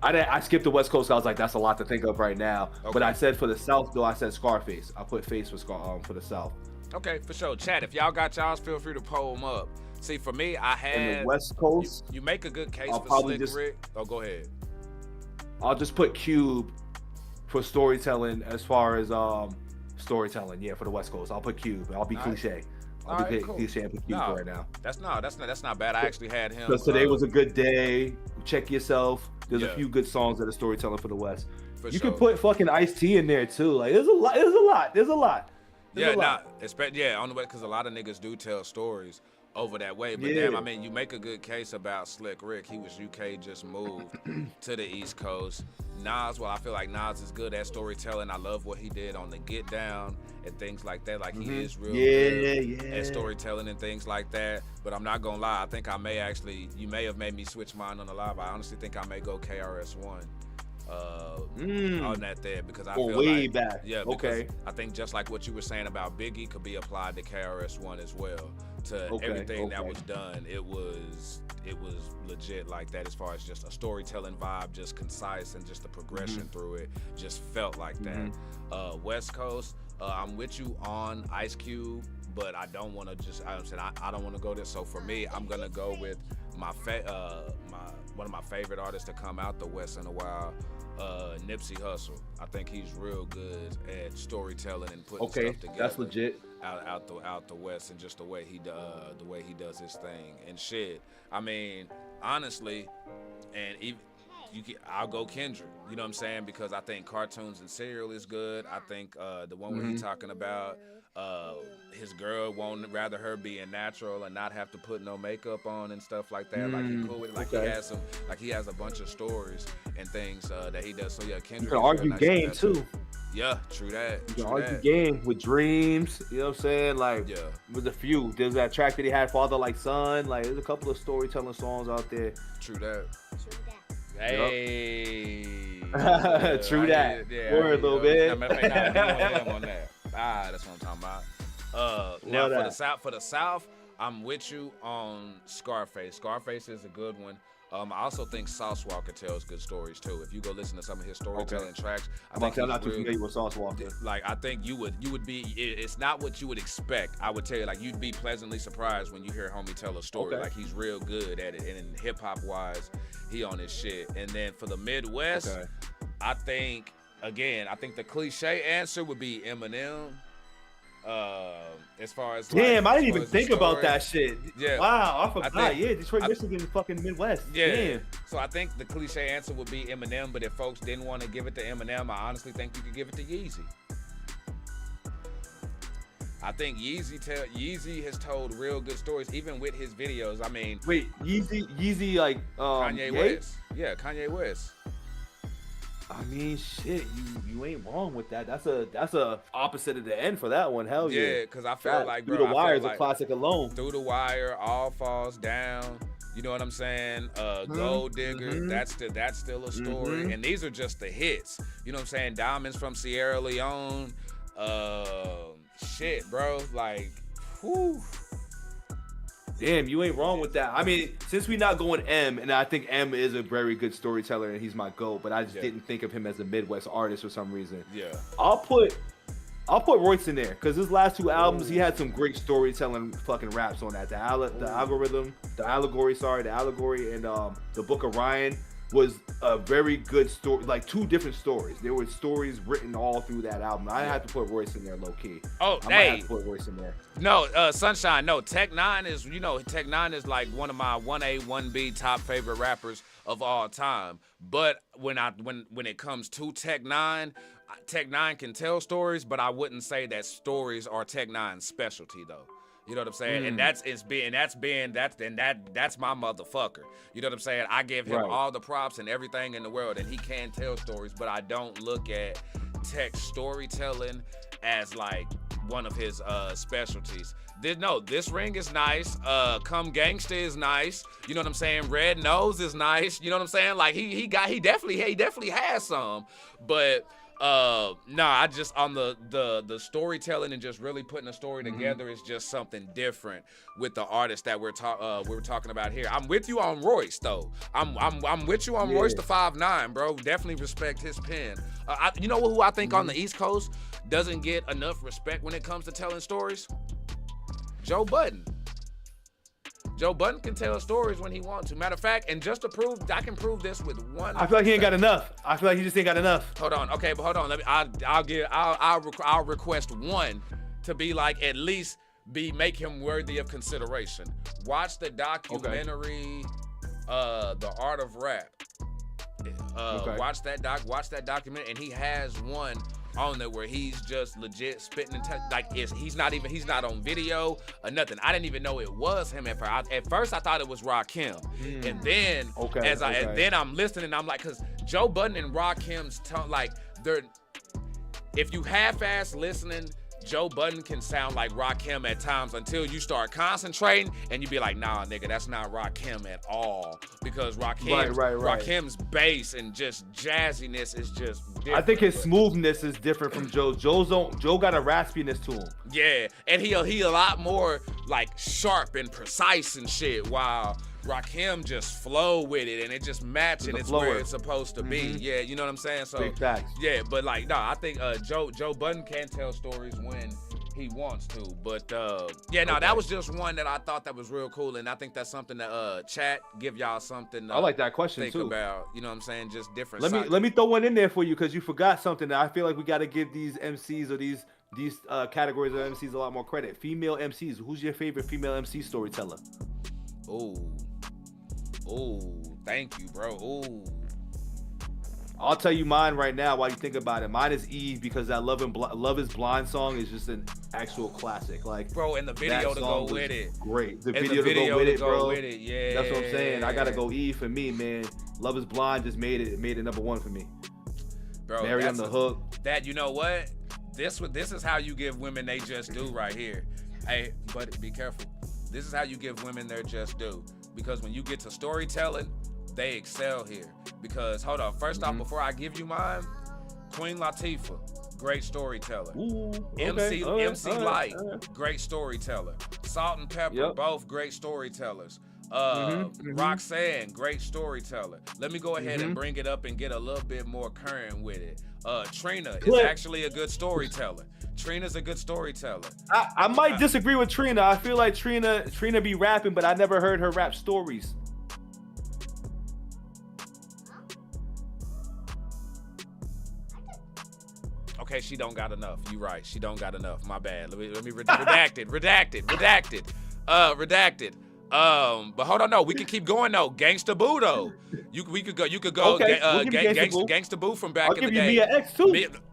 I skipped the West Coast. I was like, that's a lot to think of right now. Okay. But I said for the South though, I said Scarface. I put face for the South. Okay, for sure. Chat, if y'all got y'all's, feel free to pull them up. See, for me, I In had the West Coast, you make a good case I'll for probably Slick just- Rick. Oh, go ahead. I'll just put Cube for storytelling as far as storytelling. Yeah, for the West Coast, I'll put Cube. I'll be All right. cliche. All I'll be right, cool. cliche and put Cube No, right now. That's not bad. I actually had him. Because today was a good day. Check yourself. There's Yeah. a few good songs that are storytelling for the West. For You sure. can put fucking Ice-T in there too. Like there's a lot. Yeah, on the way, because a lot of niggas do tell stories over that way. But Yeah. damn, I mean, you make a good case about Slick Rick. He was UK, just moved to the East Coast. Nas, well, I feel like Nas is good at storytelling. I love what he did on the Get Down and things like that. Like, he is real good at storytelling and things like that. But I'm not gonna lie, I think you may have made me switch mine on the live. I honestly think I may go KRS-One. On that there, because I feel way like back. yeah, because Okay. I think just like what you were saying about Biggie could be applied to KRS-One as well. To Okay, everything that okay. was done, it was legit like that, as far as just a storytelling vibe, just concise, and just the progression through it just felt like that. West Coast, I'm with you on Ice Cube, but I don't want to just I don't want to go there. So for me, I'm gonna go with my one of my favorite artists to come out the West in a while, Nipsey Hussle. I think he's real good at storytelling and putting Okay, stuff together. that's legit. Out the West, and just the way he does his thing and shit. I mean, honestly, and even I'll go Kendrick. You know what I'm saying? Because I think Cartoons and Cereal is good. I think the one where he's talking about his girl won't rather her being natural and not have to put no makeup on and stuff like that. Like he cool with it. Like he has a bunch of stories and things that he does. So yeah, Kendrick. You can is argue real nice Game at that too. Yeah, true that. You can True argue that. Game with Dreams. You know what I'm saying? Like Yeah. with a few. There's that track that he had, Father Like Son. Like there's a couple of storytelling songs out there. True that. Hey. Hey. True that. Word, little bit. On that. That's what I'm talking about. Now for the South, I'm with you on Scarface. Scarface is a good one. I also think Sauce Walker tells good stories too. If you go listen to some of his storytelling tracks, I'm not too familiar with Sauce Walker. Like I think you would be. It's not what you would expect. I would tell you, like you'd be pleasantly surprised when you hear homie tell a story. Okay. Like he's real good at it, and in hip hop wise, he on his shit. And then for the Midwest, I think the cliche answer would be Eminem. As far as damn, like, I didn't even think about that shit. Yeah. Wow, I forgot. think- Detroit, Michigan, fucking Midwest. Yeah. Damn. So I think the cliche answer would be Eminem, but if folks didn't want to give it to Eminem, I honestly think you could give it to Yeezy. I think Yeezy has told real good stories, even with his videos. I mean, Wait, Yeezy, like Kanye Ye? West. Yeah, Kanye West. I mean, shit, you ain't wrong with that. That's a opposite of the end for that one. Hell yeah. Yeah, because I feel like, bro, Through the I Wire feel is a like classic alone. Through the Wire, All Falls Down. You know what I'm saying? Gold Digger, that's still a story. And these are just the hits. You know what I'm saying? Diamonds from Sierra Leone. Shit, bro. Like, whew. Damn, you ain't wrong with that. I mean, since we not going M, and I think M is a very good storyteller and he's my GOAT, but I just didn't think of him as a Midwest artist for some reason. Yeah. I'll put I'll put Royce in there because his last 2 albums, he had some great storytelling fucking raps on that. The allegory, and the Book of Ryan was a very good story. Like 2 different stories. There were stories written all through that album. I have to put Royce in there, low key. Oh, I might have to put Royce in there. No, Sunshine. No, Tech Nine is, Tech Nine is like one of my 1A, 1B top favorite rappers of all time. But when it comes to Tech Nine can tell stories, but I wouldn't say that stories are Tech Nine's specialty though. You know what I'm saying? And that's my motherfucker. You know what I'm saying? I give him all the props and everything in the world, and he can tell stories, but I don't look at Tech storytelling as like one of his specialties. This ring is nice. Come Gangsta is nice. You know what I'm saying? Red Nose is nice. You know what I'm saying? Like he definitely has some, but I just on the storytelling and just really putting a story together is just something different with the artist that we're talking about here. I'm with you on Royce though. I'm with you on Royce the 5'9", bro. Definitely respect his pen. You know who I think on the East Coast doesn't get enough respect when it comes to telling stories? Joe Budden. Joe Budden can tell stories when he wants to. Matter of fact, and just to prove, I can prove this with one. I feel like he ain't got enough. I feel like he just ain't got enough. Hold on, okay, but hold on. I'll request one to be like at least make him worthy of consideration. Watch the documentary, The Art of Rap. Watch that document, and he has one on there where he's just legit spitting and he's not on video or nothing. I didn't even know it was him at first. At first I thought it was Rakim, and then and then I'm listening, I'm like, because Joe Budden and Rakim's tone, like they're, if you half-ass listening, Joe Budden can sound like Rakim at times until you start concentrating and you be like, nah, nigga, that's not Rakim at all. Because Rakim's bass and just jazziness is just different. I think his smoothness is different from Joe. Joe got a raspiness to him. Yeah, and he a lot more like sharp and precise and shit, while Rakim just flow with it and it just match and it's where it's supposed to be. Yeah, you know what I'm saying? So big facts. Yeah, but like, no, I think Joe Budden can tell stories when he wants to. But that was just one that I thought that was real cool, and I think that's something that chat give y'all something to I like that question think too. About. You know what I'm saying? Just different. Let me throw one in there for you because you forgot something that I feel like we got to give these MCs or these categories of MCs a lot more credit. Female MCs. Who's your favorite female MC storyteller? Oh, thank you, bro. Oh, I'll tell you mine right now while you think about it. Mine is Eve because that Love Is Blind song is just an actual classic. Like, bro, and the video to go with it. Great. The video to go with it, bro. Yeah. That's what I'm saying. I gotta go Eve for me, man. Love Is Blind just made it number 1 for me. Bro, Mary on the Hook. That, you know what? This is how you give women they just do right here. Hey, but be careful. This is how you give women their just due. Because when you get to storytelling, they excel here. Because, hold on, first off, before I give you mine, Queen Latifah, great storyteller. Ooh, MC Light, great storyteller. Salt and Pepper, both great storytellers. Roxanne, great storyteller. Let me go ahead and bring it up and get a little bit more current with it. Trina is actually a good storyteller. Trina's a good storyteller. I might disagree with Trina. I feel like Trina be rapping, but I never heard her rap stories. Okay, she don't got enough. You right. She don't got enough. My bad. Let me redacted. But hold on, no, we can keep going though. Gangsta Boo though. We could go. Okay, Gangsta Boo from back in the day.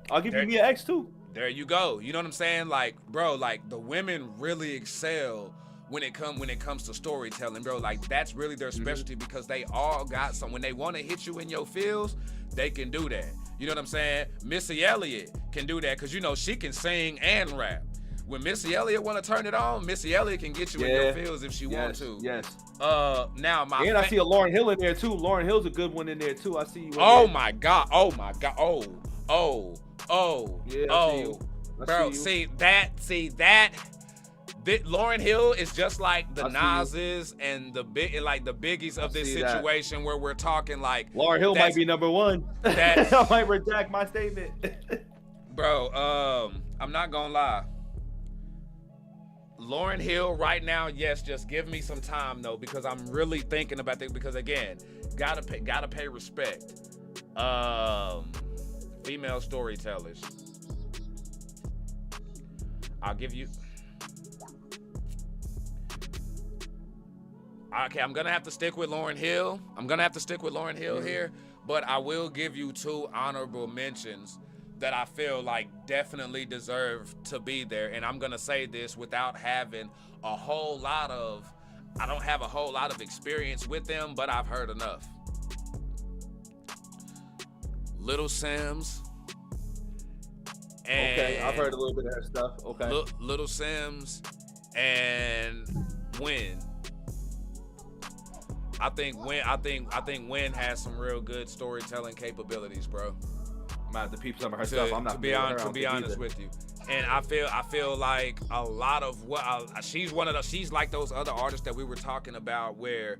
I'll give you Mia X too. There you go. You know what I'm saying? Like, bro, like the women really excel when it comes to storytelling, bro. Like that's really their specialty because they all got some. When they want to hit you in your feels, they can do that. You know what I'm saying? Missy Elliott can do that because you know she can sing and rap. When Missy Elliott want to turn it on, Missy Elliott can get you in your feels if she want to. Yes. Now I see a Lauryn Hill in there too. Lauryn Hill's a good one in there too. I see you. My God. Oh my God. Bro, see that. Lauryn Hill is just like the Nas's and the biggies of this situation where we're talking like Lauryn Hill might be number 1. I might redact my statement. Bro, I'm not gonna lie. Lauryn Hill right now, yes, just give me some time though, because I'm really thinking about this, because again, gotta pay respect. Female storytellers. I'll give you. Okay, I'm gonna have to stick with Lauryn Hill. Here, but I will give you 2 honorable mentions that I feel like definitely deserve to be there. And I'm gonna say this without having I don't have a whole lot of experience with them, but I've heard enough. Little Sims. Okay, I've heard a little bit of her stuff. Okay. Little Sims and Win. I think Win has some real good storytelling capabilities, bro. I'm gonna have to peep some of her stuff. I'm not to be honest with you. And I feel like a lot of she's like those other artists that we were talking about, where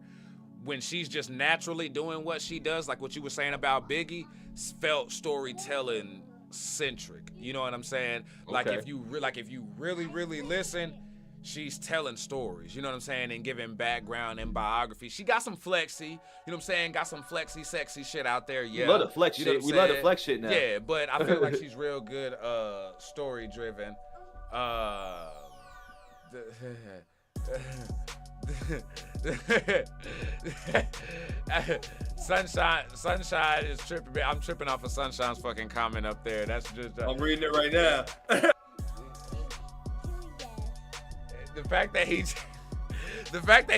when she's just naturally doing what she does, like what you were saying about Biggie, felt storytelling centric. You know what I'm saying? Like if you really listen, she's telling stories, you know what I'm saying, and giving background and biography. She got some flexy, you know what I'm saying, got some flexy, sexy shit out there. Yeah, we love the flex shit. We love the flex shit now. Yeah, but I feel like she's real good, story driven. Sunshine is tripping. I'm tripping off of Sunshine's fucking comment up there. That's just. I'm reading it right now. The fact that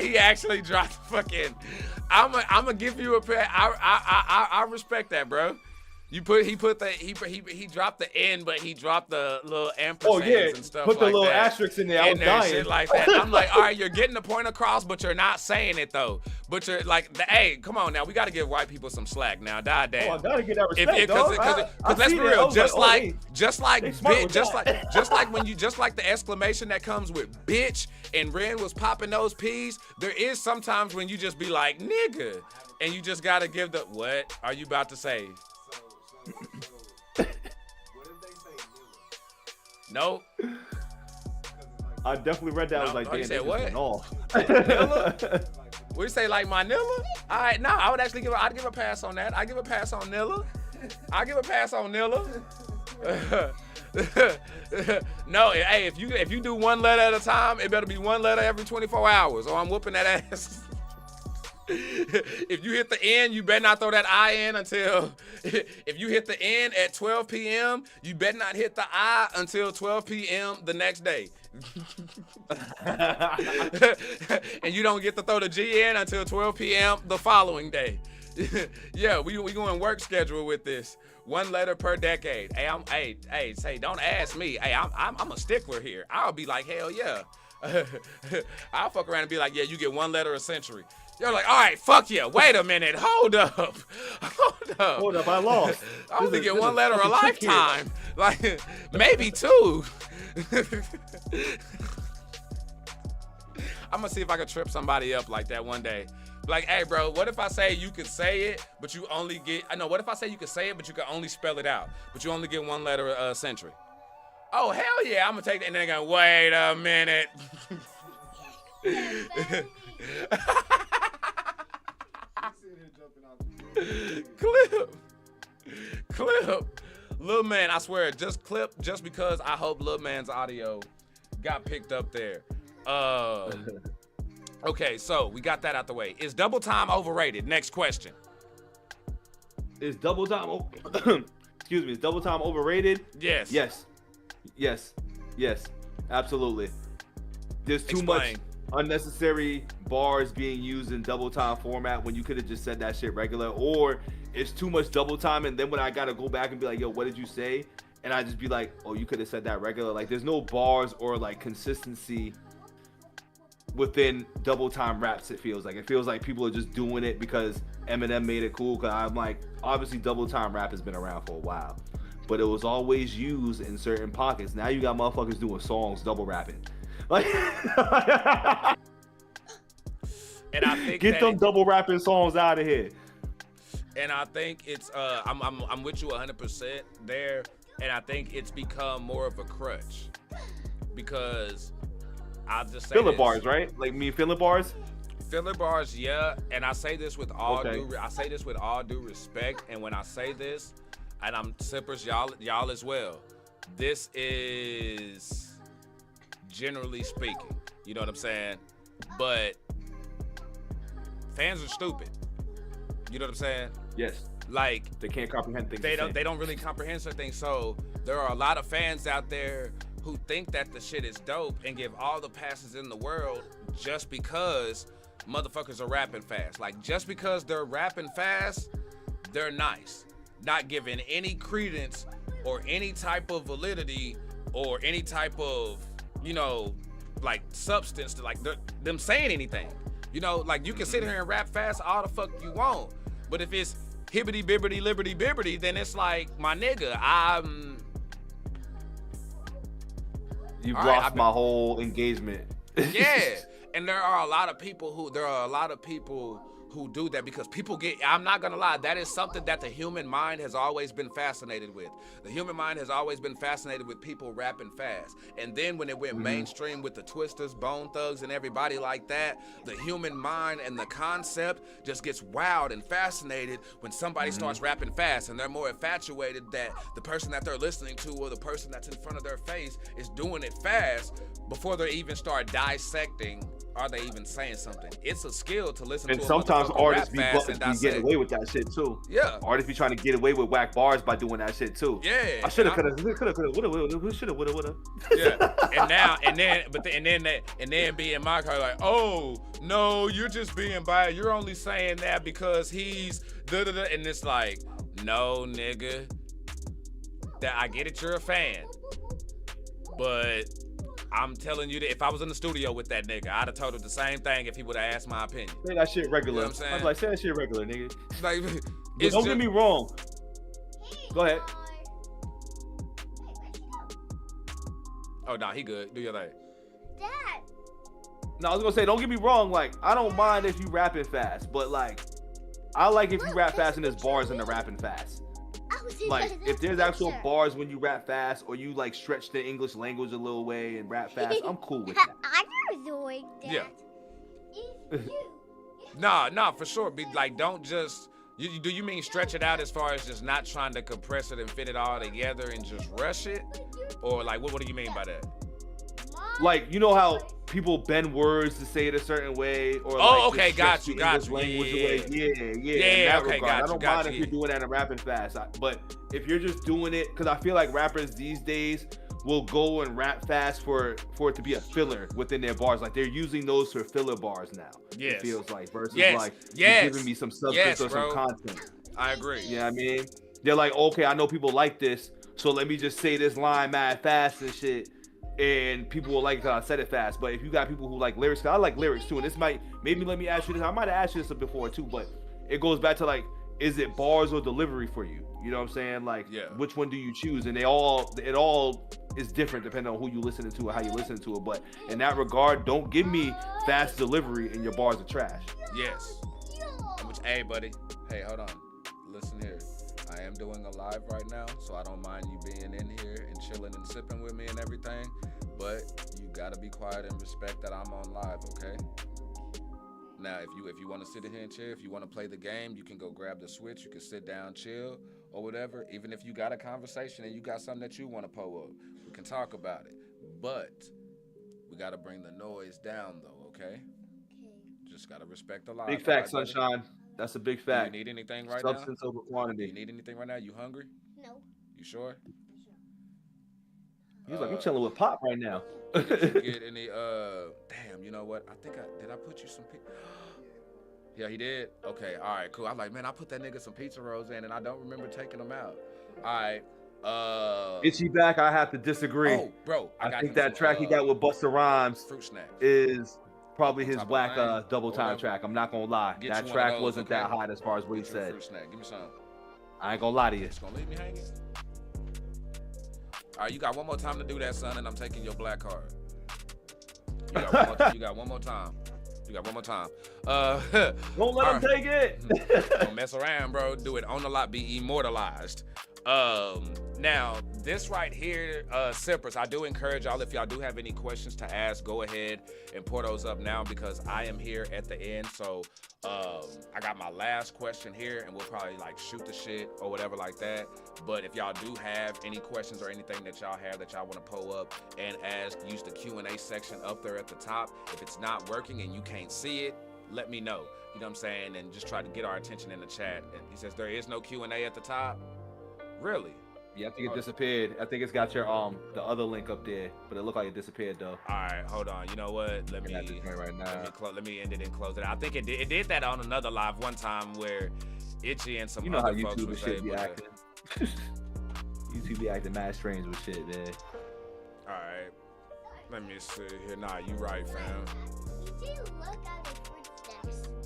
he actually dropped fucking, I'ma give you a pair. I respect that, bro. He dropped the N, but he dropped the little ampersands and stuff like that. Put the little asterisks in there. I was dying. Shit like that. I'm like, all right, you're getting the point across, but you're not saying it though. But you're like, hey, come on now, we got to give white people some slack now. God damn. Oh, I gotta get that respect, Because let's be real, just like the exclamation that comes with bitch and Ren was popping those P's. There is sometimes when you just be like nigga, and you just gotta give the what are you about to say? What if they say Nope. I definitely read that. I was like, damn, said what? Nilla? What you say, like my Nilla? All right, no, I'd give a pass on that. I give a pass on Nilla. No, hey, if you do one letter at a time, it better be one letter every 24 hours, or I'm whooping that ass. If you hit the N, you better not throw that I in until. If you hit the N at 12 p.m., you better not hit the I until 12 p.m. the next day. And you don't get to throw the G in until 12 p.m. the following day. Yeah, we going work schedule with this. One letter per decade. Hey, say don't ask me. Hey, I'm a stickler here. I'll be like, hell yeah. I'll fuck around and be like, yeah, you get one letter a century. You're like, all right, fuck yeah. Wait a minute. Hold up, I lost. I only get one letter a lifetime. Like, maybe 2. I'm gonna see if I can trip somebody up like that one day. Like, hey, bro, what if I say you could say it, but you only get, what if I say you could say it, but you can only spell it out, but you only get one letter a century? Oh, hell yeah, I'm gonna take that. And then they're gonna, wait a minute. Clip. Lil Man, I swear, just because I hope Lil Man's audio got picked up there. Okay, so we got that out the way. Is double time overrated? Next question. Is double time excuse me, is double time overrated? Yes. Yes. Absolutely. There's too much unnecessary bars being used in double time format when you could have just said that shit regular, or it's too much double time and then when I gotta go back and be like, yo, what did you say? And I just be like, oh, you could have said that regular. Like, there's no bars or like consistency within double time raps. It feels like people are just doing it because Eminem made it cool. Cause I'm like, obviously double time rap has been around for a while, but it was always used in certain pockets. Now you got motherfuckers doing songs double rapping. Like, and I think get them double rapping songs out of here. And I think it's I'm with you 100% there. And I think it's become more of a crutch because I'll just say Filler this. bars, right? Like me filler bars. Filler bars, yeah. And I say this with all Okay. due respect. And when I say this, and I'm sippers, y'all as well. This is generally speaking. You know what I'm saying? But fans are stupid. You know what I'm saying? Yes. Like They can't comprehend things. they don't really comprehend certain things. So there are a lot of fans out there who think that the shit is dope and give all the passes in the world just because motherfuckers are rapping fast. Like just because they're rapping fast, they're nice. Not giving any credence or any type of validity or any type of, you know, like substance to like them saying anything. You know, like you can sit here and rap fast all the fuck you want. But if it's hibbity bibbity liberty bibbity, then it's like, my nigga, You've All right, lost my whole engagement. yeah. And there are a lot of people who do that because I'm not gonna lie, that is something that the human mind has always been fascinated with. The human mind has always been fascinated with people rapping fast. And then when it went mainstream with the Twisters, Bone Thugs, and everybody like that, the human mind and the concept just gets wowed and fascinated when somebody starts rapping fast, and they're more infatuated that the person that they're listening to or the person that's in front of their face is doing it fast before they even start dissecting. Are they even saying something? It's a skill to listen And to a sometimes motherfucker artists rap fast be and getting dissect. away with that shit too. Yeah. Artists be trying to get away with whack bars by doing that shit too. Yeah. I should have, woulda, woulda. Yeah. And then being my car like, oh no, you're just being biased. You're only saying that because he's da-da-da. And it's like, no, nigga. That I get it, you're a fan. But I'm telling you that if I was in the studio with that nigga, I'd have told him the same thing if he would have asked my opinion. Say that shit regular. You know what I'm saying? I was like, say that shit regular, nigga. Like, But don't get me wrong. Go ahead. Oh no, he good. Do your thing. Dad. No, I was gonna say, don't get me wrong. Like, I don't mind if you rapping fast, but like, I like if you rap fast and there's bars in the rapping fast. Like, if there's actual bars when you rap fast, or you like stretch the English language a little way and rap fast, I'm cool with that. I never doing that. Yeah. Nah, for sure. Be like, don't just. Do you mean stretch it out as far as just not trying to compress it and fit it all together and just rush it, or like what do you mean by that? Like, you know how people bend words to say it a certain way, or Oh, like okay, just got stretch you. the English language away. In that okay, regard. I got don't mind if you're doing that and rapping fast, but if you're just doing it, because I feel like rappers these days will go and rap fast for it to be a filler within their bars. Like, they're using those for filler bars now. Yes. It feels like versus like yes. you're giving me some substance or bro. some content. I agree. You know what I mean? They're like, okay, I know people like this, so let me just say this line mad fast and shit. And people will like it because I said it fast. But if you got people who like lyrics, 'cause I like lyrics too. And this might, maybe let me ask you this. I might have asked you this before too, but it goes back to like, is it bars or delivery for you? You know what I'm saying? Like, which one do you choose? And it all is different depending on who you listening to or how you listen to it. But in that regard, don't give me fast delivery and your bars are trash. Yes. Hey, buddy. Hey, hold on. Listen here. I am doing a live right now, so I don't mind you being in here and chilling and sipping with me and everything. But you gotta be quiet and respect that I'm on live, okay? Now, if you want to sit in here and chill, if you want to play the game, you can go grab the Switch. You can sit down, chill, or whatever. Even if you got a conversation and you got something that you want to pull up, we can talk about it. But we gotta bring the noise down, though, okay? Just gotta respect the live. Big fact, Sunshine. That's a big fact. Do you need anything right now? Substance over quantity. Do you need anything right now? You hungry? No. You sure? He's like, I'm chilling with Pop right now. Did you get any damn, you know what? Did I put you some Yeah, he did? Okay, all right, cool. I'm like, man, I put that nigga some pizza rolls in and I don't remember taking them out. All right. Itchy Back, I have to disagree. Oh, bro. I think that track he got with Busta Rhymes Fruit Snacks is probably his whack line, double time track. I'm not gonna lie. Get That you one track of those, wasn't okay? that hot as far as what he Get you a said. fruit snack. Give me some. I ain't gonna lie to you. Just gonna leave me hanging? All right, you got one more time to do that, son, and I'm taking your black card. You got one more time. Don't let him take it. Don't mess around, bro. Do it on the lot. Be immortalized. Now, this right here, Sippers, I do encourage y'all, if y'all do have any questions to ask, go ahead and pour those up now because I am here at the end. So I got my last question here and we'll probably like shoot the shit or whatever like that. But if y'all do have any questions or anything that y'all have that y'all want to pull up and ask, use the Q&A section up there at the top. If it's not working and you can't see it, let me know. You know what I'm saying? And just try to get our attention in the chat. And he says there is no Q&A at the top. Really? Yeah, I think it disappeared. I think it's got your the other link up there, but it looked like it disappeared though. All right, hold on. You know what? Let me right now. Let me end it and close it. I think it did that on another live one time where Itchy and some you know other how folks YouTube was shit be able to. acting. YouTube be acting mad strange with shit, man. All right, let me see here. Nah, you right, fam.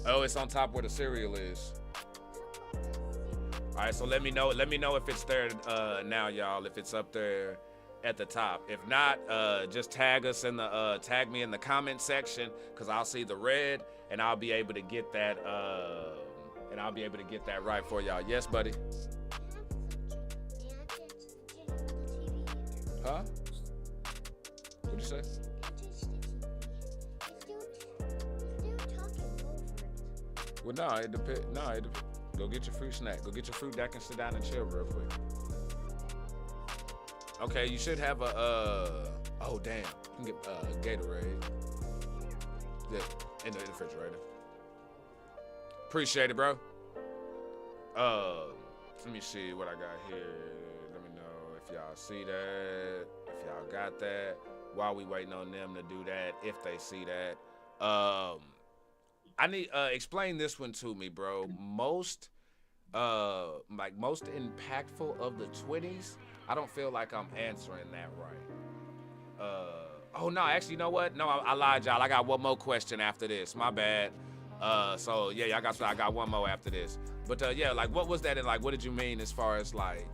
Oh, it's on top where the cereal is. All right, so let me know if it's there now, y'all. If it's up there at the top. If not, just tag us in the tag me in the comment section because I'll see the red and I'll be able to get that right for y'all. Yes, buddy. Huh? What'd you say? Well, no, it depends. Go get your fruit snack. Go get your fruit that can sit down and chill real quick. Okay, you should have a, oh damn, you can get Gatorade. Yeah, in the refrigerator. Appreciate it, bro. Let me see what I got here. Let me know if y'all see that, if y'all got that. While we waiting on them to do that, if they see that. I need explain this one to me, bro. Most impactful of the 20s. I don't feel like I'm answering that right. Oh no, actually, you know what? No, I lied, y'all. I got one more question after this. My bad. So yeah, I got one more after this. But yeah, like, what was that? And like, what did you mean as far as like,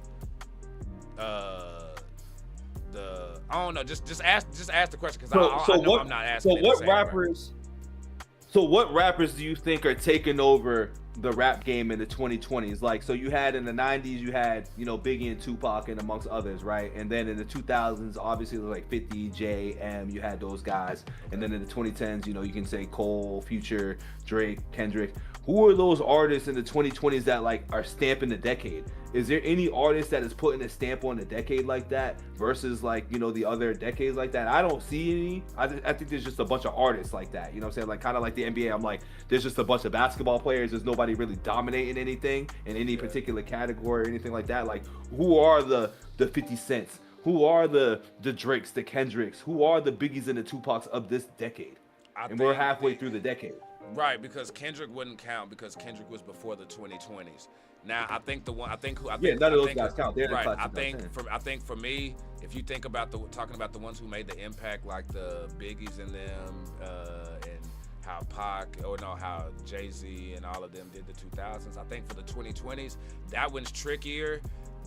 I don't know. Just ask the question because I know I'm not asking. So what rappers? So what rappers do you think are taking over the rap game in the 2020s? Like, so you had in the 90s, you had, you know, Biggie and Tupac and amongst others, right? And then in the 2000s, obviously, it was like 50, J, M, you had those guys. And then in the 2010s, you know, you can say Cole, Future, Drake, Kendrick. Who are those artists in the 2020s that like are stamping the decade? Is there any artist that is putting a stamp on the decade like that versus like, you know, the other decades like that? I don't see any. I think there's just a bunch of artists like that. You know what I'm saying? Like kind of like the NBA. I'm like, there's just a bunch of basketball players. There's nobody really dominating anything in any particular category or anything like that. Like who are the 50 Cents? Who are the Drakes, the Kendricks? Who are the Biggies and the Tupacs of this decade? And we're halfway through the decade. Right, because Kendrick wouldn't count because Kendrick was before the 2020s. Now, none of those guys count. They're right. I think for me, if you think about talking about the ones who made the impact, like the Biggies and them, and how how Jay-Z and all of them did the 2000s. I think for the 2020s, that one's trickier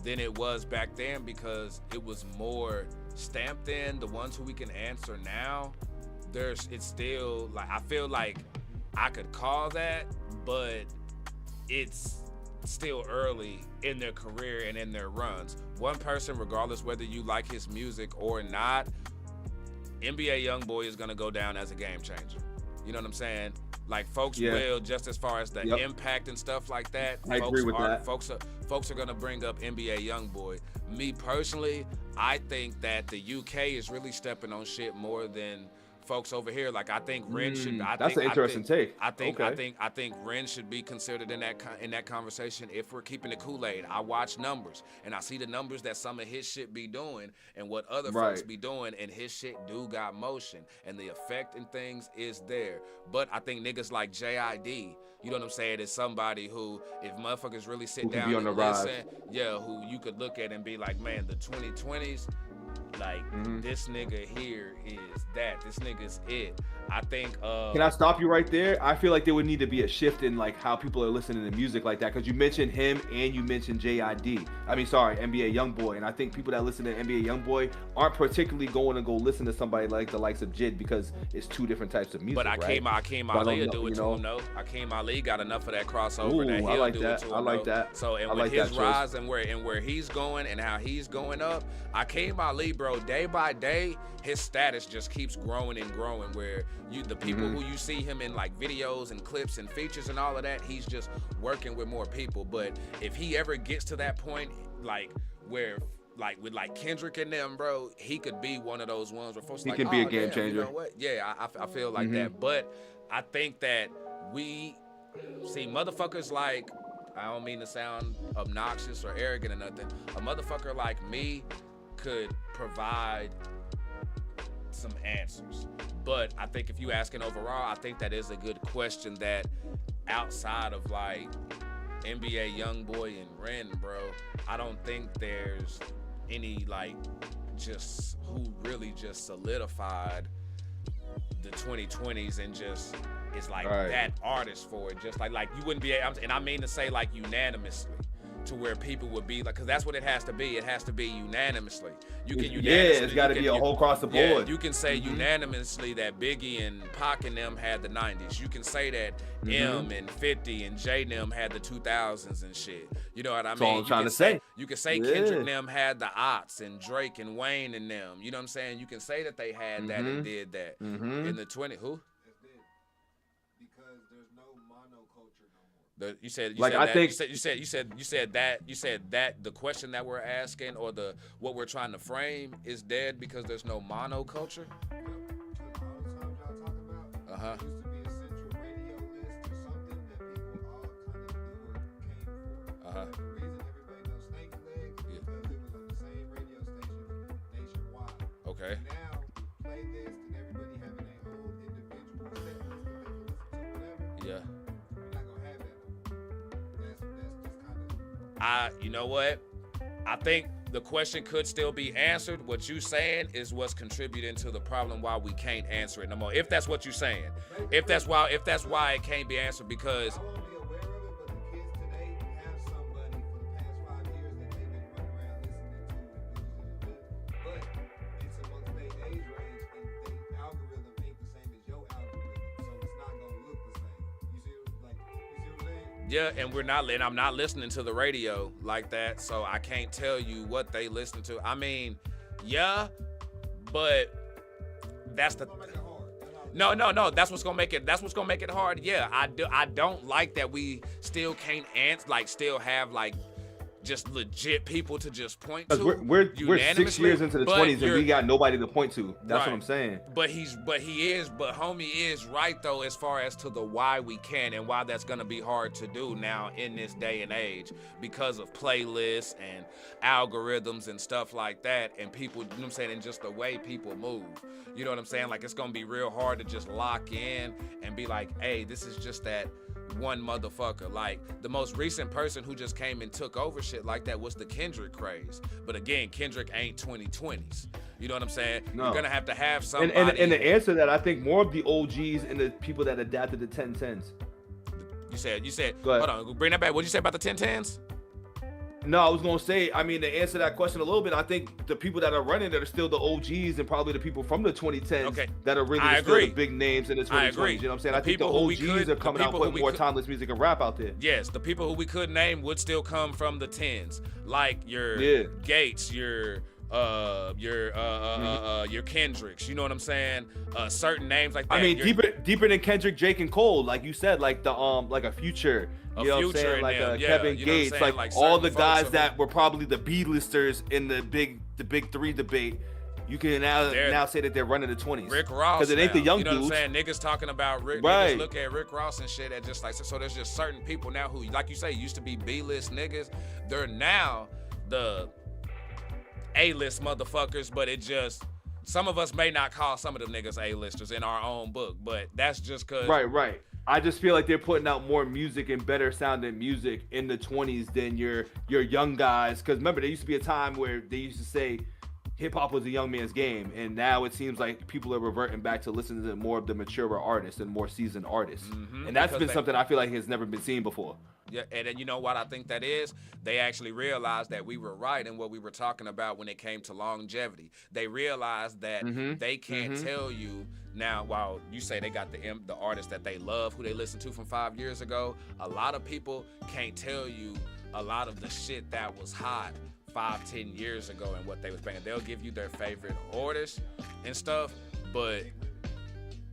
than it was back then because it was more stamped in. The ones who we can answer now, it's still like I feel like I could call that, but it's still early in their career and in their runs. One person, regardless whether you like his music or not, NBA Youngboy is gonna go down as a game changer. You know what I'm saying? Like folks will, just as far as the impact and stuff like that. I agree with that. Folks are gonna bring up NBA Youngboy. Me personally, I think that the UK is really stepping on shit more than folks over here. Like I think Ren should. That's an interesting take. I think Ren should be considered in that conversation if we're keeping the Kool Aid. I watch numbers and I see the numbers that some of his shit be doing and what other folks be doing, and his shit do got motion and the effect and things is there. But I think niggas like JID, you know what I'm saying, is somebody who, if motherfuckers really sit down and listen, who you could look at and be like, man, the 2020s. Like this nigga here is that. This nigga's it. I think. Can I stop you right there? I feel like there would need to be a shift in like how people are listening to music like that, because you mentioned him and you mentioned JID. I mean, sorry, NBA YoungBoy, and I think people that listen to NBA YoungBoy aren't particularly going to go listen to somebody like the likes of JID, because it's two different types of music. But Akeem Ali will do it to him though. Akeem Ali got enough of that crossover that he'll do it to him. I like that. So and with his rise and where he's going and how he's going up, Akeem Ali, bro, day by day, his status just keeps growing and growing. Where the people who you see him in like videos and clips and features and all of that, he's just working with more people. But if he ever gets to that point, like where like with like Kendrick and them, bro, he could be one of those ones where folks he like, can be a game damn, changer. You know what? Yeah, I feel like that. But I think that we see motherfuckers like, I don't mean to sound obnoxious or arrogant or nothing, a motherfucker like me could provide some answers. But I think if you asking overall, I think that is a good question that outside of like NBA YoungBoy and Ren, bro, I don't think there's any like just who really just solidified the 2020s and just is like that artist for it. Just like you wouldn't be, and I mean to say like unanimously, to where people would be like, because that's what it has to be. It has to be unanimously. You can unanimously. It's got to be a whole across the board. Yeah, you can say unanimously that Biggie and Pac and them had the 90s. You can say that M and 50 and J them had the 2000s and shit. You know what I mean? That's all I'm trying to say. You can say Kendrick and them had the aughts and Drake and Wayne and them. You know what I'm saying? You can say that they had that and did that in the 20. Who? Because there's no monoculture no more. You said that the question that we're asking or what we're trying to frame is dead because there's no monoculture. All the times y'all talk about, used to be a central radio list or something that people all kind of knew or came for. The reason everybody knows Snake Legs is because it was on the same radio station nationwide. Okay. Now, playlist and everybody having their own individual set list that they can listen to whatever. Yeah. We're not gonna have that no more. That's just kind of. You know what? I think the question could still be answered. What you saying is what's contributing to the problem why we can't answer it no more. If that's what you're saying. If that's why it can't be answered, because I won't be aware of it, but the kids today have somebody for the past 5 years that they've been running around listening to. But it's amongst their age range, and their algorithm ain't the same as your algorithm, so it's not gonna look the same. You see what I'm saying? yeah, and I'm not listening to the radio like that, so I can't tell you what they listen to. I mean, yeah, but that's the No, that's what's gonna make it hard. Yeah, I don't like that we still can't still have like just legit people to just point to. We're 6 years into the 20s and we got nobody to point to. That's what I'm saying. But homie is right though, as far as to the why we can and why that's gonna be hard to do now in this day and age because of playlists and algorithms and stuff like that, and people, you know what I'm saying, and just the way people move. You know what I'm saying? Like it's gonna be real hard to just lock in and be like, hey, this is just that one motherfucker. Like the most recent person who just came and took over shit like that was the Kendrick craze. But again, Kendrick ain't 2020s. You know what I'm saying? No. You're gonna have to have somebody. And the answer to that, I think more of the OGs and the people that adapted the 1010s. You said. Hold on, bring that back. What'd you say about the 1010s? No, I was gonna say, I mean, to answer that question a little bit, I think the people that are running that are still the OGs and probably the people from the 2010s that are really still the big names in the 2020s. You know what I'm saying? I think the OGs are coming out putting more timeless music and rap out there. Yes, the people who we could name would still come from the 10s, like your Gates, your Kendricks. You know what I'm saying? Certain names like that. I mean, deeper than Kendrick, Drake, and Cole, like you said, like the like a Future. You know what I'm saying? Like Kevin Gates, like all the guys that were probably the B-listers in the big three debate. You can now say that they're running the 20s. Rick Ross, because it ain't the young dudes. You know what I'm saying? Niggas talking about Rick. Niggas look at Rick Ross and shit and just like so. There's just certain people now who, like you say, used to be B-list niggas. They're now the A-list motherfuckers, but it just, some of us may not call some of them niggas A-listers in our own book, but that's just cause. Right. I just feel like they're putting out more music and better sounding music in the 20s than your young guys. Cause remember, there used to be a time where they used to say hip hop was a young man's game, and now it seems like people are reverting back to listening to more of the mature artists and more seasoned artists, and that's been something I feel like has never been seen before. Yeah, and then you know what I think that is? They actually realized that we were right in what we were talking about when it came to longevity. They realized that they can't tell you now. While you say they got the artists that they love, who they listened to from 5 years ago, a lot of people can't tell you a lot of the shit that was hot 5-10 years ago and what they was banging. They'll give you their favorite artists and stuff, but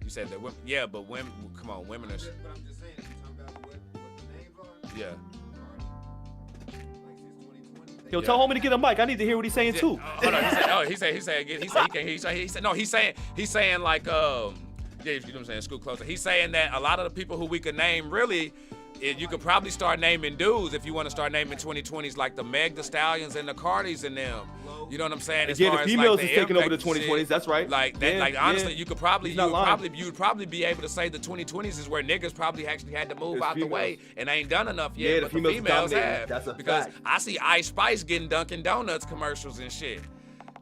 you said that women, yeah, but women, come on, women are. But I'm just saying, you talking about what the names are? Yeah. Like since 2020. Yo, tell homie to get a mic. I need to hear what he's saying too. Hold on, he said he's saying like yeah, you know what I'm saying, school closer. He's saying that a lot of the people who we could name really, you could probably start naming dudes if you want to start naming 2020s like the Meg Thee Stallions and the Cardis and them. You know what I'm saying? Yeah, the females is taking over the 2020s. That's right. Like that, Yeah, like honestly, yeah. you could probably, He's you not would probably be able to say the 2020s is where niggas probably actually had to move It's out the females. way and ain't done enough yet. Yeah, but the females dominating. have. That's a because fact. I see Ice Spice getting Dunkin' Donuts commercials and shit.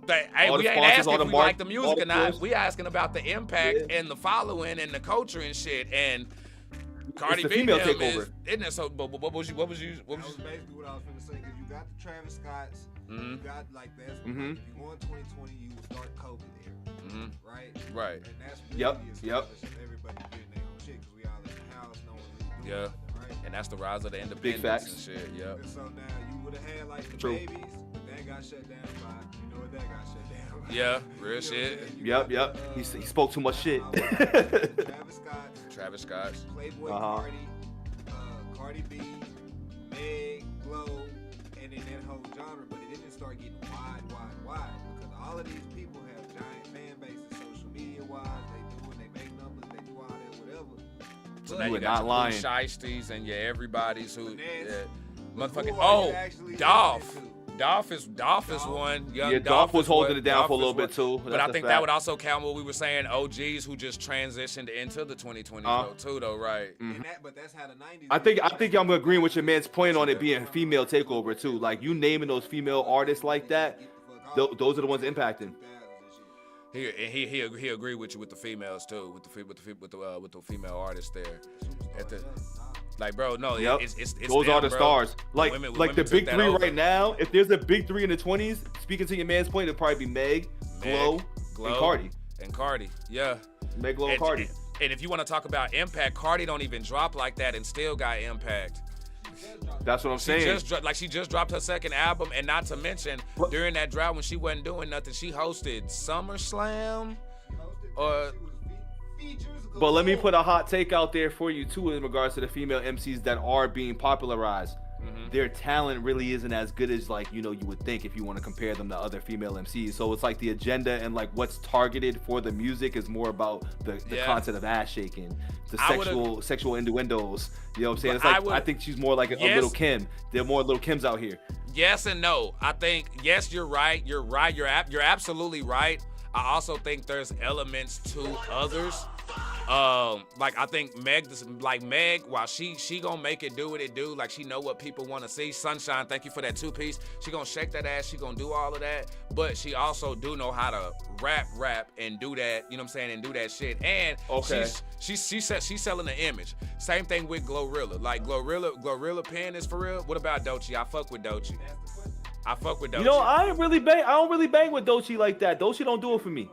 But, hey, All we the ain't sponsors, asking all if the we like the all music the or not. tours. We asking about the impact Yeah. and the following and the culture and shit. And Cardi the B female them takeover. isn't it? So, but what was you? That was basically what I was gonna say, because you got the Travis Scotts, you got like that's like, if you go in 2020, you would start COVID era, right? Right. And that's Yep, really yep. everybody getting their own shit because we all in the house, no one really doing Yeah. nothing, right? And that's the rise of the Big independence facts. and shit. Yep. And so now you would have had like the True. babies, but that got shut down by, you know what, that got shut down by. Yeah, real You know what I'm shit. saying? You Yep, got yep. the, He spoke too much shit. Travis Scott, Travis Scott. Playboy Uh-huh. Cardi, Cardi B, Meg, Glow, and then that whole genre, but it didn't start getting wide, because all of these people have giant fan bases, social media wise, they make numbers, they do all that, whatever. So But now You you are got not your lying. Shiesties and your everybody's who, Finesse. yeah, motherfucking. who are you Oh, actually Dolph. listening to? Dolph is one. Young Yeah, Dolph was is holding what- it down Dolph for a is little what- bit too. But That's I a think fact. that would also count what we were saying. OGs who just transitioned into the 2020s though, too, though, right? And that, but that's how the 90s. I think I'm agreeing with your man's point on it being female takeover too. Like you naming those female artists like that, those are the ones impacting. He agreed with you with the females too, with the female artists there. At the, like, bro, no, Yep. it's Those them, are the bro. stars. Like Women the took big that three over. right now. If there's a big three in the 20s, speaking to your man's point, it'd probably be Meg, Glow, and Cardi. And Cardi, yeah. Meg, Glow, and Cardi. And if you want to talk about impact, Cardi don't even drop like that and still got impact. That's what I'm saying. She just dropped her second album, and not to mention during that drought when she wasn't doing nothing, she hosted SummerSlam. But let me put a hot take out there for you too in regards to the female MCs that are being popularized. Their talent really isn't as good as like you would think if you want to compare them to other female MCs. So it's like the agenda and like what's targeted for the music is more about the content of ass shaking, the sexual innuendos. You know what I'm saying? It's like I think she's more like a Little Kim. There are more Little Kims out here. Yes and no. I think yes, you're right. You're right. You're absolutely right. I also think there's elements to others. Like I think Meg, while she gonna make it do what it do, like she know what people want to see. Sunshine, thank you for that 2-piece. She gonna shake that ass, she gonna do all of that, but she also do know how to rap and do that, you know what I'm saying, and do that shit. And she's selling the image. Same thing with Glorilla. Like Glorilla pen is for real. What about Doechii? I fuck with Doechii. I don't really bang with Doechii like that. Doechii don't do it for me.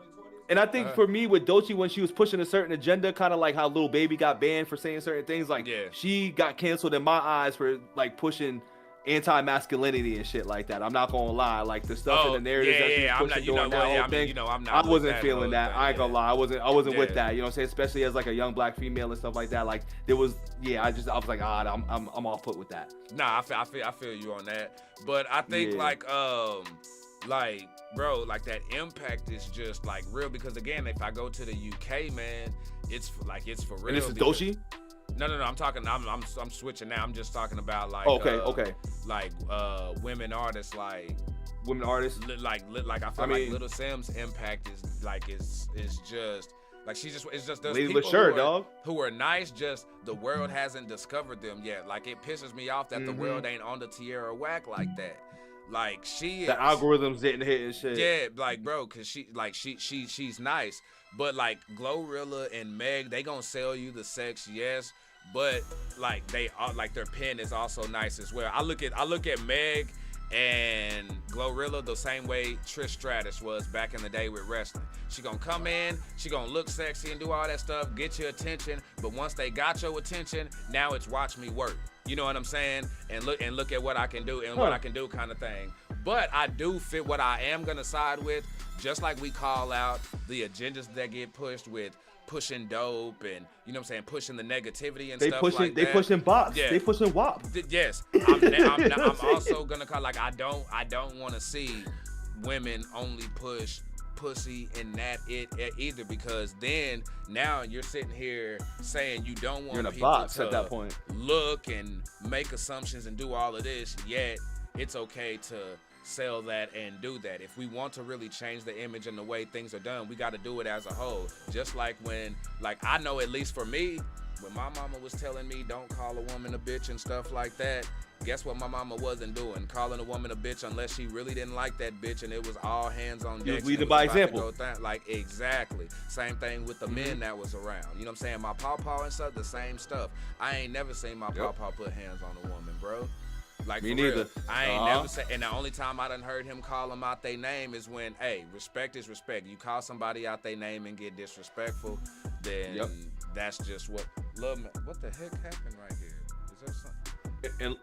And I think for me with Doechii, when she was pushing a certain agenda, kind of like how Lil Baby got banned for saying certain things, like she got canceled in my eyes for like pushing anti-masculinity and shit like that. I'm not gonna lie, like the stuff in the narratives that she's pushing during that whole thing. I wasn't feeling that. I ain't gonna lie, I wasn't with that. You know what I'm saying? Especially as like a young black female and stuff like that. Like there was, I was like, I'm off put with that. Nah, I feel you on that. But I think like bro, like that impact is just like real because again, if I go to the UK, man, it's for real. And this is Doechii? No, I'm talking. I'm switching now. I'm just talking about like like women artists, like women artists. Like I feel like Little Sim's impact is just like it's just those people who are nice. Just the world hasn't discovered them yet. Like it pisses me off that the world ain't on the Tierra whack like that. Like she is, The algorithms didn't hit and shit. yeah, like bro, cause she's nice, but like Glorilla and Meg, they gonna sell you the sex, yes, but like they are like their pen is also nice as well. I look at Meg and Glorilla the same way Trish Stratus was back in the day with wrestling. She gonna come in, she gonna look sexy and do all that stuff, get your attention, but once they got your attention, now it's watch me work. You know what I'm saying? And look at what I can do and what I can do kind of thing. But I do fit what I am gonna side with, just like we call out the agendas that get pushed with pushing dope and, you know what I'm saying, pushing the negativity and stuff like that. They pushing box. Yeah. They pushing WAP. Yes. I'm also gonna call, like, I don't want to see women only push pussy and that either, because then now you're sitting here saying you don't want people box to at that point. look and make assumptions and do all of this, yet it's okay to sell that and do that. If we want to really change the image and the way things are done, we got to do it as a whole. Just like when, like, I know at least for me, when my mama was telling me don't call a woman a bitch and stuff like that, guess what my mama wasn't doing? Calling a woman a bitch unless she really didn't like that bitch and it was all hands on deck. You was leading by example. Like, exactly. Same thing with the men that was around. You know what I'm saying? My pawpaw and stuff, the same stuff. I ain't never seen my pawpaw put hands on a woman, bro. Like, Me for neither. real. I ain't never said, and the only time I done heard him call them out their name is when, hey, respect is respect. You call somebody out their name and get disrespectful, then that's just what. What the heck happened right here? Is there something?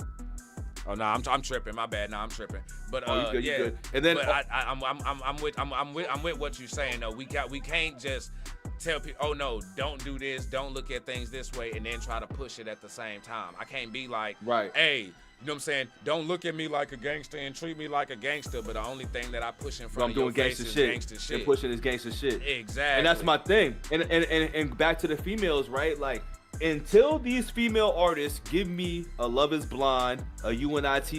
Oh no, I'm tripping. My bad. No, I'm tripping. But you good, yeah. you good. And then but I'm with what you're saying though. We can't just tell people, oh no, don't do this, don't look at things this way, and then try to push it at the same time. I can't be like, hey, you know what I'm saying? Don't look at me like a gangster and treat me like a gangster, but the only thing that I push in front of your face is gangster shit. And pushing is gangster shit. Exactly. And that's my thing. And back to the females, right? Like, until these female artists give me a Love Is Blind, a UNITY,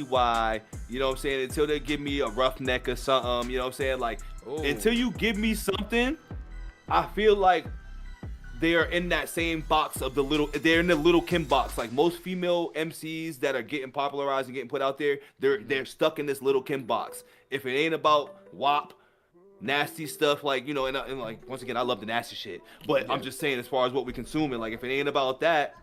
you know what I'm saying? Until they give me a Roughneck or something, you know what I'm saying? Like, until you give me something, I feel like they are in that same box of they're in the Little Kim box. Like most female MCs that are getting popularized and getting put out there, they're stuck in this Little Kim box. If it ain't about WAP, nasty stuff, like, you know, and like, once again, I love the nasty shit, but I'm just saying, as far as what we consuming, like, if it ain't about that,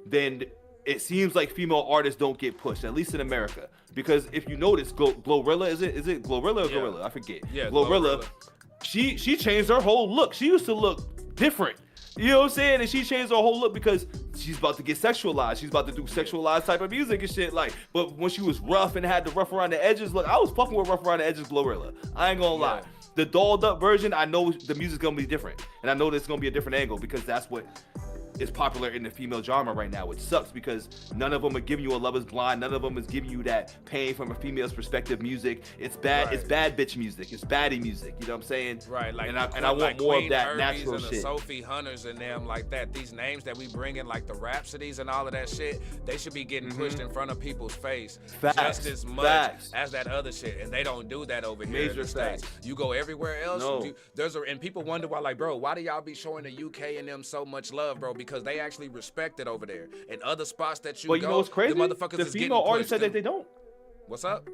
then it seems like female artists don't get pushed, at least in America. Because if you notice, Glorilla, is it Glorilla or Gorilla? I forget. Yeah, Glorilla. She changed her whole look. She used to look different. You know what I'm saying? And she changed her whole look because she's about to get sexualized. She's about to do sexualized type of music and shit. Like, but when she was rough and had the rough around the edges, look, I was fucking with rough around the edges Glorilla. I ain't gonna lie. The dolled up version, I know the music's gonna be different. And I know there's gonna be a different angle because that's what is popular in the female genre right now, which sucks because none of them are giving you a Love Is Blind. None of them is giving you that pain from a female's perspective music. It's bad. Right. It's bad bitch music. It's baddie music. You know what I'm saying? Right. Like, and I want more Queen of that Herbies natural and shit. The Sophie Hunters and them, like that. These names that we bring in, like the Rhapsodies and all of that shit, they should be getting pushed in front of people's face just as much as that other shit. And they don't do that over here in the States. You go everywhere else. No. And people wonder why, like, bro, why do y'all be showing the UK and them so much love, bro? Because they actually respect it over there. In other spots that you But you know what's crazy? the motherfuckers The is female getting artists said that they don't. What's up?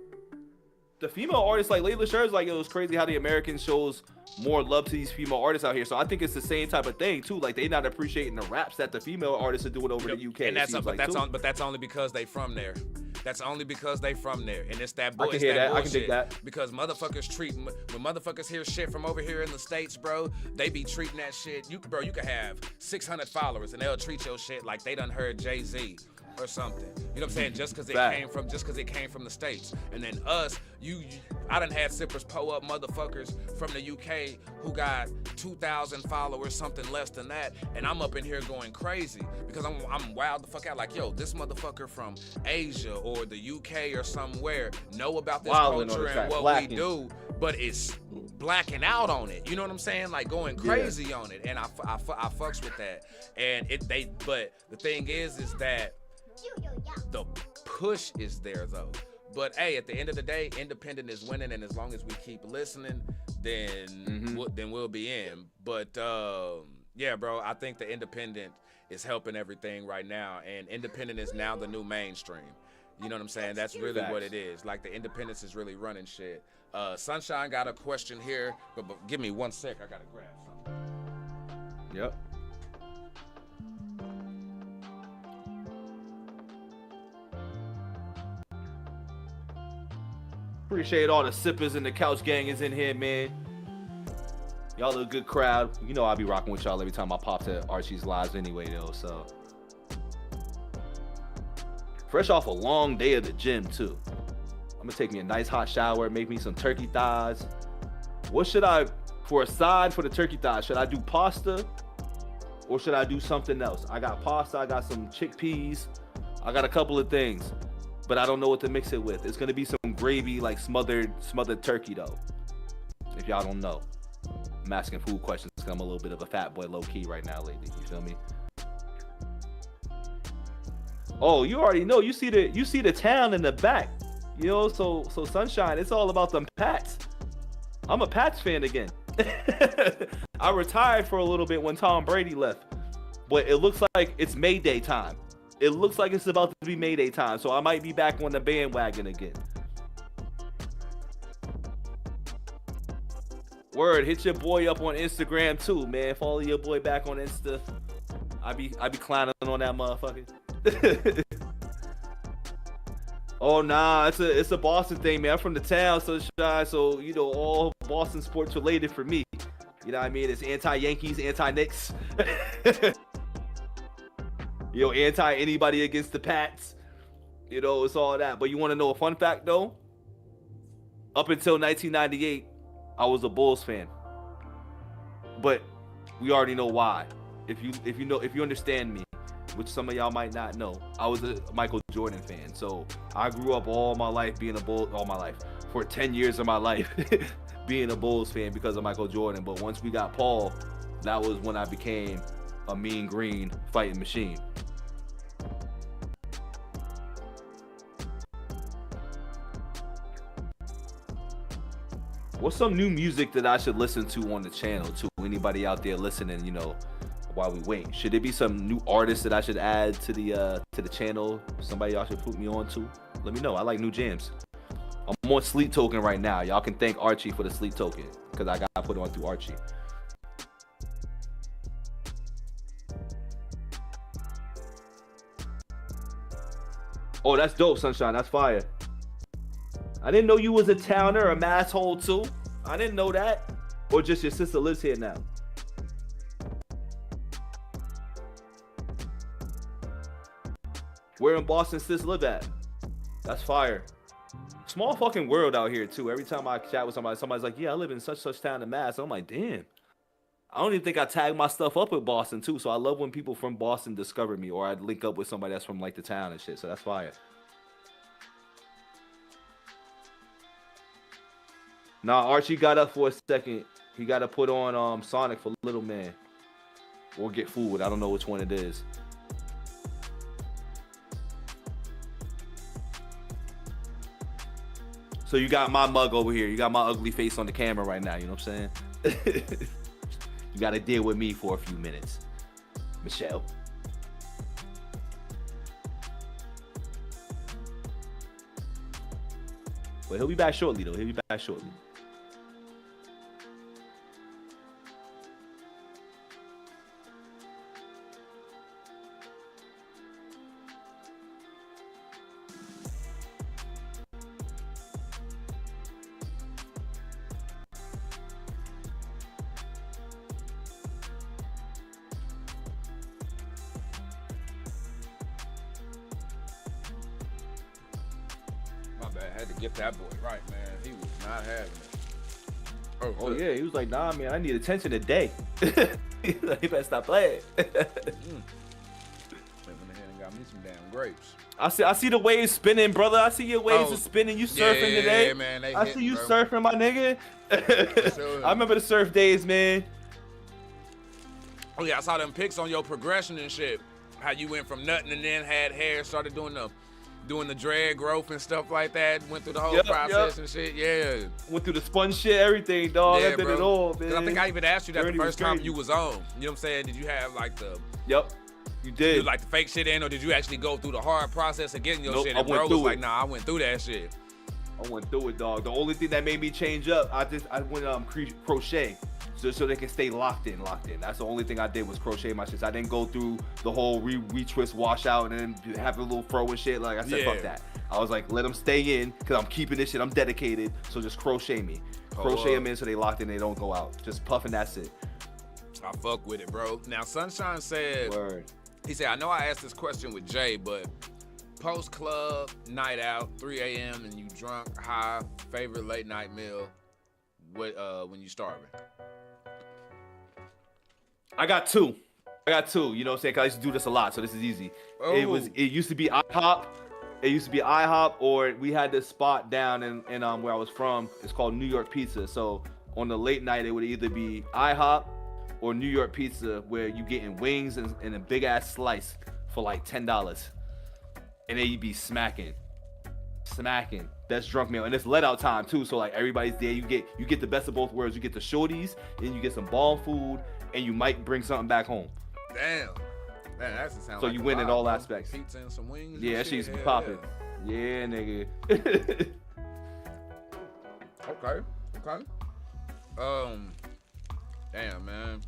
The female artists, like Layla Sher's, like, it was crazy how the American shows more love to these female artists out here. So I think it's the same type of thing too. Like, they not appreciating the raps that the female artists are doing over the UK. And that's only because they from there. That's only because they from there, and it's that bullshit. I can hear that. I can dig that. Because motherfuckers when motherfuckers hear shit from over here in the States, bro, they be treating that shit. You could have 600 followers, and they'll treat your shit like they done heard Jay-Z or something. You know what I'm saying? Just because it came from the States. And then us, I done had sippers pull up motherfuckers from the UK who got 2,000 followers, something less than that, and I'm up in here going crazy because I'm wild the fuck out. Like, yo, this motherfucker from Asia or the UK or somewhere know about this culture and what we do, but it's blacking out on it. You know what I'm saying? Like, going crazy on it. And I fucks with that. And but the thing is that the push is there though. But hey, at the end of the day, independent is winning, and as long as we keep listening, then we'll be in. But yeah, bro, I think the independent is helping everything right now, and independent is now the new mainstream. You know what I'm saying? That's really what it is. Like the independence is really running shit. Sunshine got a question here, but give me 1 sec. I gotta grab something. Yep. Appreciate all the sippers and the couch gang is in here, man. Y'all a good crowd. You know I'll be rocking with y'all every time I pop to Archie's lives anyway, though. So fresh off a long day of the gym too. I'm gonna take me a nice hot shower, make me some turkey thighs. What should I, for a side for the turkey thighs, should I do pasta or should I do something else? I got pasta, I got some chickpeas, I got a couple of things, but I don't know what to mix it with. It's gonna be some gravy, like smothered turkey though. If y'all don't know, I'm asking food questions because I'm a little bit of a fat boy low key right now lately. You feel me? Oh, you already know. You see the town in the back. You know, so Sunshine, it's all about them Pats. I'm a Pats fan again. I retired for a little bit when Tom Brady left, but it looks like it's Mayday time. It looks like it's about to be Mayday time, so I might be back on the bandwagon again. Word, hit your boy up on Instagram too, man. Follow your boy back on Insta. I be clowning on that motherfucker. Oh nah, it's a Boston thing, man. I'm from the town, so you know all Boston sports related for me. You know what I mean? It's anti-Yankees, anti-Knicks. You know, anti-anybody against the Pats. You know, it's all that. But you want to know a fun fact though? Up until 1998, I was a Bulls fan. But we already know why. If you understand me, which some of y'all might not know, I was a Michael Jordan fan. So I grew up all my life being a Bulls, for 10 years of my life being a Bulls fan because of Michael Jordan. But once we got Paul, that was when I became a mean green fighting machine. What's some new music that I should listen to on the channel too? Anybody out there listening, you know, while we wait? Should there be some new artists that I should add to the channel? Somebody y'all should put me on to? Let me know. I like new jams. I'm on Sleep Token right now. Y'all can thank Archie for the Sleep Token because I got put on through Archie. Oh, that's dope, Sunshine. That's fire. I didn't know you was a towner, a masshole too. I didn't know that. Or just your sister lives here now. Where in Boston sis live at? That's fire. Small fucking world out here too. Every time I chat with somebody's like, yeah, I live in such town in Mass. I'm like, damn. I don't even think I tag my stuff up with Boston too. So I love when people from Boston discover me, or I'd link up with somebody that's from like the town and shit. So that's fire. Nah, Archie got up for a second. He got to put on Sonic for Little Man. Or Get Food. I don't know which one it is. So you got my mug over here. You got my ugly face on the camera right now. You know what I'm saying? You got to deal with me for a few minutes. Michelle. But he'll be back shortly, though. He'll be back shortly. I had to get that boy right, man. He was not having it. Oh yeah, he was like, nah, man, I need attention today. He better stop playing. Went ahead and got me some damn grapes. I see the waves spinning, brother. I see your waves are spinning. You surfing today? Yeah, man. I see you surfing, my nigga. I remember the surf days, man. Oh yeah, I saw them pics on your progression and shit. How you went from nothing and then had hair, started doing the dread growth and stuff like that. Went through the whole process and shit. Yeah. Went through the sponge shit, everything, dog. Yeah, I did it all, man. I think I even asked you that Journey the first time crazy. you was on. You know what I'm saying? Did you have like the... Yep. You Did did. you like the fake shit in, or did you actually go through the hard process of getting your Nope, shit? I And went bro was through like, it. nah, I went through that shit. I went through it, dog. The only thing that made me change up, I went crochet, so they can stay locked in. That's the only thing I did was crochet my shit. I didn't go through the whole retwist, wash out, and then have a little fro and shit. Like I said, fuck that. I was like, let them stay in, cause I'm keeping this shit. I'm dedicated. So just crochet me, crochet them in so they locked in. They don't go out. Just puffing. That's it. I fuck with it, bro. Now Sunshine said, Word. he said, I know I asked this question with Jay, but post club, night out, 3 a.m. and you drunk, high, favorite late night meal, what when you starving? I got two. You know what I'm saying? Cause I used to do this a lot, so this is easy. It used to be IHOP. It used to be IHOP, or we had this spot down in where I was from. It's called New York Pizza. So on the late night, it would either be IHOP or New York Pizza, where you getting wings and a big ass slice for like $10, and then you be smacking. That's drunk meal, and it's let out time too. So like everybody's there. You get the best of both worlds. You get the shorties, and you get some bomb food, and you might bring something back home. Damn. Man, that sounds So like you a win in vibe, all bro. aspects. Pizza and some wings. Yeah, and that shit used to be hell popping. yeah. Yeah, nigga. Okay. Damn, man.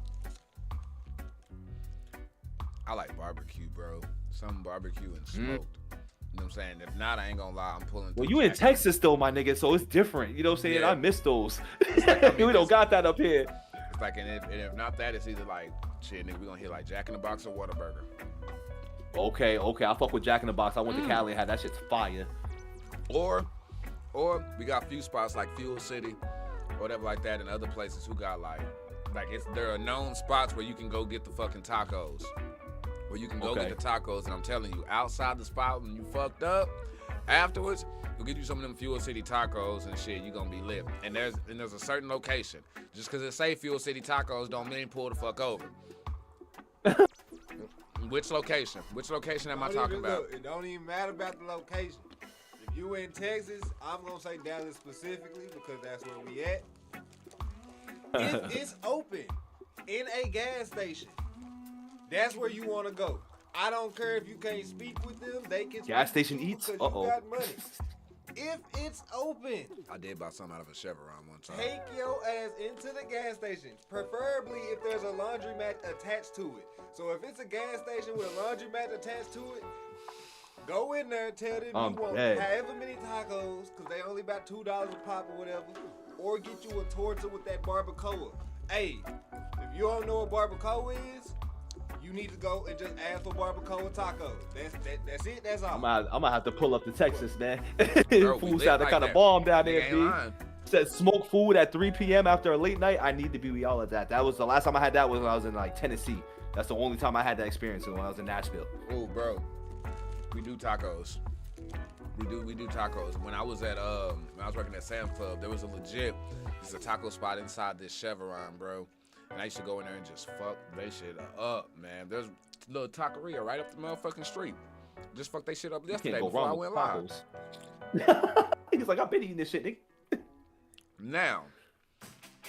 I like barbecue, bro. Some barbecue and smoked. You know what I'm saying? If not, I ain't gonna lie, I'm pulling. Well, you in Texas though, my nigga, so it's different. You know what I'm saying? Yeah. I miss those. Like, we don't got that up here. It's like, and if not that, it's either like, shit, nigga, we gonna hit like Jack in the Box or Whataburger. Okay. I fuck with Jack in the Box. I went to Cali and had that shit's fire. Or we got a few spots like Fuel City, or whatever like that, and other places who got like there are known spots where you can go get the fucking tacos. Where you can go get the tacos, and I'm telling you, outside the spot when you fucked up, afterwards, we'll get you some of them Fuel City tacos and shit, you gonna be lit. And there's a certain location. Just cause it say Fuel City tacos don't mean pull the fuck over. Which location? Which location am I talking about? Look, it don't even matter about the location. If you in Texas, I'm gonna say Dallas specifically because that's where we at. If it's open in a gas station, that's where you want to go. I don't care if you can't speak with them; they can. Gas station eats? because you got money. If it's open, I did buy something out of a Chevron one time. take your ass into the gas station. Preferably if there's a laundromat attached to it. So if it's a gas station with a laundromat attached to it, go in there and tell them you want however many tacos, because they only about $2 a pop or whatever, or get you a torta with that barbacoa. Hey, if you don't know what barbacoa is, you need to go and just ask for barbacoa tacos. That's it. That's all. I'm gonna have to pull up to Texas, man. Bro, Food sounded kind of bomb down there, B. Said smoke food at 3 p.m. after a late night. I need to be with y'all at that. That was the last time I had that was when I was in like Tennessee. That's the only time I had that experience when I was in Nashville. Oh, bro, we do tacos. We do tacos. When I was working at Sam's Club, there was there's a taco spot inside this Chevron, bro. And I used to go in there and just fuck they shit up, man. There's a little taqueria right up the motherfucking street. Just fuck they shit up yesterday before I went live. He's like, I've been eating this shit, nigga. Now,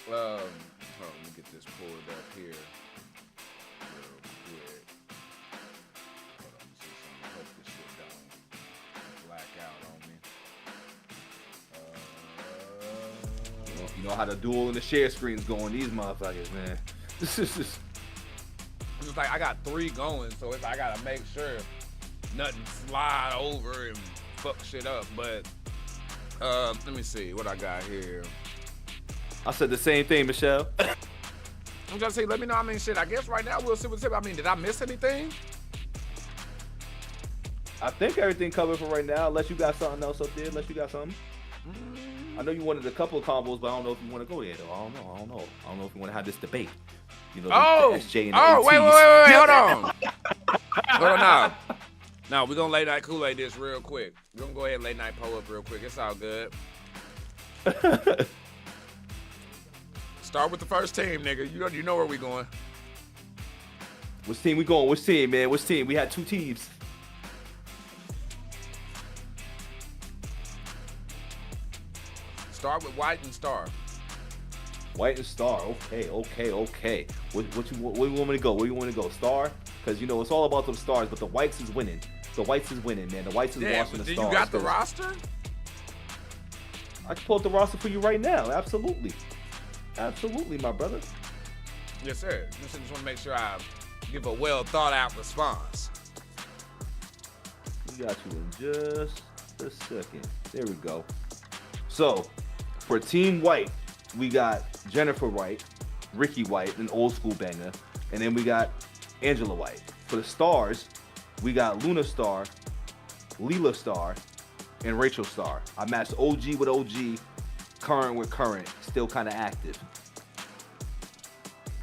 hold on, let me get this pulled up here real quick. Hold on, let me see something. I hope this shit don't black out on me. You know how the dual and the share screens going, these motherfuckers, man. This is just... It's like I got 3 going, so it's I gotta make sure nothing slide over and fuck shit up. But let me see what I got here. I said the same thing, Michelle. I'm just saying, let me know. I mean, shit. I guess right now we'll see what's up. I mean, did I miss anything? I think everything covered for right now, unless you got something else up there. Unless you got something. I know you wanted a couple of combos, but I don't know if you want to go there though. I don't know if you want to have this debate. You know, the SJ and the wait, ATs. hold on. Hold on now. Now we're gonna late night Kool Aid this real quick. We're gonna go ahead and late night pull up real quick. It's all good. Start with the first team, nigga. You know where we going. Which team we going? Which team, man? Which team? We had 2 teams. Start with White and Star. White and Star. Okay. What you want me to go? Where you want to go? Star? Because it's all about them stars, but the Whites is winning. The Whites is winning, man. The Whites is Damn, washing the do stars. you got the roster? I can pull up the roster for you right now. Absolutely, my brother. Yes, sir. Just want to make sure I give a well thought out response. We got you in just a second. There we go. So, for Team White, we got Jennifer White, Ricky White, an old school banger, and then we got Angela White. For the Stars, we got Luna Star, Leela Star, and Rachel Star. I matched OG with OG, current with current, still kind of active.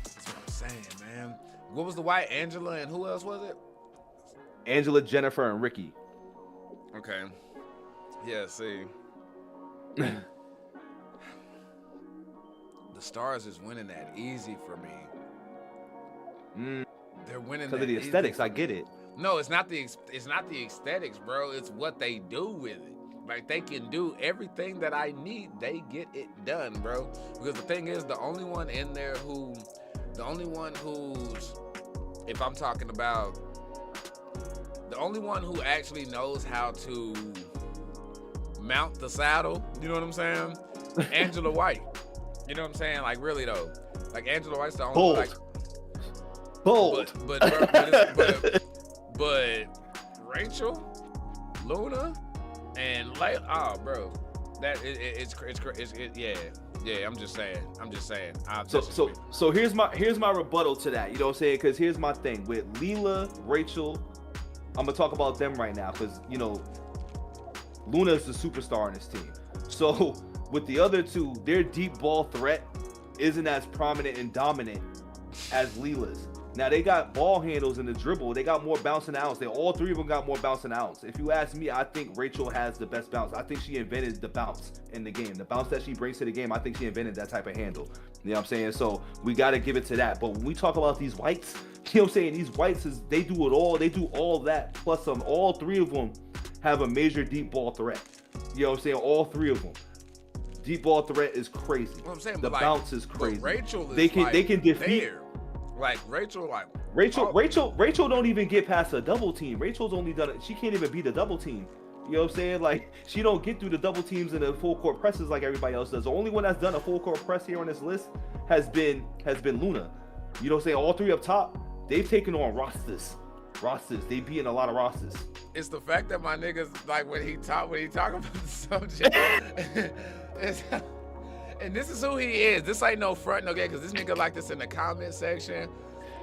That's what I'm saying, man. What was the White? Angela and who else was it? Angela, Jennifer, and Ricky. Okay. Yeah, see. The Stars is winning that easy for me. They're winning Because that of the easy aesthetics, for I me. get it. No, it's not the aesthetics, bro. It's what they do with it. Like, they can do everything that I need. They get it done, bro. Because the thing is, the only one who's, if I'm talking about, the only one who actually knows how to mount the saddle, you know what I'm saying? Angela White. You know what I'm saying? Like, really though. Like, Angela White's the only Bold. like Bold. but Rachel, Luna, and Layla, bro, that it's yeah. I'm just saying. So here's my rebuttal to that. You know what I'm saying? Because here's my thing with Leela, Rachel. I'm gonna talk about them right now because Luna is the superstar in this team. So with the other two, their deep ball threat isn't as prominent and dominant as Leela's. Now they got ball handles in the dribble. They got more bouncing outs. All three of them got more bouncing outs. If you ask me, I think Rachel has the best bounce. I think she invented the bounce in the game. The bounce that she brings to the game, I think she invented that type of handle. You know what I'm saying? So we got to give it to that. But when we talk about these Whites, you know what I'm saying? These Whites, they do it all. They do all that plus some. All three of them have a major deep ball threat. You know what I'm saying? All three of them. Deep ball threat is crazy. What I'm saying, the bounce is crazy. Rachel is they can defeat. there. Like Rachel don't even get past a double team. Rachel's only done it. She can't even beat a double team. You know what I'm saying? Like, she don't get through the double teams and the full court presses like everybody else does. The only one that's done a full court press here on this list has been Luna. You know what I'm saying? All three up top, they've taken on rosters. They beating a lot of rosters. It's the fact that my niggas, like, when he talk about the subject, and this is who he is. This ain't no front, no game, because this nigga like this in the comment section,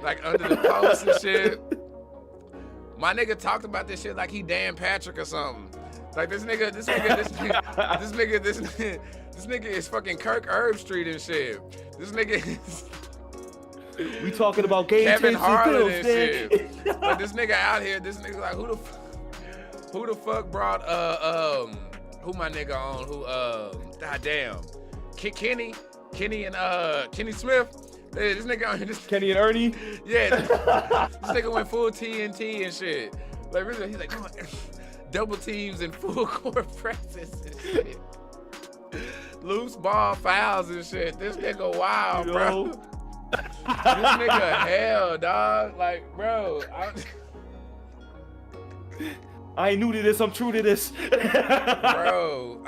like under the post and shit. My nigga talked about this shit like he Dan Patrick or something. Like, this nigga is fucking Kirk Herbstreit and shit. This nigga is we talking about game Kevin Harlan and man. shit. But this nigga out here, this nigga like, who the fuck brought who my nigga on? Who goddamn Kenny and Kenny Smith. This nigga on here, Kenny and Ernie. Yeah, this nigga went full TNT and shit. Like, really, he's like, come on, double teams and full court presses and shit. Loose ball fouls and shit. This nigga wild, bro. This nigga hell, dog. Like, bro. I ain't new to this. I'm true to this. Bro.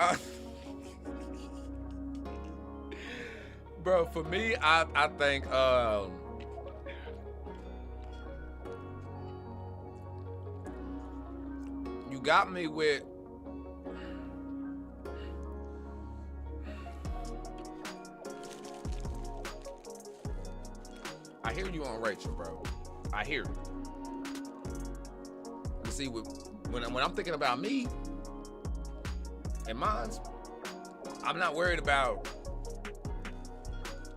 Bro, for me, I think you got me with I hear you on Rachel, bro. I hear you. You see, when I'm thinking about me and mines, I'm not worried about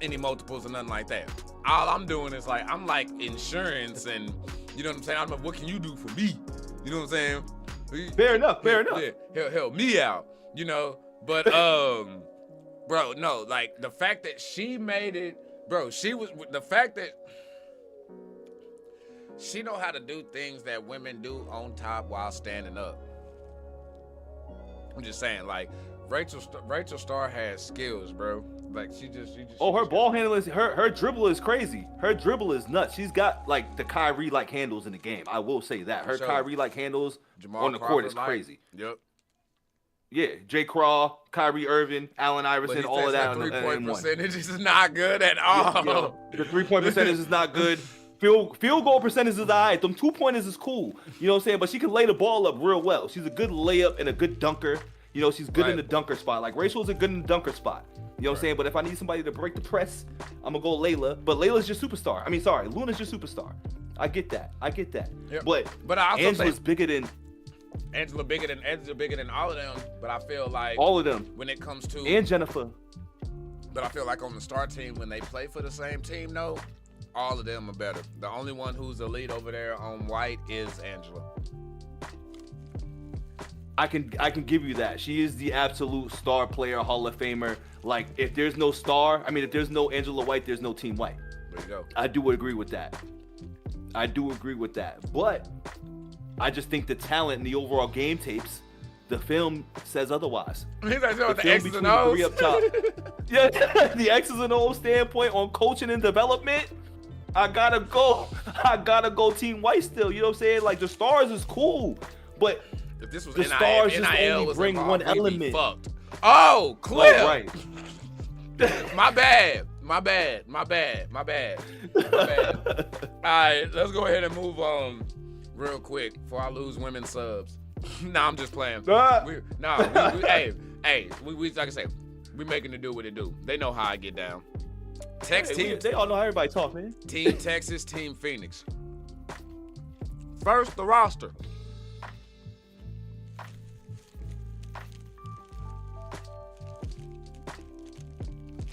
any multiples or nothing like that. All I'm doing is like, I'm like insurance and, you know what I'm saying? I'm like, what can you do for me? You know what I'm saying? Fair enough. Yeah, help me out, you know? But, bro, no, like the fact that she made it, bro, the fact that she know how to do things that women do on top while standing up. I'm just saying, like, Rachel Starr has skills, bro. Like she just. Oh, her just ball handling, her dribble is crazy. Her dribble is nuts. She's got like the Kyrie like handles in the game. I will say that. Her Sure. Kyrie like handles Jamal on the court is Crawford-like. crazy. Yep. Yeah, Jay Craw, Kyrie Irving, Allen But Iverson, he all of says that that in 3-point one. percentage is not good at all. Yo, the 3-point percentage is not good. Field goal percentage is alright. Them 2-pointers is cool. You know what I'm saying? But she can lay the ball up real well. She's a good layup and a good dunker. You know, she's good in the dunker spot. Like Rachel's a good in the dunker spot. You know what I'm saying? But if I need somebody to break the press, I'm gonna go Layla. But Layla's your superstar. I mean, sorry, Luna's your superstar. I get that. Yep. But I also Angela's think bigger than Angela bigger than all of them. But I feel like all of them. when it comes to And Jennifer. But I feel like on the star team, when they play for the same team, though, all of them are better. The only one who's elite over there on white is Angela. I can give you that. She is the absolute star player, Hall of Famer. Like, if there's no star, I mean, if there's no Angela White, there's no Team White. There you go. I do agree with that. But I just think the talent in the overall game tapes, the film says otherwise. He's like, The the film X's between and the O's. three up top. Yeah, the X's and O's standpoint on coaching and development, I gotta go Team White still. You know what I'm saying? Like, the stars is cool, but If this was the NIL, stars just NIL only was bring involved, one we'd be element. fucked. Oh, Cliff. Oh, right. My bad. All right, let's go ahead and move on real quick before I lose women's subs. Nah, I'm just playing. We like I say, we making it do what it do. They know how I get down. They all know how everybody talk, man. Team Texas, Team Phoenix. First, the roster.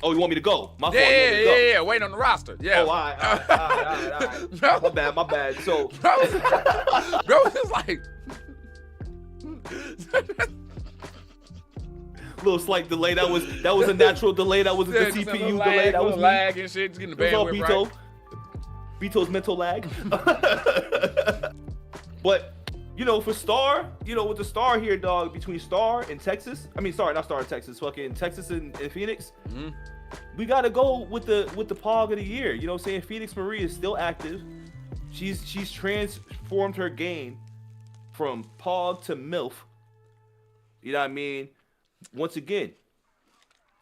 Oh, you want me to go? My fault. You want me to go? Yeah. Wait on the roster. Yeah. Oh, all right. My bad. So, Bro was like, little slight delay. That was a natural delay. That wasn't the CPU delay. That was me. lag and shit. Just getting the It was all bandwidth Bito. right. Bito's mental lag. But, you know, for Star, you know, with the Star here, dog, between Star and Texas, I mean, sorry, not Star and Texas, fucking Texas and Phoenix, we got to go with the Pog of the year. You know what I'm saying? Phoenix Marie is still active. She's transformed her game from Pog to MILF. You know what I mean? Once again,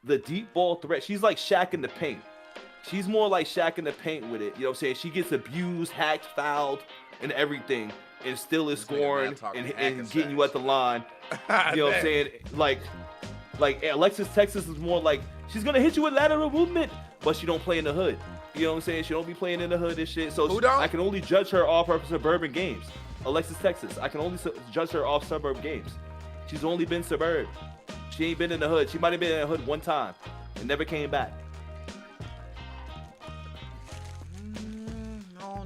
the deep ball threat. She's like Shaq in the paint. She's more like Shaq in the paint with it. You know what I'm saying? She gets abused, hacked, fouled, and everything, and still is scoring and getting you at the line. You know what I'm saying? Like Alexis Texas is more like, she's going to hit you with lateral movement, but she don't play in the hood. You know what I'm saying? She don't be playing in the hood and shit. So I can only judge her off her suburban games. Alexis Texas, I can only judge her off suburb games. She's only been suburb. She ain't been in the hood. She might have been in the hood one time and never came back.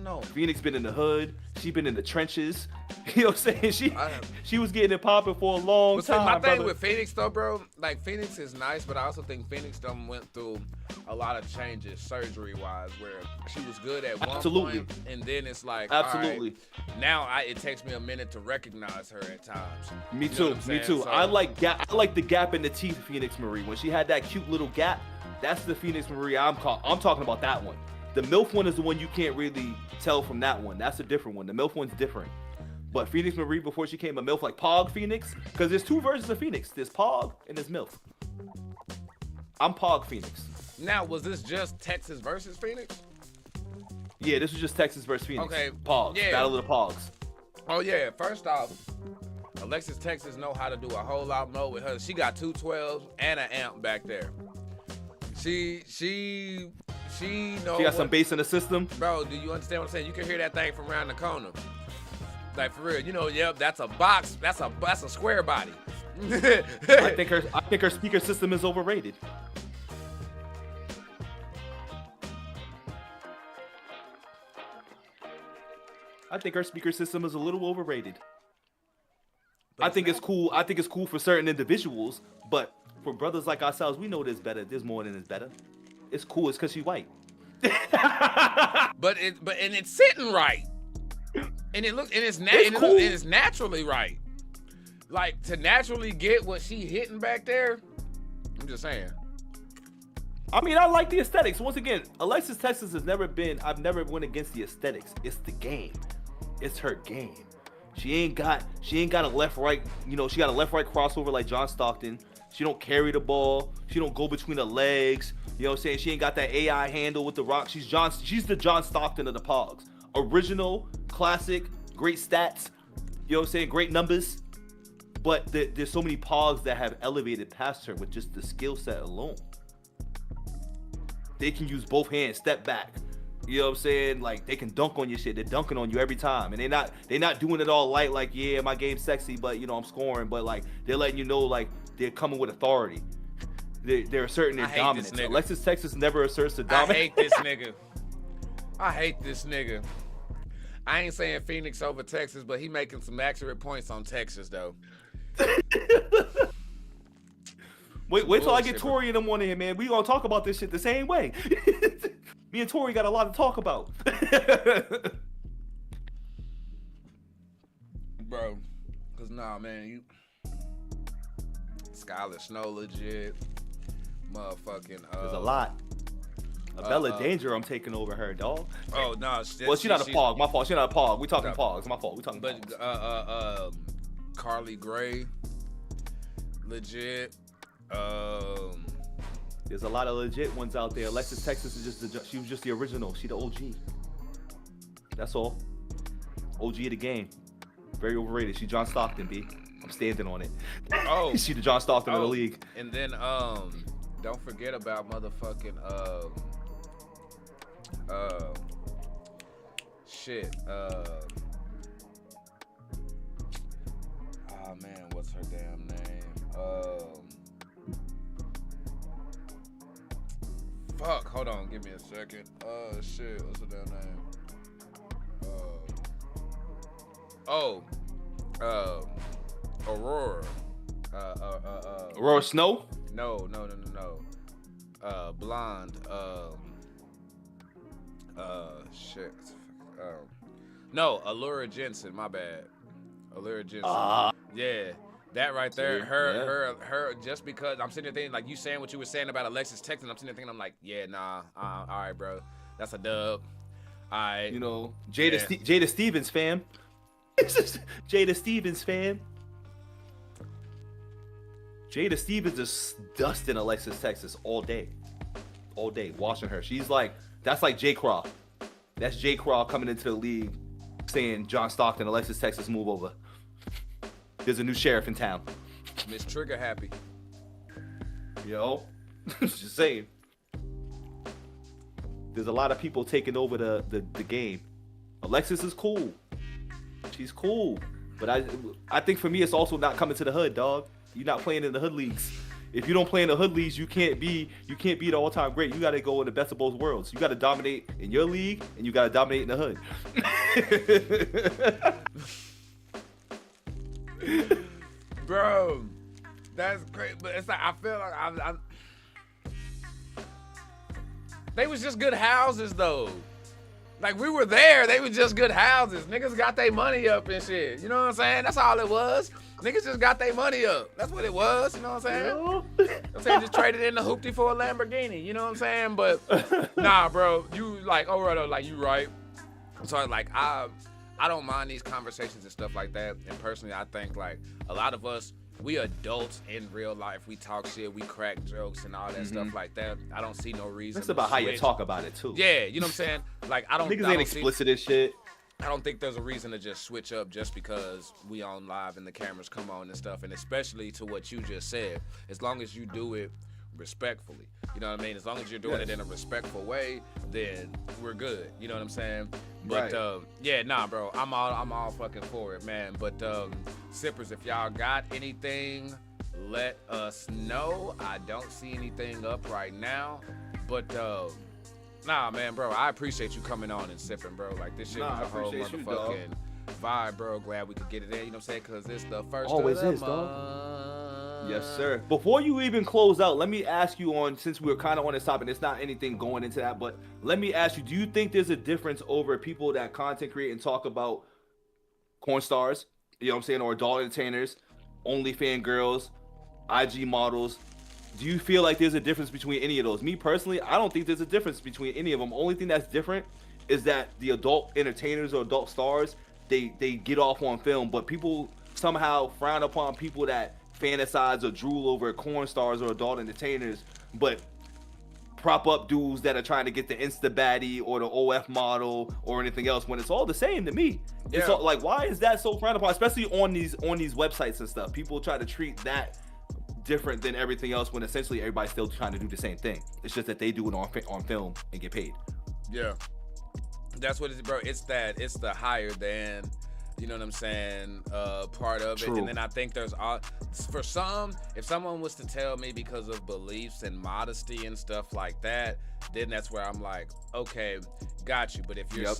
No. Phoenix been in the hood. She been in the trenches. You know what I'm saying? She was getting it popping for a long time. My thing brother. with Phoenix though, bro, like Phoenix is nice, but I also think Phoenix done went through a lot of changes surgery wise, where she was good at one point, and then it's like, absolutely. All right, now it takes me a minute to recognize her at times. Me too. So, I like the gap in the teeth of Phoenix Marie. When she had that cute little gap, that's the Phoenix Marie I'm talking about. That one. The MILF one is the one you can't really tell from that one. That's a different one. The MILF one's different. But Phoenix Marie, before she came a MILF, like Pog Phoenix, because there's two versions of Phoenix. There's Pog and there's MILF. I'm Pog Phoenix. Now, was this just Texas versus Phoenix? Yeah, this was just Texas versus Phoenix. Okay. Pogs. Yeah. Battle of the Pogs. Oh, yeah. First off, Alexis Texas know how to do a whole lot more with her. She got 2 12s and an amp back there. She knows. She got some bass in the system. Bro, do you understand what I'm saying? You can hear that thing from around the corner. Like, for real, you know, yep, that's a box. That's a square body. I think her speaker system is overrated. I think her speaker system is a little overrated. I think it's cool. I think it's cool for certain individuals, but for brothers like ourselves, we know there's better. There's more than is better. It's cool. It's because she's white. But it's sitting right, and it's naturally right. Like, to naturally get what she hitting back there. I'm just saying. I mean, I like the aesthetics. Once again, Alexis Texas has never been. I've never went against the aesthetics. It's the game. It's her game. She ain't got a left-right. You know, she got a left-right crossover like John Stockton. She don't carry the ball. She don't go between the legs. You know what I'm saying? She ain't got that AI handle with the rock. She's the John Stockton of the Pogs. Original, classic, great stats. You know what I'm saying? Great numbers. But there's so many Pogs that have elevated past her with just the skill set alone. They can use both hands, step back. You know what I'm saying? Like, they can dunk on your shit. They're dunking on you every time. And they're not doing it all light, like, yeah, my game's sexy, but, you know, I'm scoring. But, like, they're letting you know, like, they're coming with authority. They're asserting their dominance. Alexis Texas never asserts the dominance. I hate this nigga. I hate this nigga. I ain't saying Phoenix over Texas, but he making some accurate points on Texas, though. Wait till I get Tori in the morning, man. We gonna talk about this shit the same way. Me and Tori got a lot to talk about. Bro, cause nah, man, Skylar Snow legit, motherfucking. There's a lot. Bella Danger, I'm taking over her, dog. Oh no, well, she's not a Pog. My fault. She's not a Pog. We talking Pogs. My fault. We talking. But Pogs. Carly Gray, legit. There's a lot of legit ones out there. Alexis Texas is she was just the original. She the OG. That's all. OG of the game. Very overrated. She John Stockton, B. I'm standing on it. Oh, she the John Stockton of the league. And then don't forget about motherfucking shit. Oh man, what's her damn name? Fuck, hold on, give me a second. Shit, what's her damn name? Aurora. Aurora Snow? No. Blonde. Shit. No, Allura Jensen. My bad. Allura Jensen. Yeah. That right there, her, just because I'm sitting there thinking, like, you saying what you were saying about Alexis Texas, I'm sitting there thinking, I'm like, yeah, nah, all right, bro. That's a dub. All right. You know, Jada Stevens, fam. Jada Stevens, fam. Jada Stevens is dusting Alexis Texas all day. All day, watching her. She's like, that's like J. Craw. That's J. Craw coming into the league saying, John Stockton, Alexis Texas, move over. There's a new sheriff in town. Miss Trigger happy. Yo, just saying. There's a lot of people taking over the game. Alexis is cool. She's cool. But I think for me, it's also not coming to the hood, dog. You're not playing in the hood leagues. If you don't play in the hood leagues, you can't be the all-time great. You got to go in the best of both worlds. You got to dominate in your league, and you got to dominate in the hood. Bro, that's great. But it's like, I feel like I'm they was just good houses though. Like, we were there, they were just good houses. Niggas got their money up and shit. You know what I'm saying? That's all it was. Niggas just got their money up. That's what it was. You know what I'm saying? I'm saying, just traded in the hoopty for a Lamborghini. You know what I'm saying? But nah, bro, you like, like, you right. So like, I don't mind these conversations and stuff like that. And personally, I think like a lot of us, we adults in real life. We talk shit, we crack jokes and all that stuff like that. I don't see no reason. That's about how you talk about it too. Yeah, you know what I'm saying? Like, Niggas ain't explicit as shit. I don't think there's a reason to just switch up just because we on live and the cameras come on and stuff. And especially to what you just said, as long as you do it respectfully, you know what I mean? As long as you're doing it in a respectful way, then we're good. You know what I'm saying? But yeah, nah, bro, I'm all fucking for it, man. But sippers, if y'all got anything, let us know. I don't see anything up right now, but nah, man, bro, I appreciate you coming on and sipping, bro. Like, this shit was a whole motherfucking vibe, bro. Glad we could get it in, you know what I'm saying? Because it's the first always of the is, month. Dog. Yes, sir. Before you even close out, let me ask you since we were kind of on this topic, it's not anything going into that, but let me ask you, do you think there's a difference over people that content create and talk about porn stars, you know what I'm saying, or adult entertainers, OnlyFans girls, IG models, Do you feel like there's a difference between any of those? Me personally, I don't think there's a difference between any of them. Only thing that's different is that the adult entertainers or adult stars, they get off on film, but people somehow frown upon people that fantasize or drool over corn stars or adult entertainers, but prop up dudes that are trying to get the Insta baddie or the OF model or anything else, when it's all the same to me. It's all, like, why is that so frowned upon, especially on these websites and stuff? People try to treat that different than everything else when essentially everybody's still trying to do the same thing. It's just that they do it on film and get paid. Yeah, that's what it is, bro. It's the higher than, you know what I'm saying, part of it. True. And then I think there's, for some, if someone was to tell me because of beliefs and modesty and stuff like that, then that's where I'm like, okay, got you. But if you're